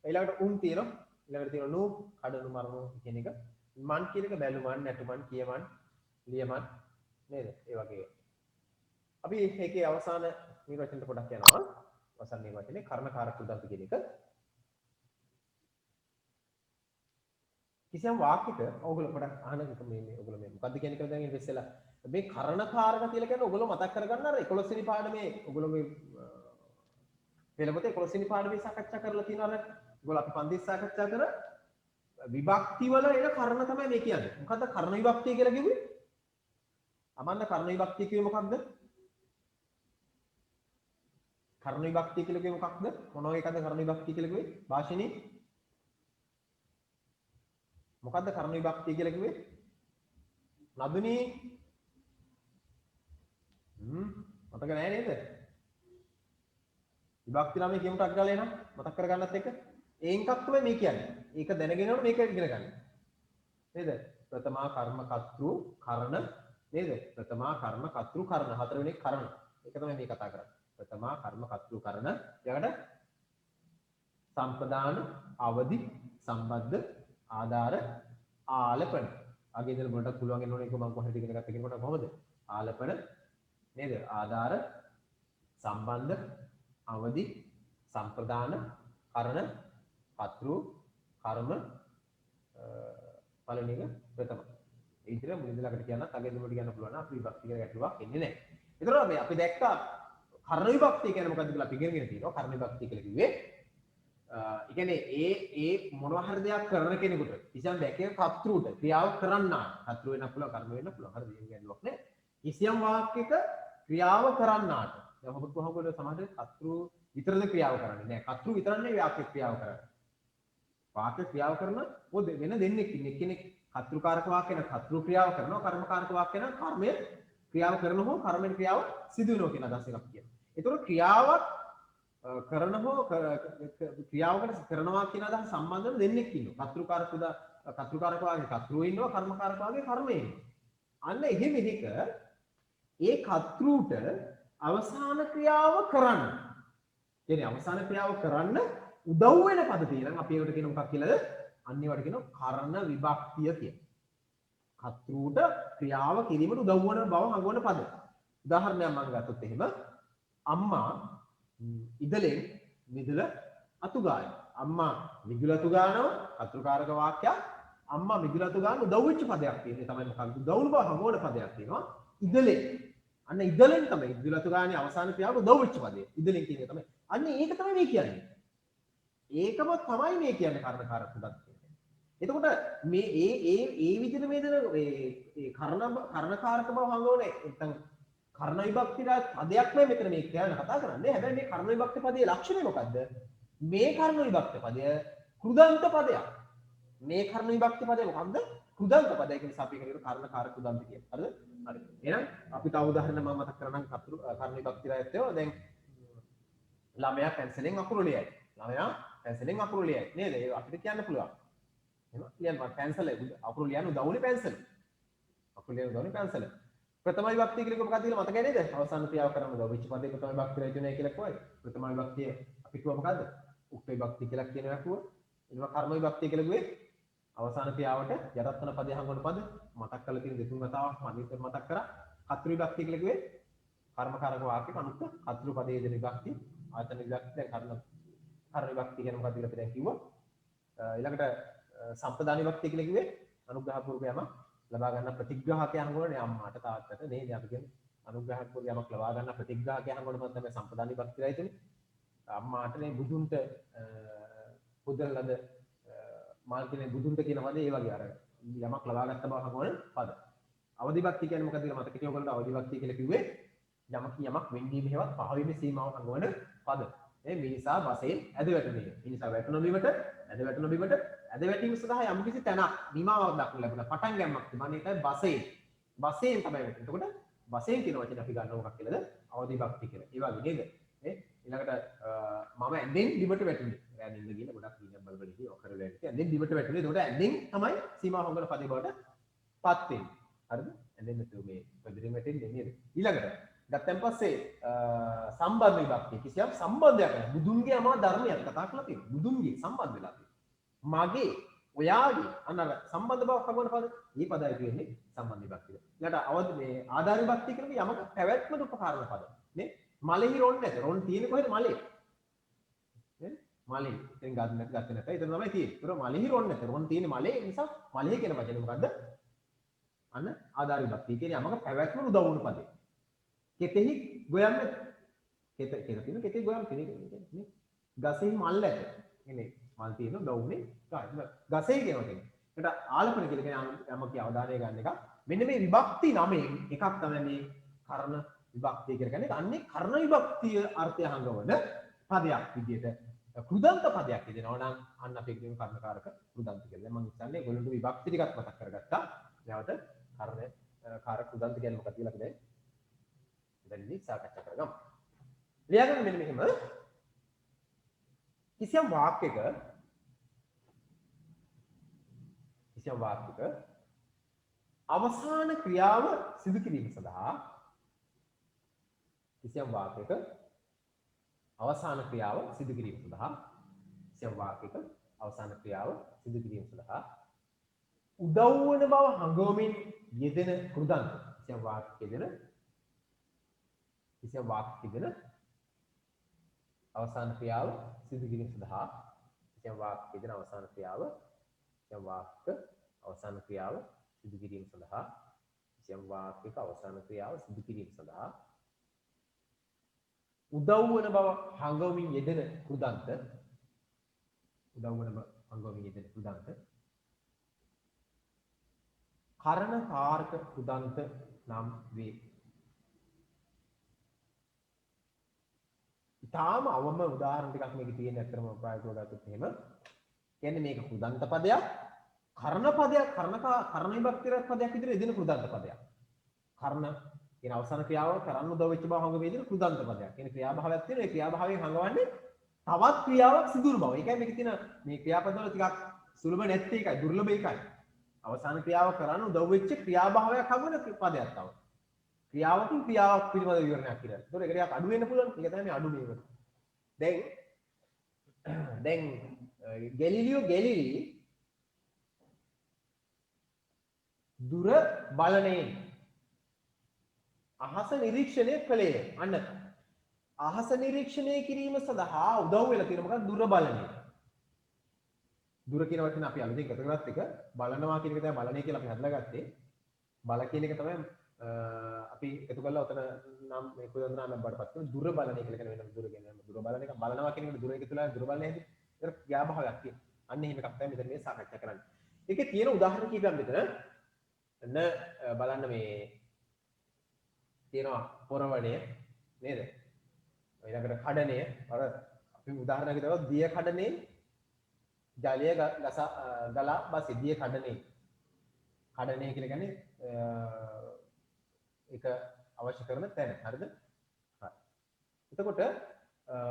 ඊළඟට තියෙනවා. ඊළඟට තියෙනවා නෝ කඩනු මරණු කියන එක. මන් කියන එක බැලුමන් නැටුමන් කියමන් ලියමන් නේද? ඒ වගේ. අපි ඒකේ අවසාන නිර්වචනට පොඩක් යනවා. අවසාන නිර්වචනේ කර්ණකාරක කෘදන්ත කියන එක. කිසියම් වාක්‍යයක ඔයගොල්ලෝ පොඩක් අහන මේ ඔයගොල්ලෝ මේ මොකද්ද කියන එක දැන් ඉස්සෙල්ලා මේ කර්ණකාරක කියලා කියන්නේ ඔයගොල්ලෝ මතක් කරගන්න අර 11 වෙනි පාඩමේ ඔයගොල්ලෝ මේ පෙළපොතේ 11 වෙනි පාඩමේ සාකච්ඡා කරලා තියෙනවා නේද? ඔයගොල්ලෝ අපි පන්තිස් සාකච්ඡා කර විභක්ති වල එන කර්ණ තමයි මේ කියන්නේ. මොකද්ද කර්ණ විභක්තිය කියලා කිව්වේ? අමන්න කර්ණ විභක්තිය කිව්වේ මොකක්ද? කර්ණ විභක්තිය කියලා කිව්වේ මොකක්ද? මොන එකද කර්ණ විභක්තිය කියලා කිව්වේ? භාෂණී මොකද්ද කර්ණ විභක්තිය කියලා කිව්වේ? නදුනී මතක නැහැ නේද? විභක්ති නාමයේ කියමුට අග්ගාලේ නම් මතක් කරගන්නත් එක ඒකක් තමයි මේ කියන්නේ. ඒක දැනගෙනම මේක ඉගෙන ගන්න. නේද? ප්‍රථමා කර්ම කර්තෘ කරණ නේද? ප්‍රථමා කර්ම කර්තෘ කරණ හතරවෙනි කරණ. ඒක තමයි මේ කතා කරන්නේ. ප්‍රථමා කර්ම කර්තෘ කරණ ඊළඟට සම්පදාන අවදි සම්බද්ධ ආධාර ආලපන. අගේ ඉඳන් පොඩ්ඩක් පුළුවන් වෙන්න ඕනේ ඒක මම කොහොමද ඉගෙන ගත්ත කියනකොට කොහොමද? ආලපන නේද? ආධාර සම්බන්ධ අවදි සම්ප්‍රදාන කරණ කර්තෘ කර්ම පළවෙනි එක ප්‍රථම. ඒ විදිහට මුලින්ද ළඟට කියනත් අගේ ඉඳන් කියන්න පුළුවන් නම් අපි විභක්ති කියලා ගැටලුවක් එන්නේ නැහැ. ඒතර මේ අපි දැක්කා කර්ණ විභක්තිය කියන්නේ මොකක්ද කියලා අපි ඉගෙනගෙන තියෙනවා. කර්ණ විභක්තිය කියලා කිව්වේ ඒ කියන්නේ ඒ මොනවා හරි දෙයක් කරන කෙනෙකුට කිසියම් දැකේ කර්තෘට ක්‍රියාව කරන්නා කර්තෘ වෙන්න පුළුවන් කර්ම වෙන්න පුළුවන් හරි මේ ගැටලුවක් නෑ කිසියම් වාක්‍යයක ක්‍රියාව කරන්නාට දැන් ඔබ කොහොමද සමහර කර්තෘ විතරද ක්‍රියාව කරන්නේ නෑ කර්තෘ විතරන්නේ වාක්‍ය ක්‍රියාව කරන්නේ වාක්‍ය ක්‍රියාව කරන මොකද වෙන දෙන්නෙක් ඉන්නේ කෙනෙක් කර්තෘකාරක වාක්‍ය නම් කර්තෘ ක්‍රියාව කරනවා කර්මකාරක වාක්‍ය නම් කර්මය ක්‍රියාව කරන හෝ කර්මෙන් ක්‍රියාව සිදු වෙනවා කියන අදහස එකක් කියනවා ඒතකොට ක්‍රියාවක් කරන හෝ ක්‍රියාවකට කරනවා කියන අදහස සම්බන්ධව දෙන්නෙක් ඉන්නවා. කර්තෘකාරක වාගේ කර්තෘ ඉන්නවා, කර්මකාරක වාගේ කර්මය ඉන්නවා. අන්න එහෙම එකක ඒ කර්තෘට අවසාන ක්‍රියාව කරන්න. කියන්නේ අවසාන ක්‍රියාව කරන්න උදව් වෙන පද තියෙනවා. අපි ඒකට කියන මොකක් කියලාද? අන්න ඒවට කියනවා කරණ විභක්තිය කියලා. කර්තෘට ක්‍රියාව කිරීමට උදව් වන බව හඟවන පද. උදාහරණයක් මම ගත්තොත් එහෙම අම්මා ඉදලෙන් මිදුල අතු ගානවා. අම්මා මිදුල අතු ගන්නවා කර්තෘකාරක වාක්‍යයක්. අම්මා මිදුල අතු ගන්න උදව් වෙච්ච පදයක් තියෙනවා. ඒ තමයි මොකක්ද? උදව් බව හඟවන පදයක් තියෙනවා. ඉදලෙන්. අන්න ඉදලෙන් තමයි මිදුල අතු ගානේ අවසාන ක්‍රියාවට උදව් වෙච්ච පදය. ඉදලෙන් කියන එක තමයි. අන්න ඒක තමයි මේ කියන්නේ. ඒකම තමයි මේ කියන්නේ කර්ණකාරක උදව් කියන්නේ. එතකොට මේ ඒ විදිහට මේ දෙන ඒ කර්ණකාරක බව හඟවන්නේ නැත්නම් කර්ණ විභක්තිය පදයක් නෙමෙයි මෙතන මේ කියන්න කතා කරන්නේ. හැබැයි මේ කර්ණ විභක්ති පදයේ ලක්ෂණය මොකද්ද? මේ කර්ණ විභක්ති පදය කෘදන්ත පදයක්. මේ කර්ණ විභක්ති පදය මොකක්ද? කෘදන්ත පදයක්. ඒ නිසා අපි කියනවා කර්ණකාරක කෘදන්ත කියලා. හරිද? හරි. එහෙනම් අපි තව උදාහරණ මම මතක් කරනම් කර්ණ විභක්ති රායත්වය දැන් ළමයා පැන්සලෙන් අකුරු ලියයි. ළමයා පැන්සලෙන් අකුරු ලියයි. නේද? ඒක අපිට කියන්න පුළුවන්. එහෙනම් ලියන්න පැන්සල අකුරු ලියන්න උදව්නේ පැන්සල. අකුරු ලියන්න උදව්නේ පැන්සල. ප්‍රථම විභක්තිය කියලා මොකක්ද කියලා මතකයි නේද? අවසාන ක්‍රියාව කරන්න උදව් වෙච්ච පදේ ප්‍රථම විභක්තිය රචනය කියලා කිව්වයි. ප්‍රථම විභක්තිය අපි කිව්ව මොකද්ද? උක්ත විභක්තිය කියලා කියනවා කිව්වා. ඊළඟ කර්ම විභක්තිය කියලා කිව්වේ අවසාන ක්‍රියාවට යටත් වෙන පදේ හංගවන පද මතක් කරලා තියෙන දෙතුන් වතාවක් මම මතක් කරා. කර්තෘ විභක්තිය කියලා කිව්වේ කර්මකාරක වාක්‍යක අනුත් කර්තෘ පදයේ දෙන විභක්තිය. ආයතන විභක්තිය දැන් කර්ම විභක්තිය කියන මොකක්ද කියලා අපි දැන් කිව්වා. ඊළඟට සම්පදාන විභක්තිය කියලා කිව්වේ අනුග්‍රහ පූර්වයම ලබා ගන්න ප්‍රතිග්‍රාහකයන් හංගවන්නේ අම්මාට තාත්තට නේද? අපි කියන්නේ අනුග්‍රහ පූර්වයමක් ලබා ගන්න ප්‍රතිග්‍රාහකයන් හංගවන මත තමයි සම්පදාන විභක්තිය රයිතනේ. අම්මාට නේ බුදුන්ට පුදලද මාර්ගනේ බුදුන්ට කියන පදේ ඒ වගේ අර යමක් ලබා ගත්ත බව හංගවන පද. අවදි විභක්තිය කියන්නේ මොකක්ද කියලා මතක තියන්න ඕගොල්ලෝ. අවදි විභක්තිය කියලා කිව්වේ යමක් වෙන්වීම හේවත් පහවීමේ සීමාව හංගවන පද. මේ මිනිසා වශයෙන් ඇද වැටෙන්නේ. මිනිසා වැටෙන බිමට ඇද වැටෙන බිමට ඇද වැටීම සඳහා යම්කිසි තැනක් නිමාවක් දක්වන්න ලැබුණා. පටන් ගැනීමක් තිබුණා. ඒකයි වශයෙන්. වශයෙන් තමයි වැටෙන්නේ. එතකොට වශයෙන් කියන වචනේ අපි ගන්න මොකක් කියලාද? අවදි විභක්තිය කියලා. ඒ වගේ නේද? ඊළඟට මම ඇඳෙන් බිමට වැටුනේ. ඇඳෙන් ගිහින් ගොඩක් දිනක් බලබල ඉතින් ඔකර වෙලට ඇඳෙන් බිමට වැටුනේ. එතකොට ඇඳෙන් තමයි සීමා හොඟන පදේ බවට පත් වෙන්නේ. හරිද? ඇඳෙන් මේ පදිරින් වැටෙන්නේ නේද? ඊළඟට ගත්තන් පස්සේ සම්බන්ධ විභක්තිය කිසියම් සම්බන්ධයක් නැහැ. බුදුන්ගේ අමා ධර්මයක් කතා කරලා තියෙනවා. බුදුන්ගේ සම්බන්ධ වෙලා තියෙනවා. මගේ ඔයාගේ අන්න සම්බන්ධ බවක් හඟවන පද. මේ පදයි කියන්නේ සම්බන්ධ විභක්තිය. ඊළඟට අවදි මේ ආධාර විභක්තිය කියන්නේ යමක පැවැත්මට උපකාරන පද. නේ? මලෙහි රොන් නැත. රොන් තියෙන්නේ කොහෙද? මලේ. නේ? මලේ. ඉතින් ගත්තේ නැත. ඒක තමයි තියෙන්නේ. ඒතර මලෙහි රොන් නැත. රොන් තියෙන්නේ මලේ. ඒ නිසා මලෙහි කියන වචනේ මොකද්ද? අන්න ආධාර විභක්තිය කියන්නේ යමක පැවැත්මට උදව් වුණු පදේ. කෙතෙහි ගොයම් නැත. කෙත තියෙන කෙතෙහි ගොයම් කියන්නේ නේ. ගසෙහි මල් ඇත. එනේ මල් තියෙන දවුනේ ගසේ කියනවා කියන්නේ. ඒකට ආලපන කියලා කියන්නේ යමක අවධානය ගන්න එක. මෙන්න මේ විභක්ති නමෙන් එකක් තමයි මේ කර්ණ විභක්තිය කියලා කියන්නේ. අන්නේ කර්ණ විභක්තිය අර්ථය හංගවන පදයක් විදිහට කෘදන්ත පදයක් කියනවා නම් අන්න අපි කියන කර්ණකාරක කෘදන්ත කියලා. මම හිතන්නේ ඒගොල්ලන්ට විභක්ති ටිකක් මතක් කරගත්තා. නැවත කර්ණකාරක කෘදන්ත කියන්නේ මොකක්ද කියලා අපි දැන් ඉතින් සාකච්ඡා කරගමු. ලියාගන්න මෙන්න මෙහෙම කිසියම් වාක්‍යයක අවසාන ක්‍රියාව සිදු කිරීම සඳහා උදව් වන බව හඟවමින් යෙදෙන කෘදන්ත. කිසියම් වාක්‍යයක දෙන අවසාන ක්‍රියාව සිදු කිරීම සඳහා කිසියම් වාක්‍යයක දෙන අවසාන ක්‍රියාව සිදු කිරීම සඳහා උදව් වන බව හංගවමින් යෙදෙන කෘදන්ත කරණකාරක කෘදන්ත නම් වේ. ඊටාම අවම උදාහරණ ටිකක් මේකේ තියෙන ඇත්තම ප්‍රායෝගිකව ගත්තොත් එහෙම කියන්නේ මේක කෘදන්ත පදයක්, කර්ණ පදයක්, කර්ණ විභක්ති පදයක් විදිහට එදින කෘදන්ත පදයක්. කර්ණ කියන අවසාන ක්‍රියාව කරන්න උදව් වෙච්ච බව හංග වේදින කෘදන්ත පදයක්. කියන ක්‍රියාභාවයක් තියෙනවා. ඒ ක්‍රියාභාවයෙන් හංගවන්නේ තවත් ක්‍රියාවක් සිදු වෙන බව. ඒකයි මේකේ තියෙන මේ ක්‍රියාපදවල ටිකක් සුලභ නැති එකයි, දුර්ලභ එකයි. අවසාන ක්‍රියාව කරන්න උදව් වෙච්ච ක්‍රියාභාවයක් හංගවන පදයක් තමයි. ක්‍රියාවකින් ක්‍රියාවක් පිළිබඳ විවරණයක් කියලා. ඒතකොට ඒක ටිකක් අඩු වෙන්න පුළුවන්. ඒක තමයි මේ අඩු මේක. දැන් ගැලීලියෝ ගැලීලි දුර බලනේ අහස නිරීක්ෂණය කළේ. අන්න අහස නිරීක්ෂණය කිරීම සඳහා උදව් වෙලා තියෙන මොකක්ද? දුර බලනේ. දුර කියන වචන අපි අලුතෙන් එකතු කරගත්ත එක බලනවා කියන එක තමයි බලන්නේ කියලා අපි හදලා ගත්තේ. බල කියන එක තමයි අපි එකතු කරලා උතන නම් මේ කුදන්ත නාමයක් බඩපත් කරන දුර බලන්නේ කියලා කියන වෙනම දුර කියන්නේ දුර බලන එක බලනවා කියන එකට දුර එකතුලා දුර බලන්නේ හැටි. ඒක ක්‍රියාභාවයක් තියෙනවා. අන්න එහෙම එකක් තමයි මෙතන මේ සාකච්ඡා කරන්නේ. ඒකේ තියෙන උදාහරණ කීපයක් මෙතන බලන්න මේ තියෙනවා පොරවණය නේද? ඊළඟට කඩණය අර අපි උදාහරණයක් ගත්තොත් දිය කඩනේ ජලය ගලා බස් දිය කඩනේ කඩනේ කියලා කියන්නේ ඒක අවශ්‍ය කරන තැන. හරිද? හරි. එතකොට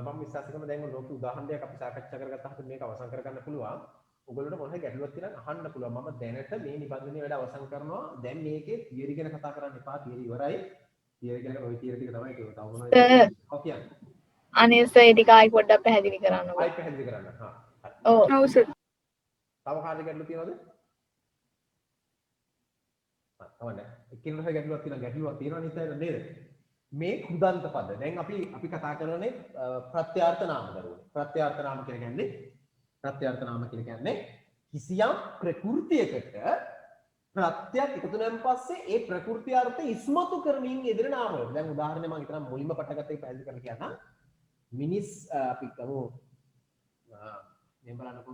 මම විශ්වාස කරනවා දැන් ලෝක උදාහරණයක් අපි සාකච්ඡා කරගත්තාම මේක අවසන් කරගන්න පුළුවන්. ඔයගොල්ලෝට මොන හරි ගැටලුවක් තියෙනවා අහන්න පුළුවන්. මම දැනට මේ නිබන්ධනයේ වැඩ අවසන් කරනවා. දැන් මේකේ තියරි ගැන කතා කරන්න එපා. තියරි ඉවරයි. තියරි ගැන ඔය තියරි ටික තමයි ඒක. තව මොනවද? ඔව් කියන්නේ. අනේ සර් ඒ ටික ආයි පොඩ්ඩක් පැහැදිලි කරන්න. ආයි පැහැදිලි කරන්න. හා. ඔව්. ඔව් සර්. තව කාටද ගැටලු තියෙනවද? තමයි. එක්කිනුට හරි ගැටලුවක් තියෙනවා නේද? මේ කෘදන්ත පද. දැන් අපි කතා කරන්නේ ප්‍රත්‍යාර්ථ නාම දරුවනේ. ප්‍රත්‍යාර්ථ නාම කියන්නේ කිසියම් ප්‍රകൃතියකට ප්‍රත්‍යක් එකතු වෙනන් පස්සේ ඒ ප්‍රകൃති අර්ථ ඉස්මතු කරමින් යෙදෙන නාම වල. දැන් උදාහරණයක් මම හිතනවා මුලින්ම පටගත්ත එක පැහැදිලි කරන්න කියනවා. මිනිස් අපි ගමු මේ බලන්නකො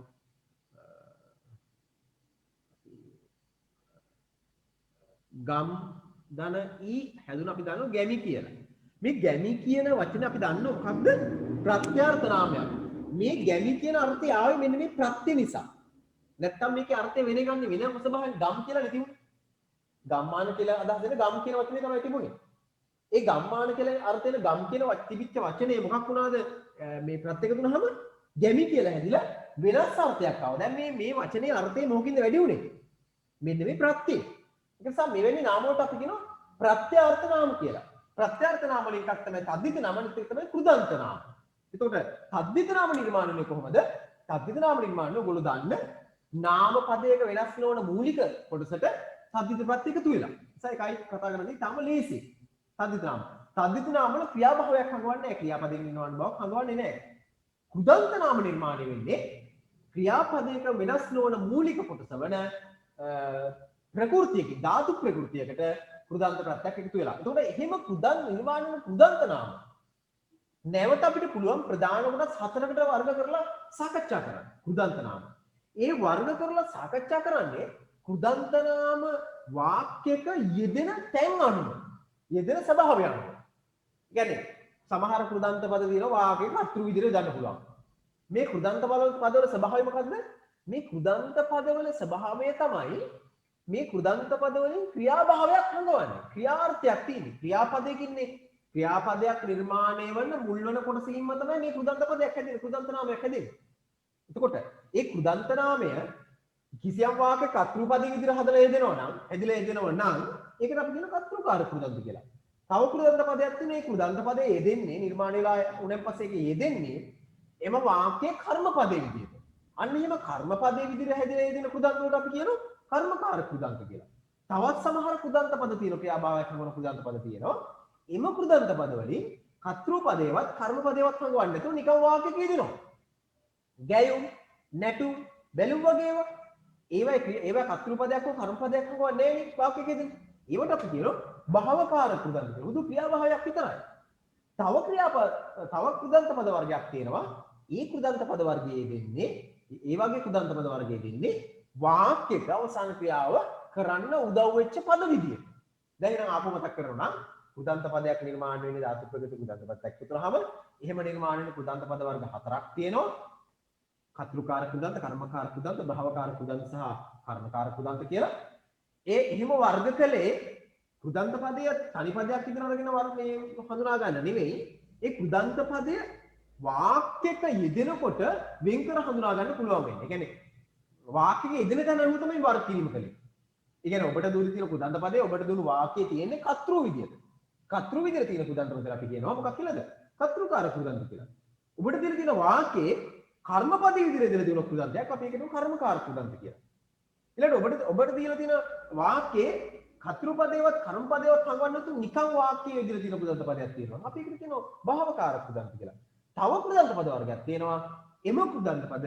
ගම් දන ඊ හැදුන අපි දන්නවා ගැමි කියලා. මේ ගැමි කියන වචනේ අපි දන්න මොකක්ද? ප්‍රත්‍යාර්ථ නාමයක්. මේ ගැමි කියන අර්ථය ආවේ මෙන්න මේ ප්‍රත්‍ය නිසා. නැත්තම් මේකේ අර්ථය වෙන ගන්නේ වෙනම ස්වභාවයෙන් ගම් කියලා නෙතිමුනේ. ගම්මාන කියලා අදහස් දෙන ගම් කියන වචනේ තමයි තිබුණේ. ඒ ගම්මාන කියලා අර්ථයෙන් ගම් කියන තිබිච්ච වචනේ මොකක් වුණාද? මේ ප්‍රත්‍යක දුනහම ගැමි කියලා හැදිලා වෙනස් අර්ථයක් ආවා. දැන් මේ වචනේ අර්ථය මොකකින්ද වැඩි උනේ? මෙන්න මේ ප්‍රත්‍යය. ඒක නිසා මෙවැනි නාම වලට අපි කියනවා ප්‍රත්‍යාර්ථ නාම කියලා. ප්‍රත්‍යාර්ථ නාම වලින් එකක් තමයි තද්දිත නාම අනිත් එක තමයි කෘදන්ත නාම. එතකොට තද්දිත නාම නිර්මාණය වෙන්නේ කොහොමද? තද්දිත නාම නිර්මාණය ඔයගොල්ලෝ දන්න නාම පදයක වෙනස් නොවන මූලික කොටසට තද්දිත ප්‍රත්‍ය එකතු වෙලා. ඒ ඒකයි කතා කරන්නේ තාම ලේසි. තද්දිත නාම. තද්දිත නාම වල ක්‍රියාභාවයක් හංගවන්නේ නැහැ. ක්‍රියාපදයෙන් නිර්මාණ බවක් හංගවන්නේ නැහැ. කෘදන්ත නාම නිර්මාණය වෙන්නේ ක්‍රියාපදයක වෙනස් නොවන මූලික කොටස වන ප්‍රകൃතියක ධාතු ප්‍රകൃතියකට කෘදන්ත ප්‍රත්‍යක් එකතු වෙලා. එතකොට එහෙම කෘදන් නිර්මාණ වෙන කෘදන්ත නාම නැවත අපිට පුළුවන් ප්‍රධාන කොටස් හතරකට වර්ග කරලා සාකච්ඡා කරන්න. කෘදන්ත නාම. ඒ වර්ග කරලා සාකච්ඡා කරන්නේ කෘදන්ත නාම වාක්‍යයක යෙදෙන තැන් අනුව. යෙදෙන ස්වභාවය අනුව. කියන්නේ සමහර කෘදන්ත පද දින වාක්‍යයක අතුරු විදිහට දාන්න පුළුවන්. මේ කෘදන්ත පදවල ස්වභාවය මොකද්ද? මේ කෘදන්ත පදවල ස්වභාවය තමයි මේ කෘදන්ත පදවලින් ක්‍රියාභාවයක් හංගවන්නේ. ක්‍රියාර්ථයක් තියෙන්නේ. ක්‍රියාපදයකින්නේ ක්‍රියාපදයක් නිර්මාණය වන මුල් වන කොටසින්ම තමයි මේ කෘදන්ත පදයක් හැදෙන්නේ. කෘදන්ත නාමයක් හැදෙන්නේ. එතකොට ඒ කෘදන්ත නාමය කිසියම් වාක්‍යයක කර්තෘ පදයේ විදිහට හදලා යෙදෙනවා නම්, හැදිලා යෙදෙනවා නම් ඒකට අපි කියන කර්තෘකාර කෘදන්ත කියලා. තව කෘදන්ත පදයක් තියෙන මේ කෘදන්ත පදයේ යෙදෙන්නේ නිර්මාණය වෙලා උනෙන් පස්සේ ඒක යෙදෙන්නේ එම වාක්‍යයේ කර්ම පදයේ විදිහට. අන්න එහෙම කර්ම පදයේ විදිහට හැදිලා යෙදෙන කෘදන්ත වලට අපි කියනවා කර්මකාර කෘදන්ත කියලා. තවත් සමහර කෘදන්ත පද තියෙනවා ක්‍රියාභාවයක් හංගවන කෘදන්ත පද තියෙනවා. එම කෘදන්ත පද වලින් කර්තෘ පදේවත් කර්ම පදේවත් හංගවන්නේ නැතුව නිකන් වාක්‍යයක යෙදෙනවා. ගැයුම්, නැටුම්, බැලුම් වගේ ඒවා කර්තෘ පදයක් හෝ කර්ම පදයක් හංගවන්නේ නැහැ නේ වාක්‍යයක යෙදෙන්නේ. ඒවට අපි කියනවා භවකාර කෘදන්ත කියලා. උදු ක්‍රියාභාවයක් විතරයි. තව කෘදන්ත පද වර්ගයක් තියෙනවා. ඒ කෘදන්ත පද වර්ගයේ දෙන්නේ ඒ වගේ කෘදන්ත පද වර්ගයේ දෙන්නේ වාක්‍යයක අවසාන ක්‍රියාව කරන්න උදව් වෙච්ච පද විදියට. දැන් නම් ආපහු මතක් කරනවා නම් කෘදන්ත පදයක් නිර්මාණය වෙන්නේ ධාතු ප්‍රගති කෘදන්ත පදයක් විතරම එහෙම නිර්මාණය වෙන කෘදන්ත පද වර්ග හතරක් තියෙනවා. කර්තෘකාර කෘදන්ත, කර්මකාර කෘදන්ත, භවකාර කෘදන්ත සහ කර්මකාර කෘදන්ත කියලා. ඒ එහෙම වර්ග කළේ කෘදන්ත පදය තනි පදයක් විතර අරගෙන මේ හඳුනා ගන්න නෙමෙයි. ඒ කෘදන්ත පදය වාක්‍යයක යෙදෙනකොට වෙන් කර හඳුනා ගන්න පුළුවන් වෙන්නේ. ඒ කියන්නේ වාක්‍යයක යෙදෙන තැන අනුව තමයි වර්ග කිරීම කළේ. ඒ කියන්නේ ඔබට දුන්නු තියෙන කෘදන්ත පදේ ඔබට දුන්නු වාක්‍යයේ තියෙන්නේ කතෘ විදියට. කතෘ විදියට තියෙන කෘදන්ත පදේ අපි කියනවා මොකක් කියලාද? කතෘකාර කෘදන්ත කියලා. ඔබට තියෙන වාක්‍යයේ කර්මපදේ විදියට දෙන තියෙන කෘදන්තයක් අපි කියනවා කර්මකාර කෘදන්ත කියලා. ඊළඟට ඔබට දීලා තියෙන වාක්‍යයේ කතෘ පදේවත් කර්මපදේවත් හංගවන්න නැතු නිකන් වාක්‍යයේ විදියට තියෙන කෘදන්ත පදයක් තියෙනවා. අපි ඒකට කියනවා භාවකාර කෘදන්ත කියලා. තව කෘදන්ත පද වර්ගයක් තියෙනවා. එම කෘදන්ත පද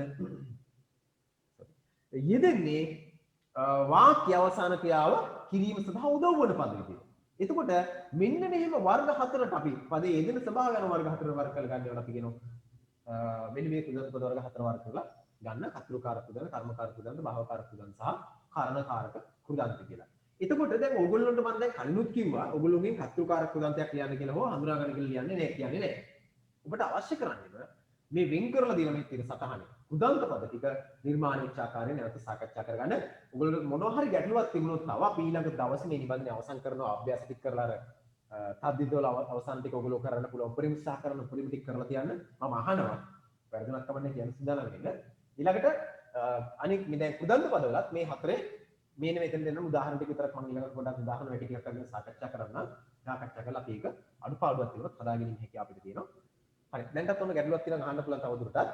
යෙදෙන්නේ වාක්‍ය අවසාන ක්‍රියාව කිරීම සඳහා උදව් වන පද විදියට. එතකොට මෙන්න මෙහෙම වර්ග හතරට අපි පදේ යෙදෙන ස්වභාව යන වර්ග හතර වර්ග කරලා ගන්නවට අපි කියනවා මෙන්න මේ කෘදන්ත පද වර්ග හතර වර්ග කරලා ගන්න කතෘකාර කෘදන්ත, කර්මකාර කෘදන්ත, භාවකාර කෘදන්ත සහ කාරණකාරක කෘදන්ත කියලා. එතකොට දැන් ඕගොල්ලන්ට මම දැන් කලිනුත් කිව්වා ඕගොල්ලෝගෙන් කතෘකාර කෘදන්තයක් ලියන්න කියලා හෝ හඳුනා ගන්න කියලා ලියන්නේ නැහැ කියන්නේ නැහැ. ඔබට අවශ්‍ය කරන්නේ මේ වෙන් කරලා දීලා මේ තියෙන සටහනේ කෘදන්ත පද ටික නිර්මාණය වෙච්ච ආකාරය නැවත සාකච්ඡා කරගන්න. ඔයගොල්ලෝ මොනවා හරි ගැටලුවක් තිබුණොත් තව අපි ඊළඟ දවසේ මේ නිබන්ධනය අවසන් කරනවා අභ්‍යාස ටික කරලා අර තද්දිදවල අවසන් ටික ඔයගොල්ලෝ කරන්න පුළුවන් උපරිම උත්සාහ කරන උපරිම ටික කරලා තියන්න. මම අහනවා වැරදුනක් කමන්නේ කියන්න සූදානම් වෙන්න. ඊළඟට අනිත් මේ දැන් කෘදන්ත පදවලත් මේ හතරේ මේන මෙතන දෙන්න උදාහරණ ටික විතරක් මම ඊළඟට පොඩ්ඩක් උදාහරණ වැටි ටිකක් අරගෙන සාකච්ඡා කරන්න. සාකච්ඡා කරලා අපි ඒක අඩුපාඩුවක් තිබුණොත් හදාගෙන ඉන්න හැකියාව අපිට තියෙනවා. හරි දැන්ටත් ඔන්න ගැටලුවක් තියෙනවා අහන්න පුළුවන් තවදුරටත්.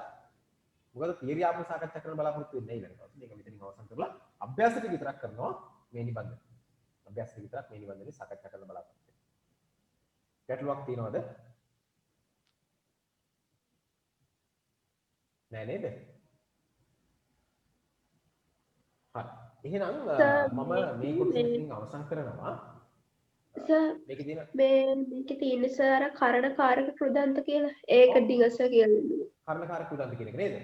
මොකද තියරි ආපහු සාකච්ඡා කරන්න බලාපොරොත්තු වෙන්නේ නැහැ ඊළඟට. මේක මෙතනින් අවසන් කරලා අභ්‍යාස ටික විතරක් කරනවා මේ නිබන්ධන. අභ්‍යාස ටික විතරක් මේ නිබන්ධනේ සාකච්ඡා කරන්න බලාපොරොත්තු වෙනවා. ගැටලුවක් තියෙනවද? නෑ නේද? හරි. එහෙනම් මම මේ කොටසින් අවසන් කරනවා. මේකේ තියෙන මේකේ තියෙන සර් කරණකාරක කෘදන්ත කියලා. ඒක දිගස කියලා. කර්ණකාරක කෘදන්ත කියන එක නේද?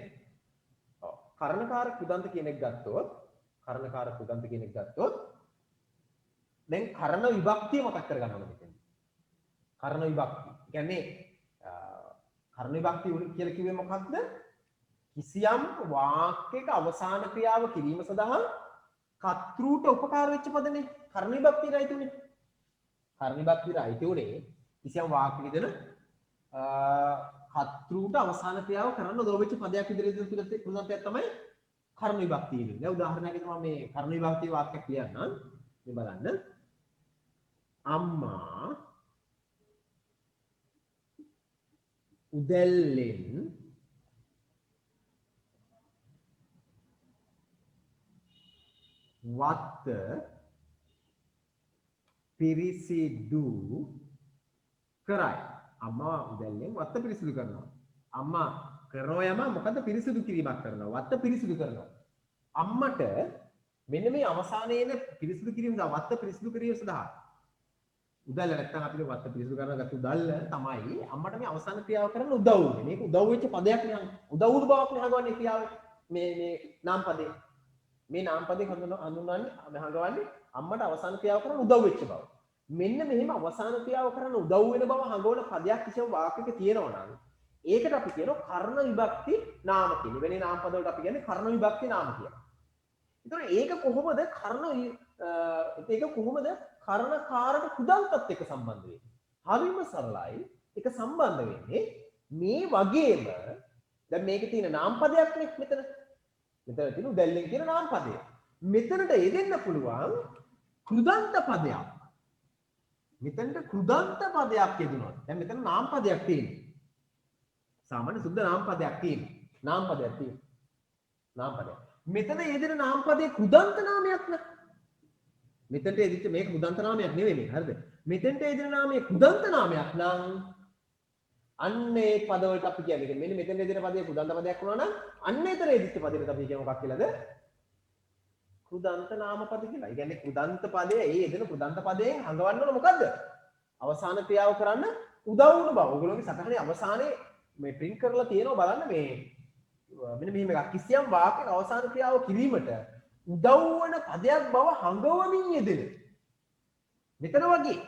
ඔව්. කර්ණකාරක කෘදන්ත කියන එක ගත්තොත් දැන් කර්ණ විභක්තිය මතක් කරගන්න ඕනේ මෙතන. කර්ණ විභක්තිය. කියන්නේ කර්ණ විභක්තිය කියලා කිව්වේ මොකක්ද? කිසියම් වාක්‍යයක අවසාන ක්‍රියාව කිරීම සඳහා කතෘට උපකාර වෙච්ච පදනේ කර්ණ විභක්තියට අයිති උනේ. කර්ණ විභක්තියට අයිති උනේ කිසියම් වාක්‍යයක දෙන කතෘට අවසාන ක්‍රියාව කරන්න උදව් වෙච්ච පදයක් විදිහට දෙන කෘදන්තයක් තමයි කර්ණ විභක්තිය කියන්නේ. දැන් උදාහරණයක් මම මේ කර්ණ විභක්තිය වාක්‍යයක් කියන්නම්. මේ බලන්න. අම්මා උදැල්ලෙන් වත්ත පිරිසිදු කරයි. අම්මා උදැල්ලෙන් වත්ත පිරිසිදු කරනවා. අම්මා කරනවා යම මොකද්ද පිරිසිදු කිරීමක් කරනවා. වත්ත පිරිසිදු කරනවා. අම්මට මෙන්න මේ අවසානයේ එන පිරිසිදු කිරීම සඳහා වත්ත පිරිසිදු කිරීම සඳහා උදැල්ල නැත්තම් අපිට වත්ත පිරිසිදු කරන ගත්ත උදැල්ල තමයි අම්මට මේ අවසාන ක්‍රියාව කරන්න උදව් වෙන්නේ. මේක උදව් වෙච්ච පදයක් නේ. උදව් වුණු බවක් නේ හංගවන්නේ ක්‍රියාව. මේ නාම පදේ. මේ නාම පදේ හඳුන්වන්නේ හංගවන්නේ අම්මට අවසාන ක්‍රියාව කරන්න උදව් වෙච්ච බව. මෙන්න මෙහෙම අවසාන ක්‍රියාව කරන්න උදව් වෙන බව හංගවන පදයක් කිසිම වාක්‍යයක තියෙනවා නම් ඒකට අපි කියනවා කර්ණ විභක්ති නාම කියලා. වෙනේ නාම පද වලට අපි කියන්නේ කර්ණ විභක්ති නාම කියලා. ඒතකොට ඒක කොහොමද කර්ණකාරක කෘදන්තත් එක්ක සම්බන්ධ වෙන්නේ? හරිම සරලයි. ඒක සම්බන්ධ වෙන්නේ මේ වගේම දැන් මේකේ තියෙන නාම පදයක් නේ මෙතන. මෙතන තියෙන උදැල්ලෙන් කියන නාම පදය. මෙතනට යෙදෙන්න පුළුවන් කෘදන්ත පදයක්. මෙතනට කෘදන්ත පදයක් යෙදුණා. දැන් මෙතන නාම පදයක් තියෙනවා. සාමාන්‍ය සුද්ධ නාම පදයක් තියෙනවා. නාම පදයක් තියෙනවා. නාම පදයක්. මෙතන යෙදෙන නාම පදේ කෘදන්ත නාමයක් නේ. මෙතනට යෙදිච්ච මේක කෘදන්ත නාමයක් නෙවෙයි මේක. හරිද? මෙතනට යෙදෙන නාමයේ කෘදන්ත නාමයක් නම් අන්න ඒ පදවලට අපි කියන්නේ මෙන්න මෙතන යෙදෙන පදේ කෘදන්ත පදයක් වුණා නම් අන්න ඒතර යෙදිච්ච පදේට අපි කියන්නේ මොකක් කියලාද? කෘදන්ත නාම පද කියලා. ඒ කියන්නේ කෘදන්ත පදයේ ඒ යෙදෙන කෘදන්ත පදයෙන් හංගවන්න ඕන මොකද්ද? අවසාන ක්‍රියාව කරන්න උදව් වුණු බව. ඔයගොල්ලෝගේ සටහනේ අවසානයේ මේ print කරලා තියෙනවා බලන්න මේ මෙන්න මෙහෙම එකක්. කිසියම් වාක්‍යයක අවසාන ක්‍රියාව කිරීමට උදව් වන පදයක් බව හංගවමින් යෙදෙන. මෙතන වගේ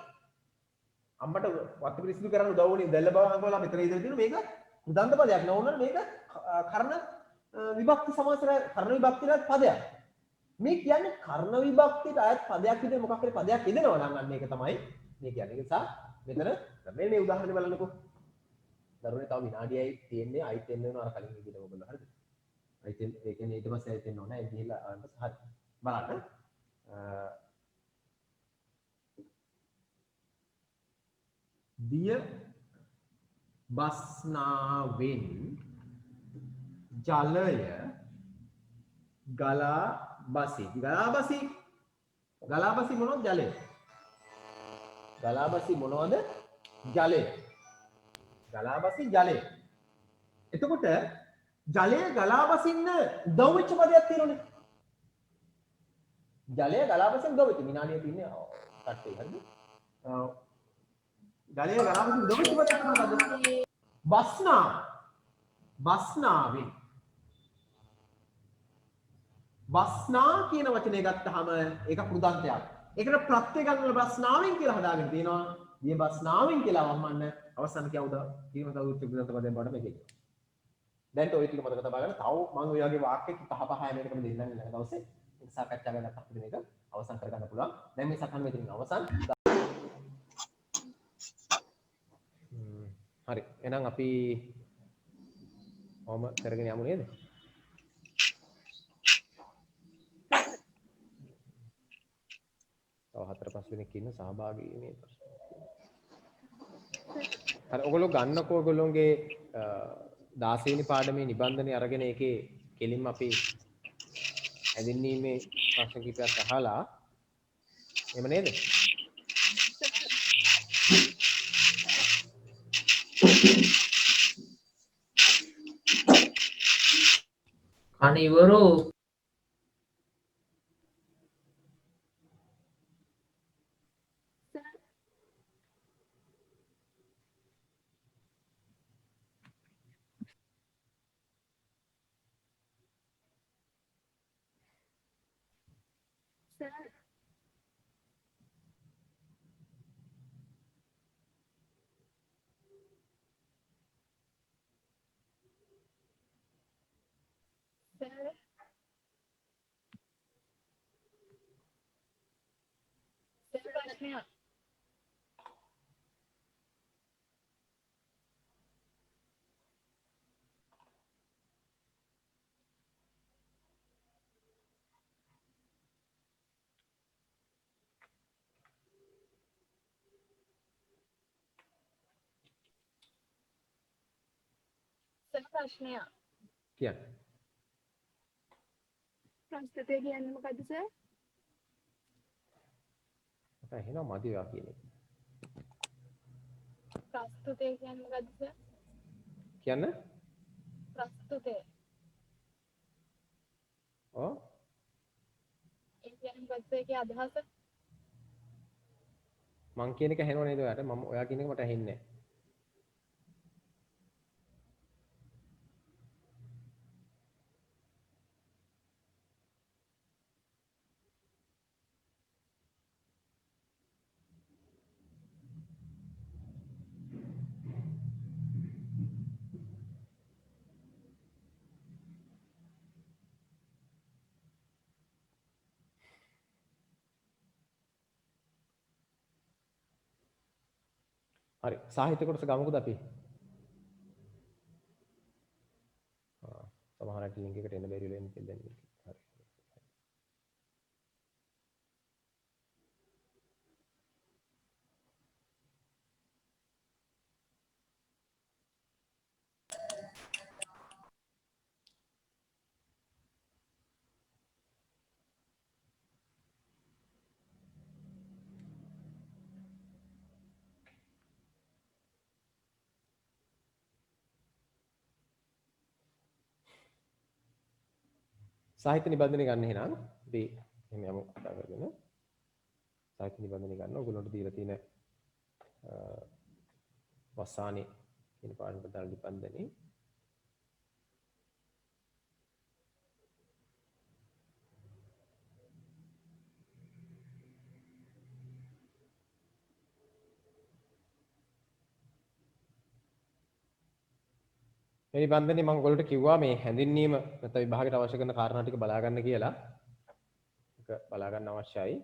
අම්මට වත්ත පිරිසිදු කරන්න උදව් වුණේ දැල්ල බව හංගවලා මෙතන ඉඳලා තියෙන මේක කෘදන්ත පදයක් නෝනන මේක කර්ණ විභක්ති සමාසර කර්ණ විභක්තිලත් පදයක්. මේ කියන්නේ කර්ණ විභක්තියට අයත් පදයක් විදිහට මොකක් හරි පදයක් යෙදෙනවා නම් අන්න ඒක තමයි මේ කියන්නේ. ඒ නිසා මෙතන මේ උදාහරණය බලන්නකෝ. දරුවනේ තව විනාඩියයි තියෙන්නේ අයිත් වෙන්න වෙනවා අර කලින් විදිහට ඔයගොල්ලෝ හරිද? අයිත් ඒ කියන්නේ ඊට පස්සේ අයිත් වෙන්න ඕනේ. ඒ ගිහිල්ලා හරි බලන්න. දිය බස්නාවෙන් ජලය ගලා බසි. ගලා බසි මොනවද ජලය? ගලා බසි මොනවද ජලය? ගලා බසි ජලය. එතකොට ජලය ගලා බසින්න උදව් වෙච්ච පදයක් තියෙනවනේ. ජලය ගලා බසින්න උදව් වෙච්ච විනාඩිය තියන්නේ කට්ටේ හරිද? ජලය ගලා බසින්න උදව් වෙච්ච පදයක් මොකද්ද? බස්නා. බස්නාවෙන්. බස්නා කියන වචනේ ගත්තාම ඒක කෘදන්තයක්. ඒකට ප්‍රත්‍ය ගන්න බස්නාවෙන් කියලා හදාගෙන තියෙනවා. දිය බස්නාවෙන් කියලා වම්මන්න අවසන් කියවුද? කීම තව උච්ච කෘදන්ත පදයෙන් බඩ මේකේ. දැන් ඔය ටික මතක තබා ගන්න. තව මම ඔය වගේ වාක්‍ය පහ පහ මේකම දෙන්නම් ඊළඟ දවසේ. ඒක සාකච්ඡා කරලා අපිට මේක අවසන් කරගන්න පුළුවන්. දැන් මේ සටහන් මෙතනින් අවසන්. හරි. එහෙනම් අපි ඔහම කරගෙන යමු නේද? තව 4-5 දෙනෙක් ඉන්න සහභාගී වෙන්නේ. හරි ඔයගොල්ලෝ ගන්නකෝ ඔයගොල්ලෝගේ 16 වෙනි පාඩමේ නිබන්ධනය අරගෙන ඒකේ කෙලින්ම අපි හැඳින්වීමේ ප්‍රශ්න කිහිපයක් අහලා එහෙම නේද? අනිවරෝ ප්‍රශ්නයක්. ප්‍රශ්නයක්. කියන්නේ. ප්‍රස්තුතය කියන්නේ මොකද්ද සර්? මට එහෙනම් මදි ඔයා කියන එක. ප්‍රස්තුතය කියන්නේ මොකද්ද සර්? කියන්න? ප්‍රස්තුතය. ඔව්. ඒ කියන්නේ මොකද්ද ඒකේ අදහස? මං කියන එක ඇහෙනව නේද ඔයාට? මම ඔයා කියන එක මට ඇහෙන්නේ නැහැ. හරි සාහිත්‍ය කොටස ගමුකද අපි? සමහරවිට ලින්ක් එකට එන්න බැරි වෙලා ඉන්නේ දැන්. හරි. සාහිත්‍ය නිබන්ධනය ගන්න එහෙනම් අපි එහෙම යමු කතා කරගෙන. සාහිත්‍ය නිබන්ධනය ගන්න ඔයගොල්ලන්ට දීලා තියෙන වස්සානේ කියන පාඩම දාලා නිබන්ධනේ. මේ නිබන්ධනේ මම ඔයගොල්ලන්ට කිව්වා මේ හැඳින්වීම නැත්නම් විභාගයට අවශ්‍ය කරන කාරණා ටික බලා ගන්න කියලා. බලා ගන්න අවශ්‍යයි.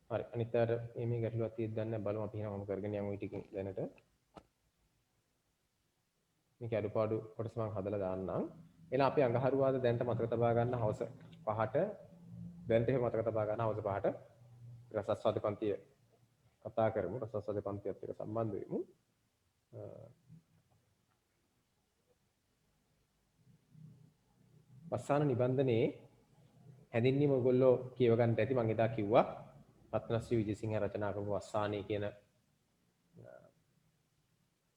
හරි අනිත් අර මේ ගැටලුවක් තියෙද්දි දන්නේ බලමු අපි එහෙනම් මොකද කරගෙන යමු ඊටකින් දැනට මේක අඩුපාඩු කොටස මම හදලා දාන්නම් එහෙනම් අපි අඟහරුවාද දැනට මතක තබා ගන්න හවස 5ට දැනට එහෙම මතක තබා ගන්න හවස 5ට රසස්වාද පන්තිය කතා කරමු රසස්වාද පන්තියත් එක්ක සම්බන්ධ වෙමු වස්සාන නිබන්ධනයේ හැඳින්වීම ඔයගොල්ලෝ කියව ගන්නට ඇති මම එදා කිව්වා රත්නශ්‍රී විජේසිංහ රචනා කරපු වස්සානී කියන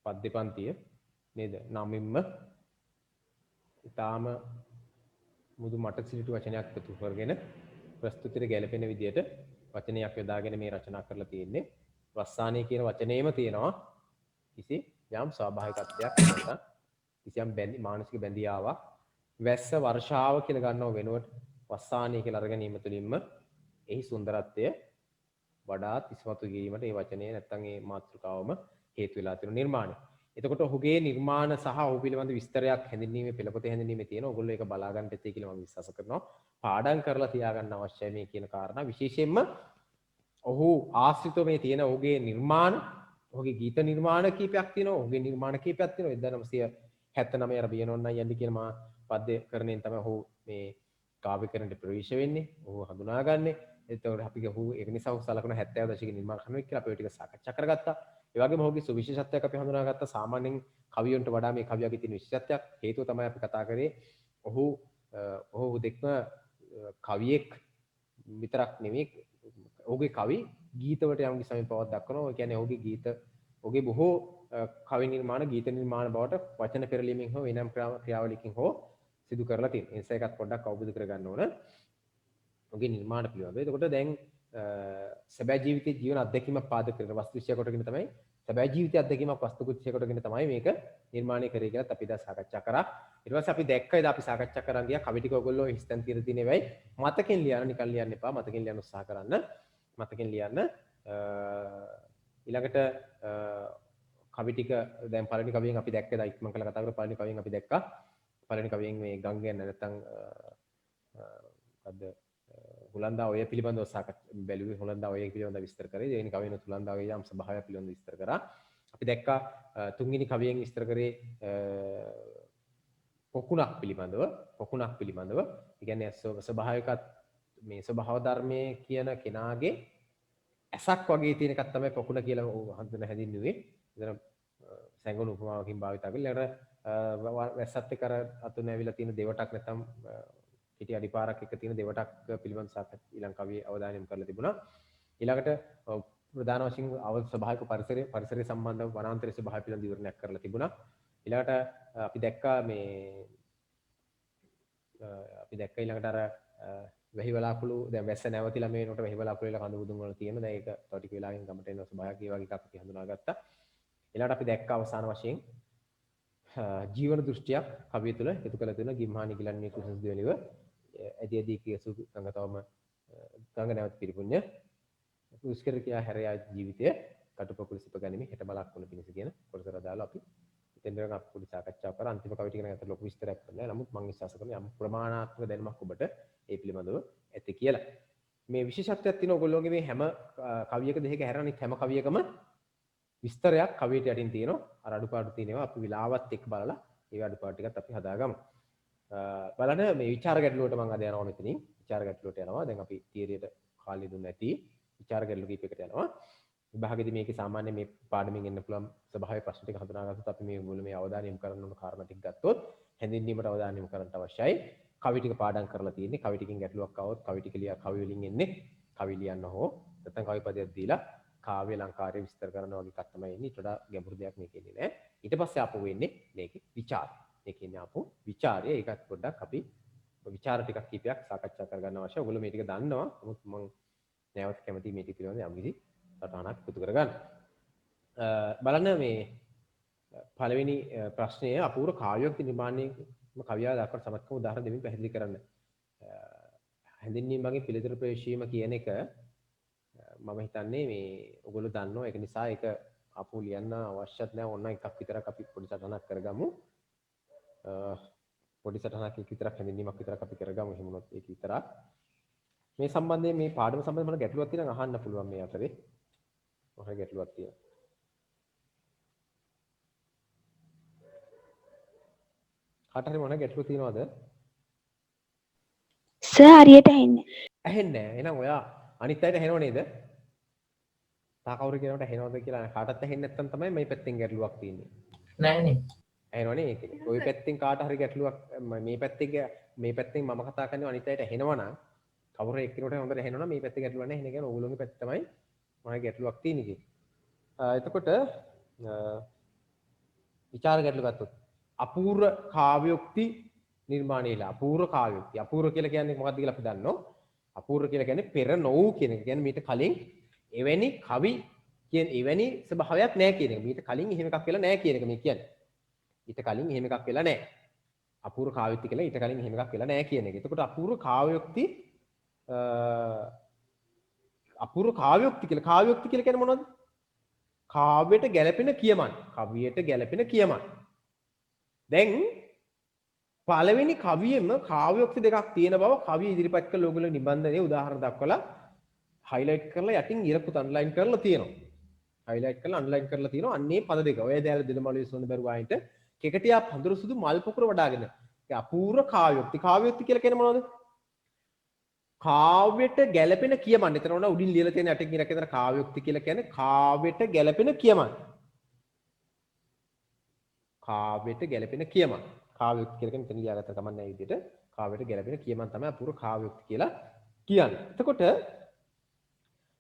පද්‍ය පන්තිය නේද නමින්ම ඊටාම මුදු මට සිලිටු වචනයක් එකතු කරගෙන ප්‍රස්තුතියට ගැලපෙන විදිහට වචනයක් යොදාගෙන මේ රචනා කරලා තියෙන්නේ වස්සානී කියන වචනේම තියෙනවා කිසි යම් ස්වාභාවිකත්වයක් නැත්නම් කිසියම් මානසික බැඳියාවක් වැස්ස වර්ෂාව කියලා ගන්නව වෙනුවට වස්සානී කියලා අරගෙන ඉීම තුළින්ම එහි සුන්දරත්වය වඩාත් ඉස්මතු කිරීමට මේ වචනේ නැත්නම් මේ මාතෘකාවම හේතු වෙලා තියෙන නිර්මාණය. එතකොට ඔහුගේ නිර්මාණ සහ ඔහු පිළිබඳ විස්තරයක් හැඳින්වීමේ පෙළපොතේ හැඳින්වීමේ තියෙන ඕගොල්ලෝ ඒක බලා ගන්න ඇති කියලා මම විශ්වාස කරනවා. පාඩම් කරලා තියාගන්න අවශ්‍යයි මේ කියන කාරණා. විශේෂයෙන්ම ඔහු ආශ්‍රිතව මේ තියෙන ඔහුගේ නිර්මාණ, ඔහුගේ ගීත නිර්මාණ කීපයක් තියෙනවා. ඔහුගේ නිර්මාණ කීපයක් තියෙනවා. 1979 අර බියනොන්නයි යන්නේ කියන මා පද්‍ය කරණයෙන් තමයි ඔහු මේ කාව්‍යකරණයට ප්‍රවේශ වෙන්නේ. ඔහු හඳුනාගන්නේ. එතකොට අපි ඔහු ඒක නිසා ඔහු සලකන 70 දශකයේ නිර්මාණ කරනවා කියලා අපි ඔය ටික සාකච්ඡා කරගත්තා. ඒ වගේම ඔහුගේ සුවිශේෂත්වයක් අපි හඳුනාගත්තා. සාමාන්‍යයෙන් කවියන්ට වඩා මේ කවියගේ තියෙන විශේෂත්වයක් හේතුව තමයි අපි කතා කරේ. ඔහු දෙක්ම කවියෙක් විතරක් නෙමෙයි. ඔහුගේ කවි ගීතවලට යම් කිසි පවක් දක්වනවා. ඒ කියන්නේ ඔහුගේ ගීත ඔහුගේ බොහෝ කවි නිර්මාණ ගීත නිර්මාණ බවට වචන පෙරලීමෙන් හෝ වෙනම ක්‍රියාවලියකින් හෝ සිදු කරලා තියෙනවා. ඒ නිසා ඒකත් පොඩ්ඩක් අවබෝධ කරගන්න ඕන. ඔහුගේ නිර්මාණ පිළිබඳව. එතකොට දැන් සැබෑ ජීවිතයේ ජීවන අත්දැකීමක් පාදක කරගෙන වස්තු විශ්ය කොටගෙන තමයි සැබෑ ජීවිතයේ අත්දැකීමක් වස්තු කුච්චය කොටගෙන තමයි මේක නිර්මාණය කරේ කියලා අපි දැන් සාකච්ඡා කරා. ඊට පස්සේ අපි දැක්ක ඉතින් අපි සාකච්ඡා කරන් ගියා කවි ටික ඔයගොල්ලෝ හිස්තන් තියලා තියෙන වෙයි මතකෙන් ලියන්න නිකන් ලියන්න එපා මතකෙන් ලියන්න උත්සාහ කරන්න. මතකෙන් ලියන්න ඊළඟට කවි ටික දැන් පළවෙනි කවියෙන් අපි දැක්කේ දැන් ඉක්මන් කළා කතා කරලා පළවෙනි කවියෙන් අපි දැක්කා. පළවෙනි කවියෙන් මේ ගංගෙන් නැත්නම් මොකද්ද හුලන්දා ඔය පිළිබඳව සාකච්ඡා බැලුවේ හුලන්දා ඔය පිළිබඳව විස්තර කරේ. දෙවෙනි කවියෙන් හුලන්දා ඔය යම් ස්වභාවය පිළිබඳව විස්තර කරා. අපි දැක්කා තුන්වෙනි කවියෙන් විස්තර කරේ පොකුණක් පිළිබඳව. ඒ කියන්නේ ස්වභාවිකත් මේ ස්වභාව ධර්මයේ කියන කෙනාගේ ඇසක් වගේ තියෙන එකක් තමයි පොකුණ කියලා හඳුන හැදින්නුවේ. එතන සැඟුණු උපමාවකින් භාවිතා කරලා ඊළඟට වැස්සත් එක්ක අතුන ඇවිල්ලා තියෙන දෙවටක් නැත්නම් හිටි අඩිපාරක් එක තියෙන දෙවටක් පිළිබඳ සාකච්ඡා ඊළඟ කවියේ අවධානය යොමු කරලා තිබුණා. ඊළඟට ප්‍රධාන වශයෙන් ස්වභාවික පරිසරය සම්බන්ධව වනාන්තරයේ ස්වභාවය පිළිබඳ විවරණයක් කරලා තිබුණා. ඊළඟට අපි දැක්කා ඊළඟට අර වැහි වලාකුළු දැන් වැස්ස නැවතිලා මේ නෝට වැහි වලාකුළු වල කඳු මුදුන් වල තියෙන දැන් ඒක තව ටික වෙලාවකින් ගමට එන ස්වභාවයක් ඒ වගේ එකක් අපි හඳුනාගත්තා. ඊළඟට අපි දැක්කා අවසාන වශයෙන් ජීවන දෘෂ්ටියක් කවිය තුළ එකතු කළ තියෙන ගිම්හානි ගිලන්නේ කුසස් දෙවලිව ඇදීදී කියසු ගඟතවම ගඟ නැවත පිරිපුඤ්ඤ දුෂ්කර කියා හැරයා ජීවිතය කටුපොකුල සිප ගැනීම හෙට බලක් වුණ පිණිස කියන කොටසට දාලා අපි එතෙන්දම අපි පොඩි සාකච්ඡාවක් කරා අන්තිම කවිය ටික ගැන අතට ලොකු විස්තරයක් කරන්න. නමුත් මම විශ්වාස කරනවා යම් ප්‍රමාණාත්මක දැනුමක් ඔබට ඒ පිළිබඳව ඇති කියලා. මේ විශේෂත්වයක් තියෙන ඔයගොල්ලෝගේ මේ හැම කවියක දෙහික හැරෙන හැම කවියකම විස්තරයක් කවියට යටින් තියෙනවා. අර අඩුපාඩු තියෙනවා. අපි විලාවත් එක්ක බලලා ඒ අඩුපාඩු ටිකත් අපි හදාගමු. බලන්න මේ විචාර ගැටලුවට මම අද යනවා මෙතනින්. විචාර ගැටලුවට යනවා. දැන් අපි තියරියට කාලය දුන්න නැති විචාර ගැටලු කීපයකට යනවා. විභාගෙදී මේකේ සාමාන්‍ය මේ පාඩමින් එන්න පුළුවන් ස්වභාවයේ ප්‍රශ්න ටික හඳුනාගත්තොත් අපි මේ මුල මේ අවධානය යොමු කරන්න ඕන කාරණා ටික ගත්තොත් හැඳින්වීමට අවධානය යොමු කරන්න අවශ්‍යයි. කවි ටික පාඩම් කරලා තියෙන්නේ. කවි ටිකෙන් ගැටලුවක් ආවොත් කවි ටික කවි වලින් එන්නේ. කවි ලියන්න හෝ නැත්නම් කවි පදයක් දීලා කාව්‍ය අලංකාරය විස්තර කරන වගේ එකක් තමයි එන්නේ. ඊට වඩා ගැඹුරු දෙයක් මේකේ ඉන්නේ නැහැ. ඊට පස්සේ ආපහු වෙන්නේ මේකේ විචාරය. මේකේ ඉන්නේ ආපහු විචාරය. ඒකත් පොඩ්ඩක් අපි විචාර ටිකක් කීපයක් සාකච්ඡා කරගන්න අවශ්‍යයි. ඔයගොල්ලෝ මේ ටික දන්නවා. නමුත් මම නැවත කැමතියි මේ ටික පිළිබඳව යම්කිසි සටහනක් එකතු කරගන්න. බලන්න මේ පළවෙනි ප්‍රශ්නය අපූර්ව කාව්‍යයක් නිර්මාණයේ කවියා දක්වන සමත්කම උදාහරණ දෙමින් පැහැදිලි කරන්න. හැඳින්වීම වගේ පිළිතුරු ප්‍රවේශීම කියන එක මම හිතන්නේ මේ ඔයගොල්ලෝ දන්නවා. ඒක නිසා ඒක අපු ලියන්න අවශ්‍යත් නැහැ. ඕන එකක් විතරක් අපි පොඩි සටහනක් කරගමු. පොඩි සටහනක් විතරක් හැඳින්වීමක් විතරක් අපි කරගමු. එහෙම වුණොත් ඒක විතරක්. මේ සම්බන්ධයෙන් මේ පාඩම සම්බන්ධව මට ගැටලුවක් තියෙනවා අහන්න පුළුවන් මේ අතරේ. මොකද ගැටලුවක් තියෙනවා. කාට හරි මොන ගැටලුවක් තියෙනවද? සර් හරියට ඇහෙන්නේ. ඇහෙන්නේ නැහැ. එහෙනම් ඔයා අනිත් අයට ඇහෙනව නේද? තා කවුරු කියනකට ඇහෙනවද කියලා කාටවත් ඇහෙන්නේ නැත්නම් තමයි මේ පැත්තෙන් ගැටලුවක් තියෙන්නේ. නෑනේ. ඇහෙනවනේ ඒකනේ. ওই පැත්තෙන් කාට හරි ගැටලුවක් මේ පැත්තෙන් මම කතා කරන්නේ අනිත් අයට ඇහෙනවනම් කවුරු එක්කිනුට හොඳට ඇහෙනවනම් මේ පැත්තේ ගැටලුවක් නැහැ. එහෙනම් කියන්නේ ඕගොල්ලෝගේ පැත්ත තමයි මගේ ගැටලුවක් තියෙන්නේ කියලා. එතකොට විචාර ගැටලු ගත්තොත් අපූර්ව කාව්‍යෝක්ති නිර්මාණයලා අපූර්ව කාව්‍යෝක්ති අපූර්ව කියලා කියන්නේ මොකක්ද කියලා අපි දන්නවා. අපූර්ව කියලා කියන්නේ පෙර නොවූ කියන එක. කියන්නේ මීට කලින් එවැනි කවි කියන එවැනි ස්වභාවයක් නැහැ කියන එක. මීට කලින් එහෙම එකක් වෙලා නැහැ කියන එක මේ කියන්නේ. ඊට කලින් එහෙම එකක් වෙලා නැහැ. අපූර්ව කාව්‍යෝක්ති කියලා ඊට කලින් එහෙම එකක් වෙලා නැහැ කියන එක. එතකොට අපූර්ව කාව්‍යෝක්ති කියලා කියන්නේ මොනවද? කාව්‍යයට ගැළපෙන කියමන්. කවියට ගැළපෙන කියමන්. දැන් පළවෙනි කවියෙම කාව්‍යෝක්ති දෙකක් තියෙන බව කවිය ඉදිරිපත් කළ ඕගොල්ලෝ නිබන්ධනයේ උදාහරණ දක්වලා highlight කරලා යටින් ඉරකුත් underline කරලා තියෙනවා. highlight කරලා underline කරලා තියෙනවා. අන්නේ පද දෙක. ඔය දැල දෙලමළු සොඳ බරුවායින්ට කෙකටියා පඳුරු සුදු මල් පොකුර වඩාගෙන. ඒ අපූර්ව කාව්‍යෝක්ති. කාව්‍යෝක්ති කියලා කියන්නේ මොනවද? කාව්‍යයට ගැළපෙන කියමන්. එතන උඩ උඩින් ලියලා තියෙන යටින් ඉරක එතන කාව්‍යෝක්ති කියලා කියන්නේ කාව්‍යයට ගැළපෙන කියමන්. කාව්‍යයට ගැළපෙන කියමන්. කාව්‍යෝක්ති කියලා කියන්නේ එතන ලියාගත්ත කමක් නැහැ විදිහට කාව්‍යයට ගැළපෙන කියමන් තමයි අපූර්ව කාව්‍යෝක්ති කියලා කියන්නේ. එතකොට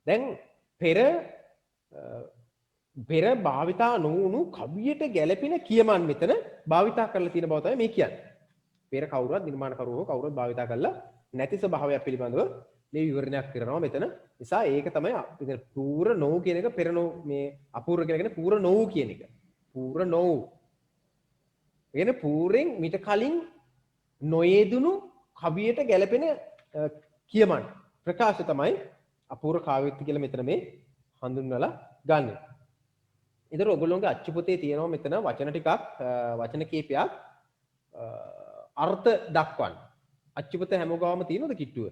දැන් පෙර භාවිතා නොවුණු කවියට ගැළපෙන කියමන් මෙතන භාවිතා කරලා තියෙන බව තමයි මේ කියන්නේ. පෙර කවුරුවත් නිර්මාණකරුවෝ කවුරුවත් භාවිතා කරලා නැති ස්වභාවයක් පිළිබඳව මේ විවරණයක් කරනවා මෙතන. නිසා ඒක තමයි මෙතන පූර්ව නොවු කියන එක පෙර නොවු මේ අපූර්ව කියලා කියන්නේ පූර්ව නොවු කියන එක. පූර්ව නොවු. එන්නේ පූර්වෙන් මිට කලින් නොයෙදුණු කවියට ගැළපෙන කියමන් ප්‍රකාශ තමයි අපූර්ව කාව්‍යෝක්ති කියලා මෙතන මේ හඳුන්වලා ගන්න. ඒතර ඔයගොල්ලෝගේ අච්චු පොතේ තියෙනවා මෙතන වචන ටිකක් වචන කීපයක් අර්ථ දක්වන්න. අච්චු පොත හැමෝගාම තියෙනවද කිට්ටුව?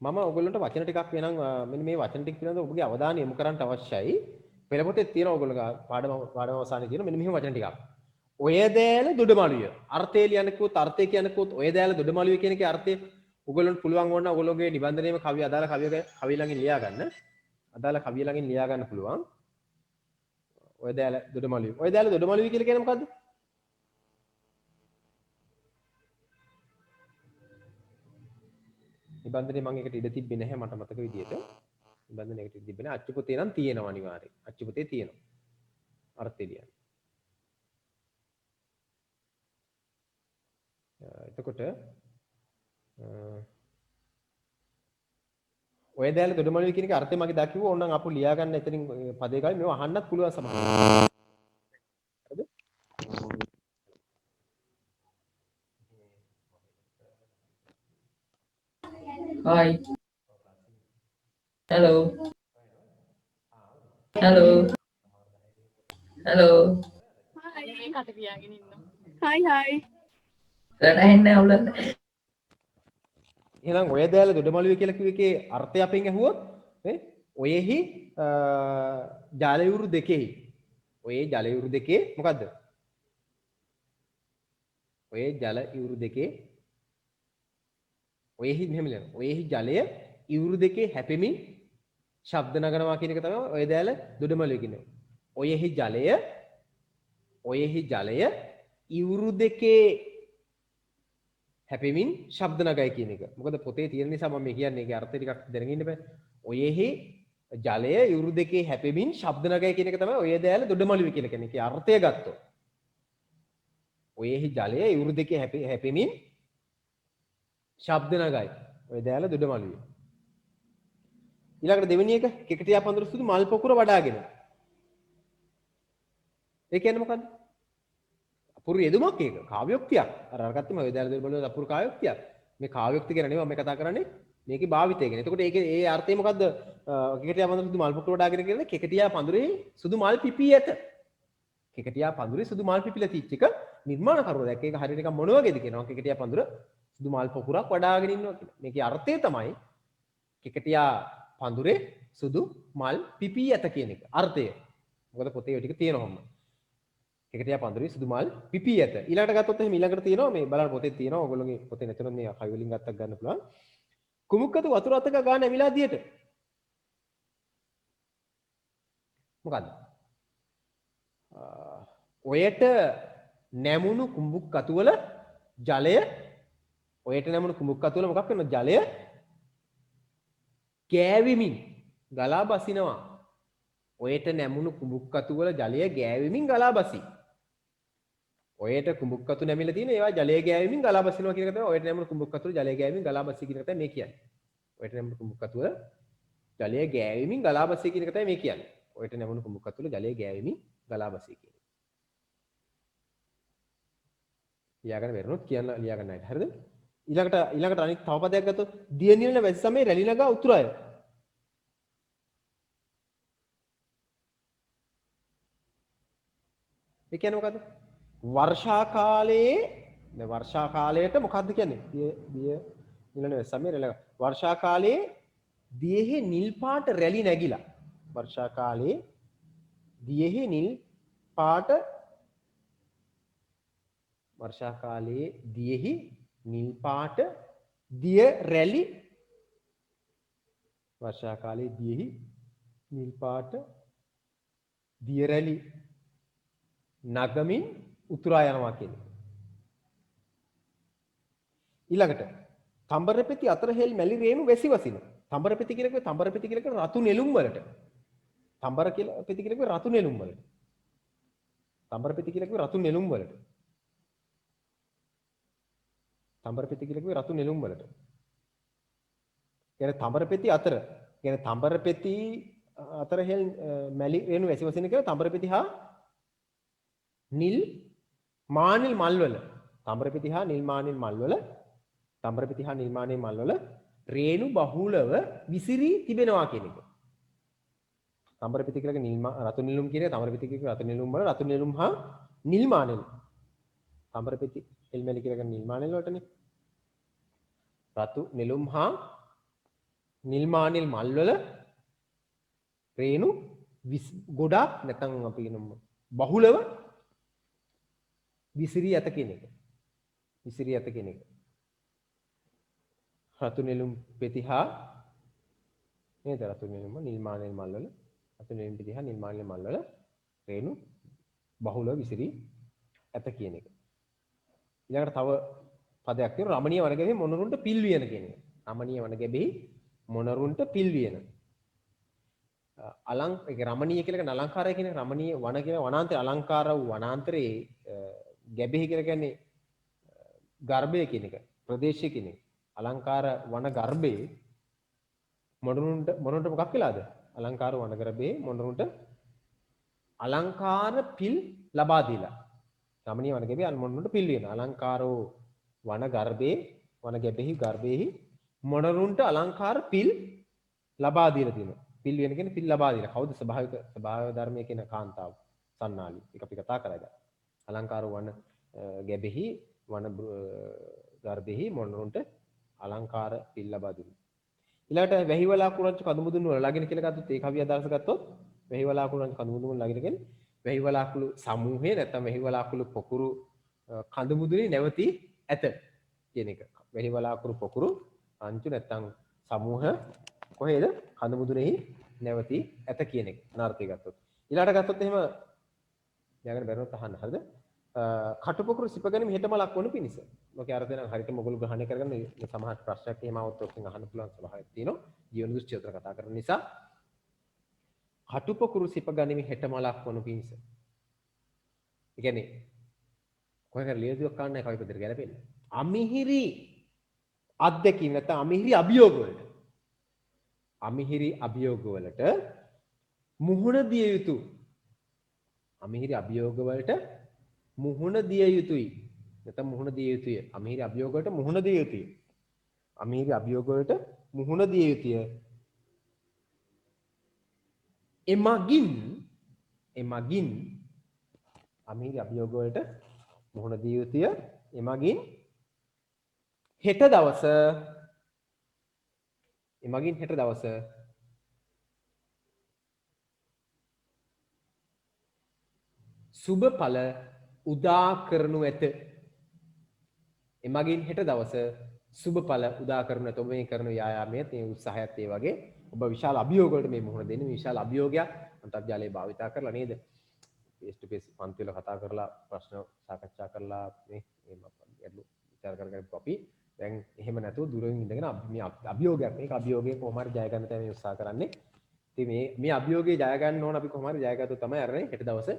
මම ඔයගොල්ලන්ට වචන ටිකක් වෙනම් මෙන්න මේ වචන ටික පිළිබඳව ඔබගේ අවධානය යොමු කරන්න අවශ්‍යයි. පෙළ පොතේ තියෙන ඔයගොල්ලෝ පාඩම අවසානයේ තියෙන මෙන්න මෙහෙම වචන ටිකක්. ඔය දෑල දොඩමළුවේ අර්ථය ලියන්නකොත් අර්ථය කියනකොත් ඔය දෑල දොඩමළුවේ කියන එකේ අර්ථය ඔයගොල්ලන්ට පුළුවන් වුණා ඔයගොල්ලෝගේ නිබන්ධනයේම කවිය අදාළ කවිය ළඟින් ලියා ගන්න. අදාළ කවිය ළඟින් ලියා ගන්න පුළුවන්. ඔය දෑල දොඩමළුවේ. ඔය දෑල දොඩමළුවේ කියලා කියන්නේ මොකද්ද? නිබන්ධනයේ මම ඒකට ඉඩ තිබ්බේ නැහැ මට මතක විදියට. නිබන්ධනයකට ඉඩ තිබ්බේ නැහැ. අච්චු පොතේ නම් තියෙනවා අනිවාර්යයෙන්. අච්චු පොතේ තියෙනවා. අර්ථය ලියන්න. එතකොට ඔය දැල දොඩමළුවේ කියන එක අර්ථය මගේ දා කිව්වා. ඕනනම් අපු ලියා ගන්න එතනින් පදේ ගාවේ මේව අහන්නත් පුළුවන් සමහරවිට. හරිද? Hi. Hello. Hello. Hello. හයි හයි. සර් ඇහෙන්නේ නැහැ උලන්න. එහෙනම් ඔය දැල දොඩමළුවේ කියලා කිව්ව එකේ අර්ථය අපෙන් ඇහුවොත් නේ ඔයෙහි ජලයුරු දෙකෙහි ඔයේ ජලයුරු දෙකේ මොකද්ද? ඔයේ ජලයුරු දෙකේ ඔයෙහි මෙහෙම ලියනවා. ඔයෙහි ජලය ඉවුරු දෙකේ හැපෙමින් ශබ්ද නගනවා කියන එක තමයි ඔය දෑල දොඩමළුවේ කියන්නේ. ඔයෙහි ජලය ඉවුරු දෙකේ හැපෙමින් ශබ්ද නගයි කියන එක. මොකද පොතේ තියෙන නිසා මම මේ කියන්නේ ඒකේ අර්ථය ටිකක් දැනගෙන ඉන්න බෑ. ඔයෙහි ජලය ඉවුරු දෙකේ හැපෙමින් ශබ්ද නගයි කියන එක තමයි ඔය දෑල දොඩමළුවේ කියලා කියන්නේ. ඒකේ අර්ථය ගත්තොත්. ඔයෙහි ජලය ඉවුරු දෙකේ හැපෙමින් ශබ්ද නගයි. ඔය දෑල දොඩමළුවේ. ඊළඟට දෙවෙනි එක කෙකටියා පඳුර සුදු මල් පොකුර වඩාගෙන. ඒ කියන්නේ මොකද්ද? අපුරු යෙදුමක් ඒක. කාව්‍යෝක්තියක්. අර අරගත්තම ඔය දෑල දොඩමළුවේ අපුරු කාව්‍යෝක්තියක්. මේ කාව්‍යෝක්ති ගැන නෙවෙයි මම කතා කරන්නේ. මේකේ භාවිතය ගැන. එතකොට ඒකේ ඒ අර්ථය මොකද්ද? කෙකටියා පඳුර සුදු මල් පොකුර වඩාගෙන කියන්නේ කෙකටියා පඳුරේ සුදු මල් පිපී ඇත. කෙකටියා පඳුරේ සුදු මල් පිපිලා තිච්ච එක නිර්මාණකරුවා දැක්ක ඒක හරියට නිකන් මොන වගේද කියනවා. කෙකටියා පඳුර සුදු මල් පොකුරක් වඩාගෙන ඉන්නවා කියලා. මේකේ අර්ථය තමයි කෙකටියා පඳුරේ සුදු මල් පිපී ඇත කියන එක. අර්ථය. මොකද පොතේ ඔය ටික තියෙනවම. කෙකටියා පඳුරේ සුදු මල් පිපී ඇත. ඊළඟට ගත්තොත් එහෙනම් ඊළඟට තියෙනවා මේ බලන්න පොතේ තියෙනවා. ඔයගොල්ලෝගේ පොතේ නැතුනොත් මේ කවි වලින් ගත්තක් ගන්න පුළුවන්. කුමුක්කතු වතුර අතක ගාන ඇවිලා දියට. මොකද්ද? ඔයට නැමුණු කුඹුක් කතුවල ජලය ඔයට නැමුණු කුඹුක් කතුවල මොකක් වෙනවද? ජලය ගෑවිමින් ගලා බසිනවා. ඔයට නැමුණු කුඹුක් කතුවල ජලය ගෑවිමින් ගලා බසී. ඔයට කුඹුක් කතු නැමිලා තියෙන ඒවා ජලය ගෑවිමින් ගලා බසිනවා කියන එක තමයි ඔයට නැමුණු කුඹුක් කතුවල ජලය ගෑවිමින් ගලා බසී කියන එක තමයි මේ කියන්නේ. ඔයට නැමුණු කුඹුක් කතුවල ජලය ගෑවිමින් ගලා බසී කියන එක තමයි මේ කියන්නේ. ඔයට නැමුණු කුඹුක් කතුවල ජලය ගෑවිමින් ගලා බසී කියන එක. ලියාගන්න බැරිනොත් කියන්න ලියාගන්න නැහැ. හරිද? ඊළඟට අනිත් තව පදයක් ගත්තොත් දිය නිලන වැසි සමයේ රැලි නගා උතුරය. ඒ කියන්නේ මොකද්ද? වර්ෂා කාලයට මොකද්ද කියන්නේ? දිය නිලන වැසි සමයේ රැලි නගා. වර්ෂා කාලයේ දියෙහි නිල් පාට රැලි නැගිලා. වර්ෂා කාලයේ දියෙහි නිල් පාට वर्षा काले दियेहि नील पाट दिय रैली वर्षा काले दियेहि नील पाट दिय रैली නගමින් උතුරා යනවා කියන්නේ. ඊළඟට තඹරපෙති අතර හෙල් මැලි රේණු වැසි වසින. තඹරපෙති කියලක තඹරපෙති කියලක රතු නෙළුම් වලට. තඹර කියලා පෙති කියලක රතු නෙළුම් වලට. තඹරපෙති කියලක රතු නෙළුම් වලට. තඹරපෙති කියලක රතු නෙළුම් වලට. කියන්නේ තඹරපෙති අතර කියන්නේ තඹරපෙති අතර හෙල් මැලි රේණු වැසි වසින කියලා තඹරපෙති හා නිල් මානිල් මල්වල තඹරපෙති හා නිල් මානිල් මල්වල තඹරපෙති හා නිල් මානිල් මල්වල රේණු බහුලව විසිරී තිබෙනවා කියන එක. තඹරපෙති කියලක රතු නෙළුම් කියන එක තඹරපෙති කියලක රතු නෙළුම් වල රතු නෙළුම් හා නිල් මානිල්. තඹරපෙති හෙල් මැලි කියලක නිල් මානිල් වලටනේ. රතු නෙළුම් හා නිල් මානිල් මල්වල රේණු ගොඩාක් නැත්නම් අපි කියමු බහුලව විසිරී ඇත කියන එක. විසිරී ඇත කියන එක. රතු නෙළුම් පෙති හා නේද රතු නෙළුම් නිල් මානෙල් මල් වල රතු නෙළුම් පෙති හා නිල් මානෙල් මල් වල රේණු බහුලව විසිරී ඇත කියන එක. ඊළඟට තව පදයක් තියෙනවා රමණීය වනගැබෙහි මොනරුන්ට පිල් වියන කියන එක. රමණීය වනගැබෙහි මොනරුන්ට පිල් වියන. ඒක රමණීය කියලා කියන අලංකාරය කියන රමණීය වන කියන වනාන්තරය අලංකාර වූ වනාන්තරයේ ගැබෙහි කියලා කියන්නේ ගර්භය කියන එක ප්‍රදේශය කියන එක අලංකාර වන ගර්භයේ මොනරුන්ට මොකක් වෙලාද අලංකාර වන ගර්භයේ මොනරුන්ට අලංකාර පිල් ලබා දීලා රමණීය වන ගැබෙහි මොනරුන්ට පිල් වෙන අලංකාරෝ වන ගර්භයේ වන ගැබෙහි ගර්භයේහි මොනරුන්ට අලංකාර පිල් ලබා දීලා තියෙනවා. පිල් වෙන කියන්නේ පිල් ලබා දීලා. කවුද ස්වභාව ධර්මයේ කියන කාන්තාව සන්නාලි. ඒක අපි කතා කරා. අලංකාර වන ගැබෙහි වන ගර්භෙහි මොනරුන්ට අලංකාර පිල් ලබා දුන්නා. ඊළඟට වැහිවලාකුළු රංචු කඳුමුදුන් වල ළඟින කියලා ගත්තොත් ඒ කවිය අදහස ගත්තොත් වැහිවලාකුළු රංචු කඳුමුදුන් වල ළඟින කියන්නේ වැහිවලාකුළු සමූහය නැත්නම් වැහිවලාකුළු පොකුරු කඳුමුදුනේ නැවතී ඇත කියන එක. වැහිවලාකුළු පොකුරු රංචු නැත්තම් සමූහ කොහේද කඳ මුදුනේහි නැවතී ඇත කියන එක අනාර්ථය ගත්තොත්. ඊළාට ගත්තොත් එහෙම යාගෙන බැරනොත් අහන්න හරිද? කටුපොකුරු සිපගැනීම හෙටමලක් වනු පිණිස. මොකද අර දෙන හරියටම ඔයගොල්ලෝ ග්‍රහණය කරගන්න මේ සමහර ප්‍රශ්නයක් එහෙම આવොත් ඔක්කොම අහන්න පුළුවන් ස්වභාවයක් තියෙනවා. ජීවන දෘෂ්ටි උතර කතා කරන නිසා කටුපොකුරු සිපගැනීම හෙටමලක් වනු පිණිස. ඒ කියන්නේ කොහෙන්ද ලියදුවක් ගන්න කවි පෙදෙර ගැලපෙන්නේ. අමිහිරි අත්දැකීම් නැත්නම් අමිහිරි අභියෝග වලට අමිහිරි අභියෝග වලට මුහුණ දිය යුතු අමිහිරි අභියෝග වලට මුහුණ දිය යුතුයි නැත්නම් මුහුණ දිය යුතුය අමිහිරි අභියෝග වලට මුහුණ දිය යුතුය අමිහිරි අභියෝග වලට මුහුණ දිය යුතුය එමගින් අමිහිරි අභියෝග වලට මුහුණ දිය යුතුය එමගින් හෙට දවස සුබ ඵල උදා කරනු ඇත. එමගින් හෙට දවස සුබ ඵල උදා කරනු ඇත. ඔබ මේ කරන ව්‍යායාමයේ තියෙන උත්සාහයත් ඒ වගේ ඔබ විශාල අභියෝග වලට මේ මුහුණ දෙන්නේ විශාල අභියෝගයක් අන්තර්ජාලය භාවිතා කරලා නේද? face to face පන්ති වල කතා කරලා ප්‍රශ්න සාකච්ඡා කරලා මේ ගැටලු විචාර කරගෙන අපි දැන් එහෙම නැතුව දුරින් ඉඳගෙන මේ අභියෝගයක් මේක අභියෝගයේ කොහොම හරි ජය ගන්න තමයි උත්සාහ කරන්නේ. ඉතින් මේ අභියෝගයේ ජය ගන්න ඕන අපි කොහොම හරි ජය ගත්තොත් තමයි අරනේ හෙට දවසේ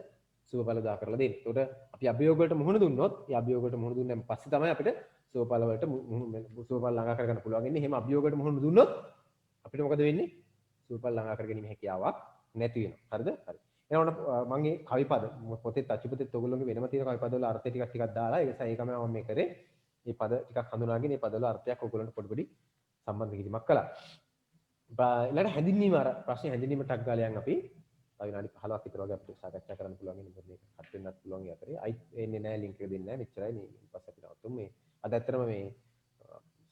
සුබ ඵල දා කරලා දෙන්නේ. ඒකට අපි අභියෝග වලට මුහුණ දුන්නොත් ඒ අභියෝග වලට මුහුණ දුන්නාන් පස්සේ තමයි අපිට සුබ ඵල වලට සුබ ඵල ළඟා කරගන්න පුළුවන් වෙන්නේ. එහෙම අභියෝග වලට මුහුණ දුන්නොත් අපිට මොකද වෙන්නේ? සුබ ඵල ළඟා කරගැනීමේ හැකියාවක් නැති වෙනවා. හරිද? හරි. එනකොට මම මේ කවි පද පොතේ තච්චුපතේ ඔයගොල්ලෝගේ වෙනම තියෙන කවි පද වල අර්ථය ටිකක් දාලා ඒකම මම මේ කරේ. මේ පද ටිකක් හඳුනාගෙන මේ පද වල අර්ථයක් ඔයගොල්ලන්ට පොඩි පොඩි සම්බන්ධ කිරීමක් කළා. ඊළඟ හැඳින්වීම අර ප්‍රශ්නේ හැඳින්වීම ටක් ගාලා යන් අපි තව විනාඩි 15ක් විතර වගේ අපිට සාකච්ඡා කරන්න පුළුවන් වෙන මොකද මේක කට් වෙන්නත් පුළුවන් ඒ අතරේ. අයි එන්නේ නැහැ ලින්ක් එක දෙන්නේ නැහැ. මෙච්චරයි මේ ඊපස්සේ අපි නවතුමු මේ. අද ඇත්තටම මේ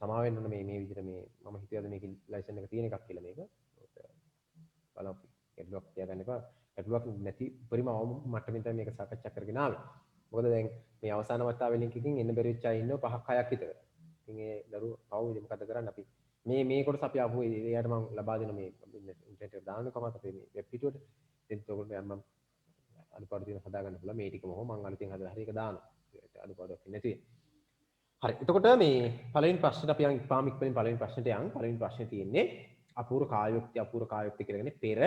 සමා වෙන්න ඕන මේ විදිහට මේ මම හිතුවද මේකේ ලයිසන් එක තියෙන එකක් කියලා මේක. බලමු. ගැටලුවක් තියාගන්න එපා. ගැටලුවක් නැති උපරිම මට්ටමින් තමයි මේක සාකච්ඡා කරගෙන ආවේ. මොකද දැන් මේ අවසාන වතාවේ ලින්ක් එකකින් එන්න බැරි වෙච්ච අය ඉන්නවා 5ක් 6ක් විතර. ඉතින් ඒ දරුවෝ පව් ඉතින් මොකද කරන්නේ අපි මේ කොටස අපි ආපු එයාට මම ලබා දෙන මේ ඉන්ටර්නෙට් එක දාන්න කොහමද අපේ මේ වෙබ් පිටුවට ඉතින් ඔයගොල්ලෝ මම අඩුපාඩු තියෙන හදාගන්න පුළුවන් මේ ටිකම හෝ මම අලුතෙන් හදලා හරි එක දානවා. අඩුපාඩුවක් නැති වෙයි. හරි. එතකොට මේ පළවෙනි ප්‍රශ්නෙට අපි යන් ඉපාමික් වලින් පළවෙනි ප්‍රශ්නෙට යන් පළවෙනි ප්‍රශ්නේ තියෙන්නේ අපූර්ව කායයුක්ති කියලා කියන්නේ පෙර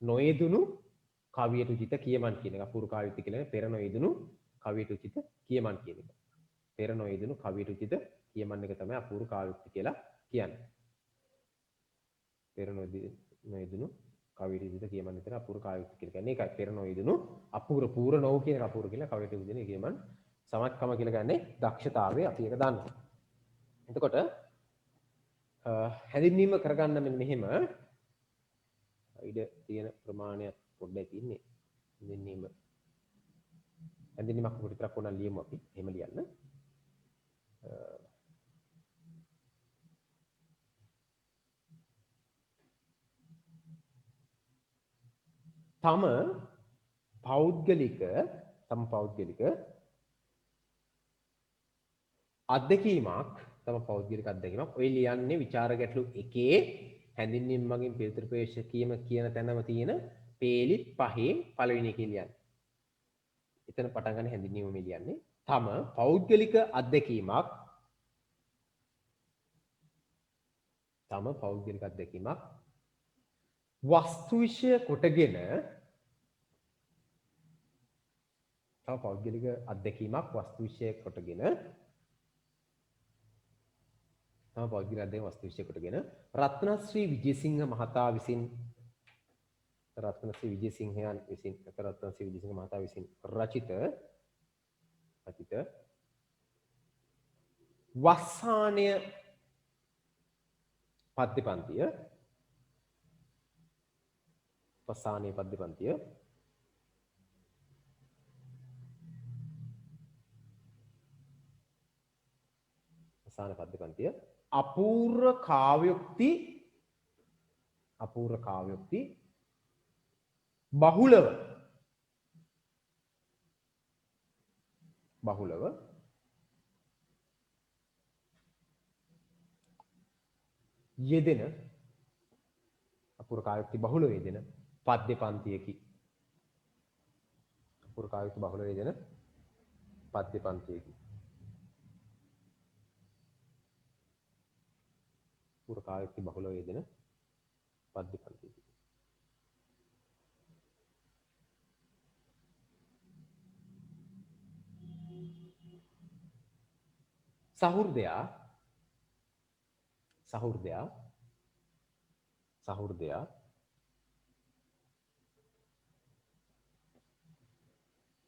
නොයෙදුණු කවියට උචිත කියමන් කියන එක. අපූර්ව කායයුක්ති කියන්නේ පෙර නොයෙදුණු කවියට උචිත කියමන් කියන එක. පෙර නොයෙදුණු කවියට උචිත කියමන් එක තමයි අපූර්ව කායයුක්ති කියලා කියන්නේ. පෙර නොයෙදුණු කවියට උචිත කියමන් විතර අපූර්ව කායයුක්ති කියලා කියන්නේ. ඒකයි පෙර නොයෙදුණු අපූර්ව පූර්ව නොවු කියන එක අපූර්ව කියලා කවියට උචිත කියමන් සමත්කම කියලා කියන්නේ දක්ෂතාවය අපි ඒක දන්නවා. එතකොට හැඳින්වීම කරගන්න මෙන්න මෙහෙම ඉඩ තියෙන ප්‍රමාණය පොඩ්ඩයි තියෙන්නේ. හැඳින්වීමක් විතරක් ඕන ලියමු අපි. එහෙම ලියන්න. තම පෞද්ගලික අත්දැකීමක් ඔය ලියන්නේ විචාර ගැටලු එකේ හැඳින්වීම මගින් පිළිතුරු ප්‍රවේශ කියන තැනම තියෙන පේලි 5 පළවෙනි එකේ ලියන්නේ. එතන පටන් ගන්න හැඳින්වීම මේ ලියන්නේ. තම පෞද්ගලික අත්දැකීමක් වස්තු විෂය කොටගෙන රත්නශ්‍රී විජේසිංහ මහතා විසින් රචිත වස්සානය පද්‍ය පන්තිය අපූර්ව කාව්‍යෝක්ති බහුලව යෙදෙන අපූර්වකායුක්ති බහුල යෙදෙන පද්‍ය පන්තියකි. අපූර්වකායුක්ති බහුල යෙදෙන පද්‍ය පන්තියකි. අපූර්වකායුක්ති බහුල යෙදෙන පද්‍ය පන්තියකි. සහෘදයා සහෘදයා සහෘදයා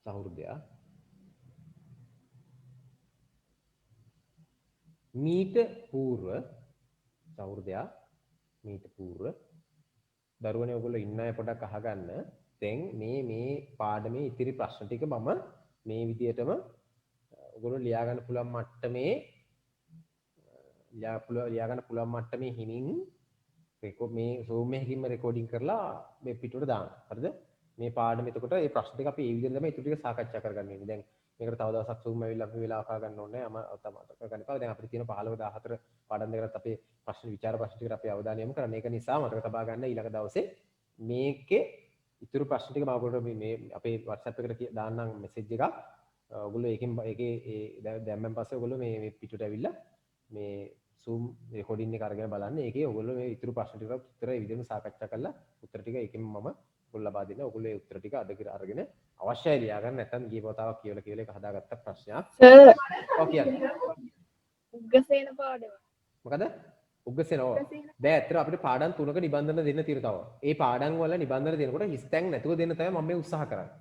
සහෘදයා මීට పూర్ව සහෘදයා මීට పూర్ව දරුවනේ ඔයගොල්ලෝ ඉන්න අය පොඩක් අහගන්න. දැන් මේ පාඩමේ ඉතිරි ප්‍රශ්න ටික මම මේ විදියටම ඔයගොල්ලෝ ලියා ගන්න පුළුවන් මට්ටමේ ලියා ගන්න පුළුවන් මට්ටමේ හිමින් මේ Zoom එකකින්ම රෙකෝඩින් කරලා මේ පිටුවට දාන්න. හරිද? මේ පාඩම එතකොට මේ ප්‍රශ්න ටික අපි ඒ විදිහට තමයි ඊටු ටික සාකච්ඡා කරගන්නේ. දැන් මේකට තව දවසක් Zoom ඇවිල්ලා අපි වෙලාව කා ගන්න ඕනේ නැහැ. මම කරගන්න එපා. දැන් අපිට තියෙන 15 14 පාඩම් දෙකකට අපේ ප්‍රශ්න විචාර ප්‍රශ්න ටිකට අපි අවධානය යොමු කරන්න. ඒක නිසා මතක තබා ගන්න ඊළඟ දවසේ මේකේ ඉතුරු ප්‍රශ්න ටික මම ඔයගොල්ලෝ මේ අපේ WhatsApp එකට දාන්නම් මෙසේජ් එකක්. ඔයගොල්ලෝ ඒකේ දැම්මන් පස්සේ ඔයගොල්ලෝ මේ පිටුට ඇවිල්ලා මේ Zoom රෙකෝඩින් එක අරගෙන බලන්න. ඒකේ ඔයගොල්ලෝ මේ ඉතුරු ප්‍රශ්න ටික උත්තර ඒ විදිහටම සාකච්ඡා කරලා උත්තර ටික ඒකෙන් මම ඔයගොල්ලෝ ලබා දෙන්න. ඔයගොල්ලෝ ඒ උත්තර ටික අරගෙන අවශ්‍යයි ලියා ගන්න. නැත්නම් ගිය වතාවක් කියලා ඒක හදාගත්ත ප්‍රශ්නයක්. සර් ඔව් කියන්න. උග්ගසේන පාඩම. මොකද? උග්ගසේන ඕ. දැන් ඇත්තට අපිට පාඩම් 3ක නිබන්ධන දෙන්න තියෙනවා තව. ඒ පාඩම් වල නිබන්ධන දෙනකොට හිස්තැන් නැතුව දෙන්න තමයි මම මේ උත්සාහ කරන්නේ.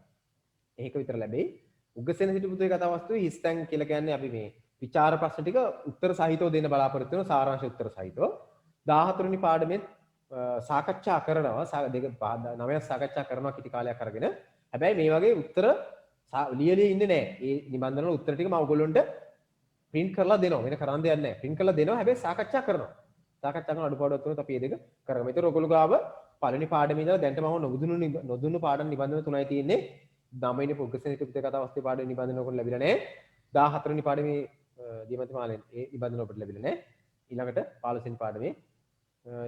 ඒක විතර ලැබෙයි. උග්ගසේන සිටුපුතේ කතා වස්තුවේ හිස්තැන් කියලා කියන්නේ අපි මේ විචාර ප්‍රශ්න ටික උත්තර සහිතව දෙන්න බලාපොරොත්තු වෙන සාරාංශ උත්තර සහිතව 14 වෙනි පාඩමේ සාකච්ඡා කරනවා දෙක 9ක් සාකච්ඡා කරනවා කිටි කාලයක් අරගෙන. හැබැයි මේ වගේ උත්තර ලියලා ඉන්නේ නැහැ. ඒ නිබන්ධන වල උත්තර ටික මම ඔයගොල්ලොන්ට print කරලා දෙනවා. වෙන කරන් දෙයක් නැහැ. print කරලා දෙනවා. හැබැයි සාකච්ඡා කරනවා. සාකච්ඡා කරන අඩුපාඩුවක් තුනත් අපි මේ දෙක කරගමු. ඒතර ඔයගොල්ලෝ ගාව පළවෙනි පාඩමේ ඉඳලා දැන්ට මම නොදුන්නු පාඩම් නිබන්ධන 3යි තියෙන්නේ. 9 වෙනි උග්ගසේන සිටුපුතේ කතා වස්තුවේ පාඩමේ නිබන්ධන ඔයගොල්ලෝ ලැබිලා නැහැ. 14 වෙනි පාඩමේ දීමන්ති මාලෙන් ඒ නිබන්ධන ඔබට ලැබිලා නැහැ. ඊළඟට 15 වෙනි පාඩමේ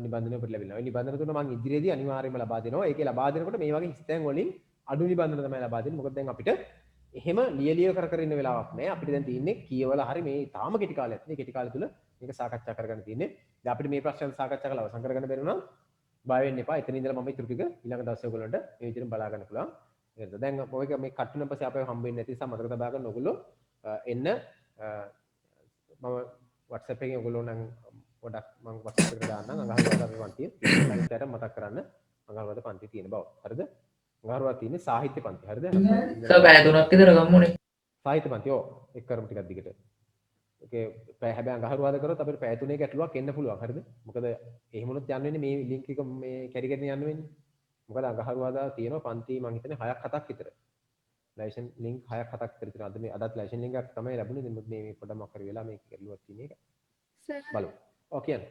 නිබන්ධන ඔබට ලැබිලා. ওই නිබන්ධන තුන මම ඉදිරියේදී අනිවාර්යයෙන්ම ලබා දෙනවා. ඒකේ ලබා දෙනකොට මේ වගේ හිස්තැන් වලින් අඩු නිබන්ධන තමයි ලබා දෙන්නේ. මොකද දැන් අපිට එහෙම ලියලිය කර ඉන්න වෙලාවක් නැහැ. අපිට දැන් තියෙන්නේ කියවලා හරි මේ තාම කෙටි කාලයක්. මේ කෙටි කාලය තුල මේක සාකච්ඡා කරගන්න තියෙන්නේ. දැන් අපිට මේ ප්‍රශ්න සාකච්ඡා කරලා අවසන් කරගන්න බැරි වුණා. බය වෙන්න එපා. එතන ඉඳලා මම ඉතුරු ටික ඊළඟ දවසේ ඔයගොල්ලන්ට මේ විදිහට බලා ගන්න පුළුවන්. හරිද? දැන් ඔයක මේ කට් වෙන පස්සේ අපේ හම්බ වෙන්නේ නැති නිසා මතක තබා ගන්න ඔයගොල්ලෝ එන්න මම WhatsApp එකෙන් ඔයගොල්ලෝ නම් පොඩක් මම WhatsApp එකට දාන්නම් අඟහරුවාදා මේ පන්තිය ඊළඟට මතක් කරන්න අඟහරුවාදා පන්ති තියෙන බව. හරිද? අඟහරුවාදා තියෙන්නේ සාහිත්‍ය පන්ති. හරිද? සර් පැය 3ක් විතර ගමුනේ. සාහිත්‍ය පන්ති ඔව් එක් කරමු ටිකක් දිගට. ඒකේ පැය හැබැයි අඟහරුවාදා කරොත් අපිට පැය 3 ගැටලුවක් එන්න පුළුවන්. හරිද? මොකද එහෙම වුණොත් යන්න වෙන්නේ මේ ලින්ක් එක මේ කැරි කැරි යන්න වෙන්නේ. මොකද අඟහරුවාදා තියෙනවා පන්ති මං හිතන්නේ 6ක් 7ක් විතර. ලයිසන් ලින්ක් 6ක් 7ක් විතර තියෙනවා. අද මේ අදත් ලයිසන් ලින්ක් එකක් තමයි ලැබුණේ. දැන් මේ පොඩ්ඩක් මොකක් හරි වෙලා මේක ගැටලුවක් තියෙන එක. සර් බලමු. ඔව් කියන්න.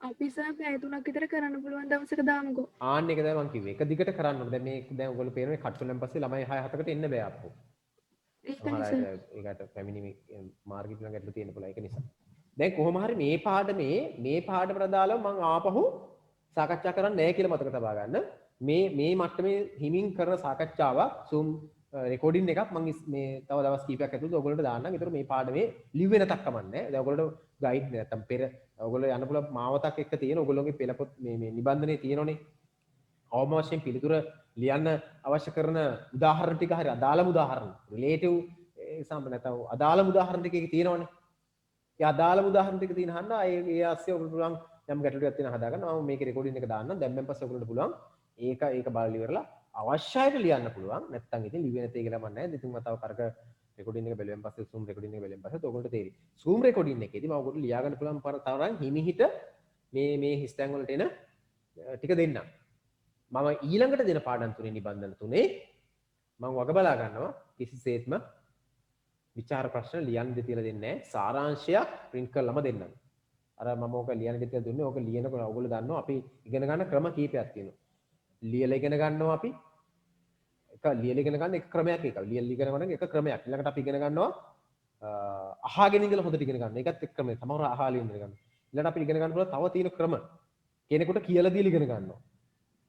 අපි සර් පැය 3ක් විතර කරන්න පුළුවන් දවසක දාමුකෝ. ආන්න එක තමයි මම කිව්වේ. එක දිගට කරන්න ඕනේ. දැන් මේ දැන් ඔයගොල්ලෝ පේනනේ කට් වුණාන් පස්සේ ළමයි 6 7කට එන්න බෑ අපෝ. ඒකයි සර්. ඒකට පැමිණි මාර්ගික ළඟ ගැටලු තියෙන්න පුළුවන්. ඒක නිසා. දැන් කොහොම හරි මේ පාඩමට අදාළව මම ආපහු සාකච්ඡා කරන්නේ නැහැ කියලා මතක තබා ගන්න. මේ මට්ටමේ හිමින් කරන සාකච්ඡාවක් Zoom රෙකෝඩින් එකක් මම මේ තව දවස් කිහිපයක් ඇතුළත ඔයගොල්ලෝට දාන්නම්. ඒතර මේ පාඩමේ ලිව්වෙ නැතක් කමන්නේ. දැන් ඔයගොල්ලෝට ගයිඩ් නැත්තම් පෙර ඔයගොල්ලෝ යන්න පුළුවන් මාවතක් එක්ක තියෙන ඔයගොල්ලෝගේ පෙළපොත් මේ නිබන්ධනේ තියෙනෝනේ. අවම වශයෙන් පිළිතුර ලියන්න අවශ්‍ය කරන උදාහරණ ටික හරි අදාළම උදාහරණ රිලේටිව් එක්සැම්පල් නැත්නම් අදාළම උදාහරණ ටික එකේ තියෙනවනේ. ඒ අදාළම උදාහරණ ටික තියෙන හන්නා ඒ ආස්සේ ඔයගොල්ලෝ පුළුවන් යම් ගැටලු ටිකක් තියෙන හදාගන්න. මම මේකේ රෙකෝඩින් එක දාන්නම්. දැන් පස්සේ ඔයගොල්ලෝ පුළුවන් ඒක බලලා ඉවරලා අවශ්‍යයට ලියන්න පුළුවන්. නැත්නම් ඉතින් ලිව්වේ නැtei කියලා මම නැහැ. ඉතින් මම තව කරක රෙකෝඩින් එක බැලුවෙන් පස්සේ Zoom රෙකෝඩින් එක බැලුවෙන් පස්සේ ඔයගොල්ලන්ට තේරෙයි. Zoom රෙකෝඩින් එකේදී මම ඔයගොල්ලෝ ලියා ගන්න පුළුවන් තරම් හිමිහිට මේ හිස්තැන් වලට එන ටික දෙන්නම්. මම ඊළඟට දෙන පාඩම් තුනේ නිබන්ධන තුනේ මම වග බලා ගන්නවා කිසිසේත්ම විචාර ප්‍රශ්න ලියන්න දෙතියලා දෙන්නේ නැහැ. සාරාංශයක් print කරලාම දෙන්නම්. අර මම ඕක ලියන්න දෙතියලා දුන්නේ ඕක ලියනකොට ඔයගොල්ලෝ දන්නවා අපි ඉගෙන ගන්න ක්‍රම කීපයක් තියෙනවා. ලියලා ඉගෙන ගන්නවා අපි එක ලියලා ඉගෙන ගන්න එක ක්‍රමයක් එක. ලියලා ඉගෙන ගන්න එක ක්‍රමයක්. ඊළඟට අපි ඉගෙන ගන්නවා අහගෙන ඉඳලා හොඳට ඉගෙන ගන්න. ඒකත් එක් ක්‍රමයක්. සමහර අහලා ඉගෙන ගන්න. ඊළඟට අපි ඉගෙන ගන්න පුළුවන් තව තියෙන ක්‍රම. කෙනෙකුට කියලා දීලා ඉගෙන ගන්නවා.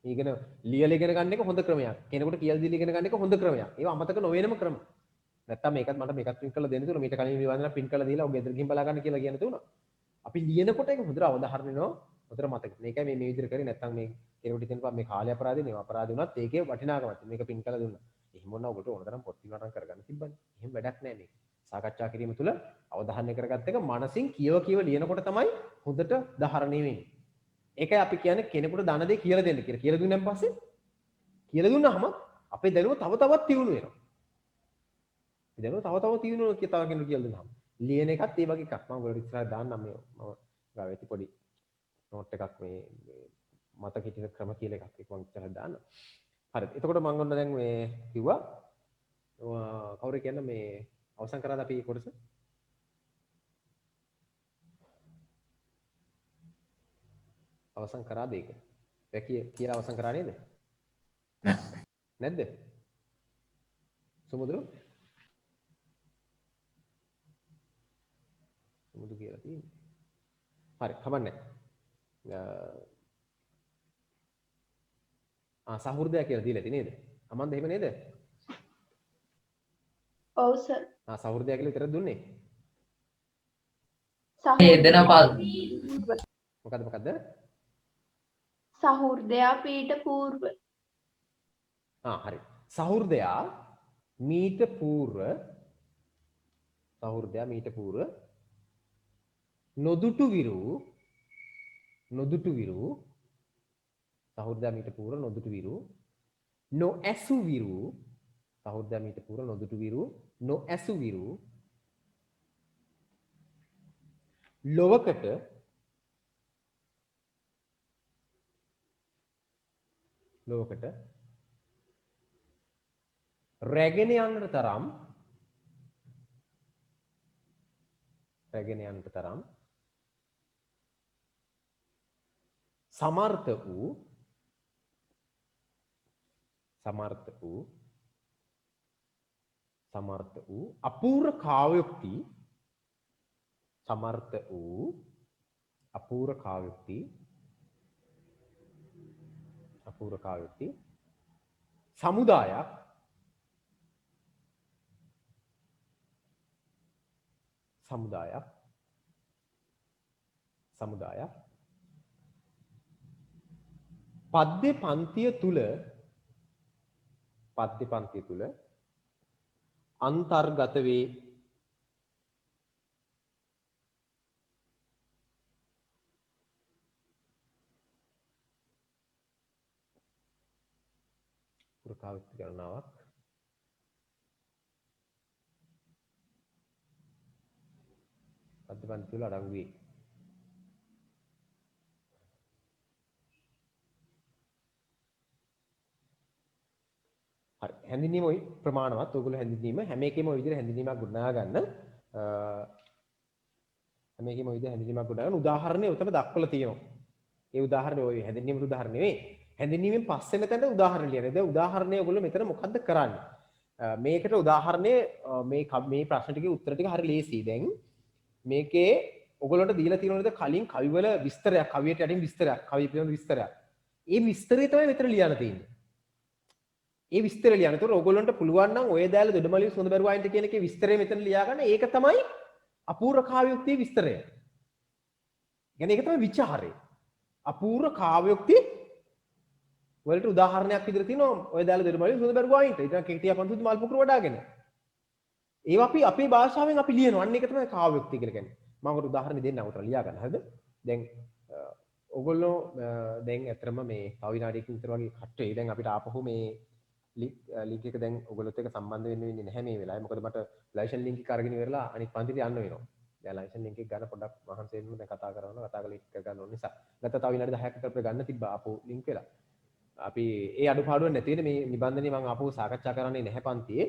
ඉගෙන ලියලා ඉගෙන ගන්න එක හොඳ ක්‍රමයක්. කෙනෙකුට කියලා දීලා ඉගෙන ගන්න එක හොඳ ක්‍රමයක්. ඒවා අමතක නොවෙනම ක්‍රම. නැත්තම් මේකත් මට මේකත් print කරලා දෙන්න තුන මීට කලින් විවාදන print කරලා දීලා ඔය ගෙදර ගිහින් බලා ගන්න කියලා කියන තුන. අපි ලියනකොට ඒක හොඳට අවධාරණය වෙනවා. හොඳට මතක. මේකයි මේ විදිහට කරේ නැත්තම් මේ කෙනෙකුට හිතෙනවා මේ කාලය අපරාධේ නේ අපරාධ වුණත් ඒකේ වටිනාකමක්. මේක print කරලා දුන්නා. එහෙම වුණා ඔබට ඕන තරම් පොත් විවරණ කරගන්න තිබ්බනේ. එහෙම වැඩක් නැහැ මේක. සාකච්ඡා කිරීම තුළ අවධාරණය කරගත්ත එක මනසින් කියව ලියනකොට තමයි හොඳට ධාරණය වෙන්නේ. ඒකයි අපි කියන්නේ කෙනෙකුට දන දෙය කියලා දෙන්න කියලා. කියලා දුන්නාන් පස්සේ කියලා දුන්නාම අපේ දැනුම තව තවත් තියුණු වෙනවා. ඒ දැනුම තව තව තියුණු වෙනවා කියලා තව කෙනෙකුට කියලා දුන්නාම. ලියන එකත් ඒ වගේ එකක්. මම ඔයාලට ඉස්සරහ දාන්නම් මේ මම ගාව ඇති පොඩි නෝට් එකක් මේ මතක හිටින ක්‍රම කියලා එකක් ඒක මම ඉස්සරහ දාන්නම්. හරි. එතකොට මම ඔන්න දැන් මේ කිව්වා කවුරු කියන්නේ මේ අවසන් කරාද අපි කොටස? අවසන් කරාද ඒක? කියලා අවසන් කරා නේද? නැද්ද? සමුදුරු? සමුදු කියලා තියෙන්නේ. හරි, කමන්නේ. සහෘදය කියලා දීලා තියෙන්නේ නේද? අමන්ද එහෙම නේද? ඔව් සර්. සහෘදය කියලා විතරක් දුන්නේ. දෙන පාල් මොකද්ද? සහෘදයා පීඨ පූර්ව. හරි. සහෘදයා මීට පූර්ව නොදුටු විරු සහෘදයා මීට පූර්ව නොදුටු විරු නොඇසු විරු සහෘදයා මීට පූර්ව නොදුටු විරු නොඇසු විරු ලොවකට රැගෙන යන්නට තරම් සමර්ථ වූ අපූර්ව කාව්‍යෝක්ති සමුදායක් පද්‍ය පන්තිය තුල අන්තර්ගත වේ. පුරකාවිත්ති ගණනාවක් පද්‍ය පන්ති තුල අඩංගු වේ. හරි, හැඳින්වීම ප්‍රමාණවත්. ඔයගොල්ලෝ හැඳින්වීම හැම එකෙම ওই විදිහට හැඳින්වීමක් ගොඩනගා ගන්න. උදාහරණය උතන දක්වලා තියෙනවා. ඒ උදාහරණය ඔය හැඳින්වීමේ උදාහරණ නෙවෙයි. හැඳින්වීමෙන් පස්සේ නැතන උදාහරණ ලියන්නේ. දැන් උදාහරණය ඔයගොල්ලෝ මෙතන මොකද්ද කරන්නේ? මේකට උදාහරණය මේ ප්‍රශ්න ටිකේ උත්තර ටික හරි ලේසියි. දැන් මේකේ ඔයගොල්ලන්ට දීලා තියෙනවද කලින් කවිවල විස්තරයක්, කවියට යටින් විස්තරයක්, කවිය පිළිබඳ විස්තරයක්. ඒ විස්තරය තමයි මෙතන ලියන්න තියෙන්නේ. ඒ විස්තරය ලියන්න. ඒතකොට ඔයගොල්ලන්ට පුළුවන් නම් ඔය දාලා දොඩමලිය සුවඳ බරුවායින්ට කියන එකේ විස්තරය මෙතන ලියා ගන්න. ඒක තමයි අපූර්ව කාව්‍යෝක්තියේ විස්තරය. يعني ඒක තමයි විචාරය. අපූර්ව කාව්‍යෝක්තිය වලට උදාහරණයක් විදිහට තියෙනවා. ඔය දාලා දොඩමලිය සුවඳ බරුවායින්ට. ඉතින් කෙටියා පන්තුත් මල් පුකුර වඩාගෙන. ඒවා අපි අපේ භාෂාවෙන් අපි ලියනවා. අන්න ඒක තමයි කාව්‍යෝක්තිය කියලා කියන්නේ. මම ඔකට උදාහරණ දෙන්නම් උතන ලියා ගන්න. හරිද? දැන් ඔයගොල්ලෝ දැන් ඇත්තටම මේ තව විනාඩියකින් විතර වගේ කට්ටේ. දැන් අපිට ආපහු මේ ලින්ක් එක දැන් ඔයගොල්ලොත් එක්ක සම්බන්ධ වෙන්නේ නැහැ මේ වෙලාවේ. මොකද මට ලයිසන් ලින්ක් එක අරගෙන ඉවරලා අනිත් පන්තිට යන්න වෙනවා. දැන් ලයිසන් ලින්ක් එක ගන්න පොඩ්ඩක් මහන්සි වෙන්න දැන් කතා කරනවා. කතා කරලා ලින්ක් එක ගන්න ඕන නිසා. නැත්නම් තව විනාඩි 10ක් විතර අපිට ගන්න තිබ්බා ආපහු ලින්ක් වෙලා. අපි ඒ අඩුපාඩුවක් නැති වෙන්නේ මේ නිබන්ධනේ මම ආපහු සාකච්ඡා කරන්නේ නැහැ පන්තියේ.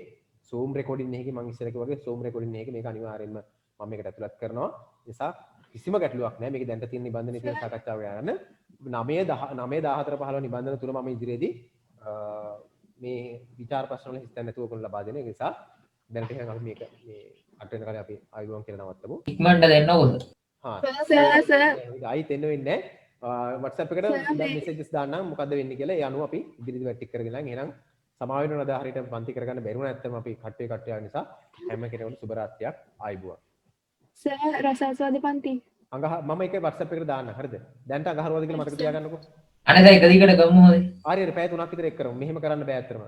Zoom recording එකේ මම ඉස්සරක වගේ Zoom recording එකේ මේක අනිවාර්යෙන්ම මම මේකට ඇතුළත් කරනවා. නිසා කිසිම ගැටලුවක් නැහැ. මේක දැන්ට තියෙන නිබන්ධනේ තියෙන සාකච්ඡාව යන 9 14 15 නිබන්ධන තුන මම ඉදිරියේදී මේ විචාර ප්‍රශ්න වල හිතන්න නැතුව ඔයගොල්ලෝ ලබා දෙන නිසා දැනට එහෙනම් අපි මේක මේ අට වෙනකල් අපි ආයුබෝවන් කියලා නවත්තමු. ඉක්මනට දෙන්න ඕද? හා සර් ආයිත් එන්න වෙන්නේ නැහැ. WhatsApp එකට දැන් messages දාන්නම් මොකද්ද වෙන්නේ කියලා. ඒ අනුව අපි ඉදිරියට ටික කරගෙන යනවා. එහෙනම් සමාව වෙනවා නේද? හරියට පන්ති කරගන්න බැරුණ නැත්නම් අපි කට්ටිය නිසා හැම කෙනෙකුට සුබ රාත්‍රියක් ආයිබුවන්. සර් රසාස්වාද පන්ති මම ඒක WhatsApp එකට දාන්න. හරිද? දැන්ට අඟහරුවාද කියලා මතක තියාගන්නකෝ. අනේ දැන් එක දිගට ගමු හොඳේ. හරියට පැය 3ක් විතර එක් කරමු. මෙහෙම කරන්න බෑ අත්‍තරම.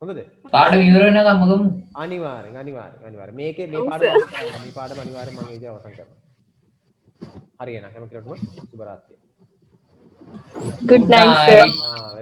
හොඳද? පාඩම ඉවර වෙනකම් ගමු. අනිවාර්යෙන්. මේකේ මේ පාඩම අනිවාර්යෙන් මම ඒ දේ අවසන් කරනවා. හරි එහෙනම් හැම කෙනෙකුටම සුබ රාත්‍රියක්. good night sir Bye.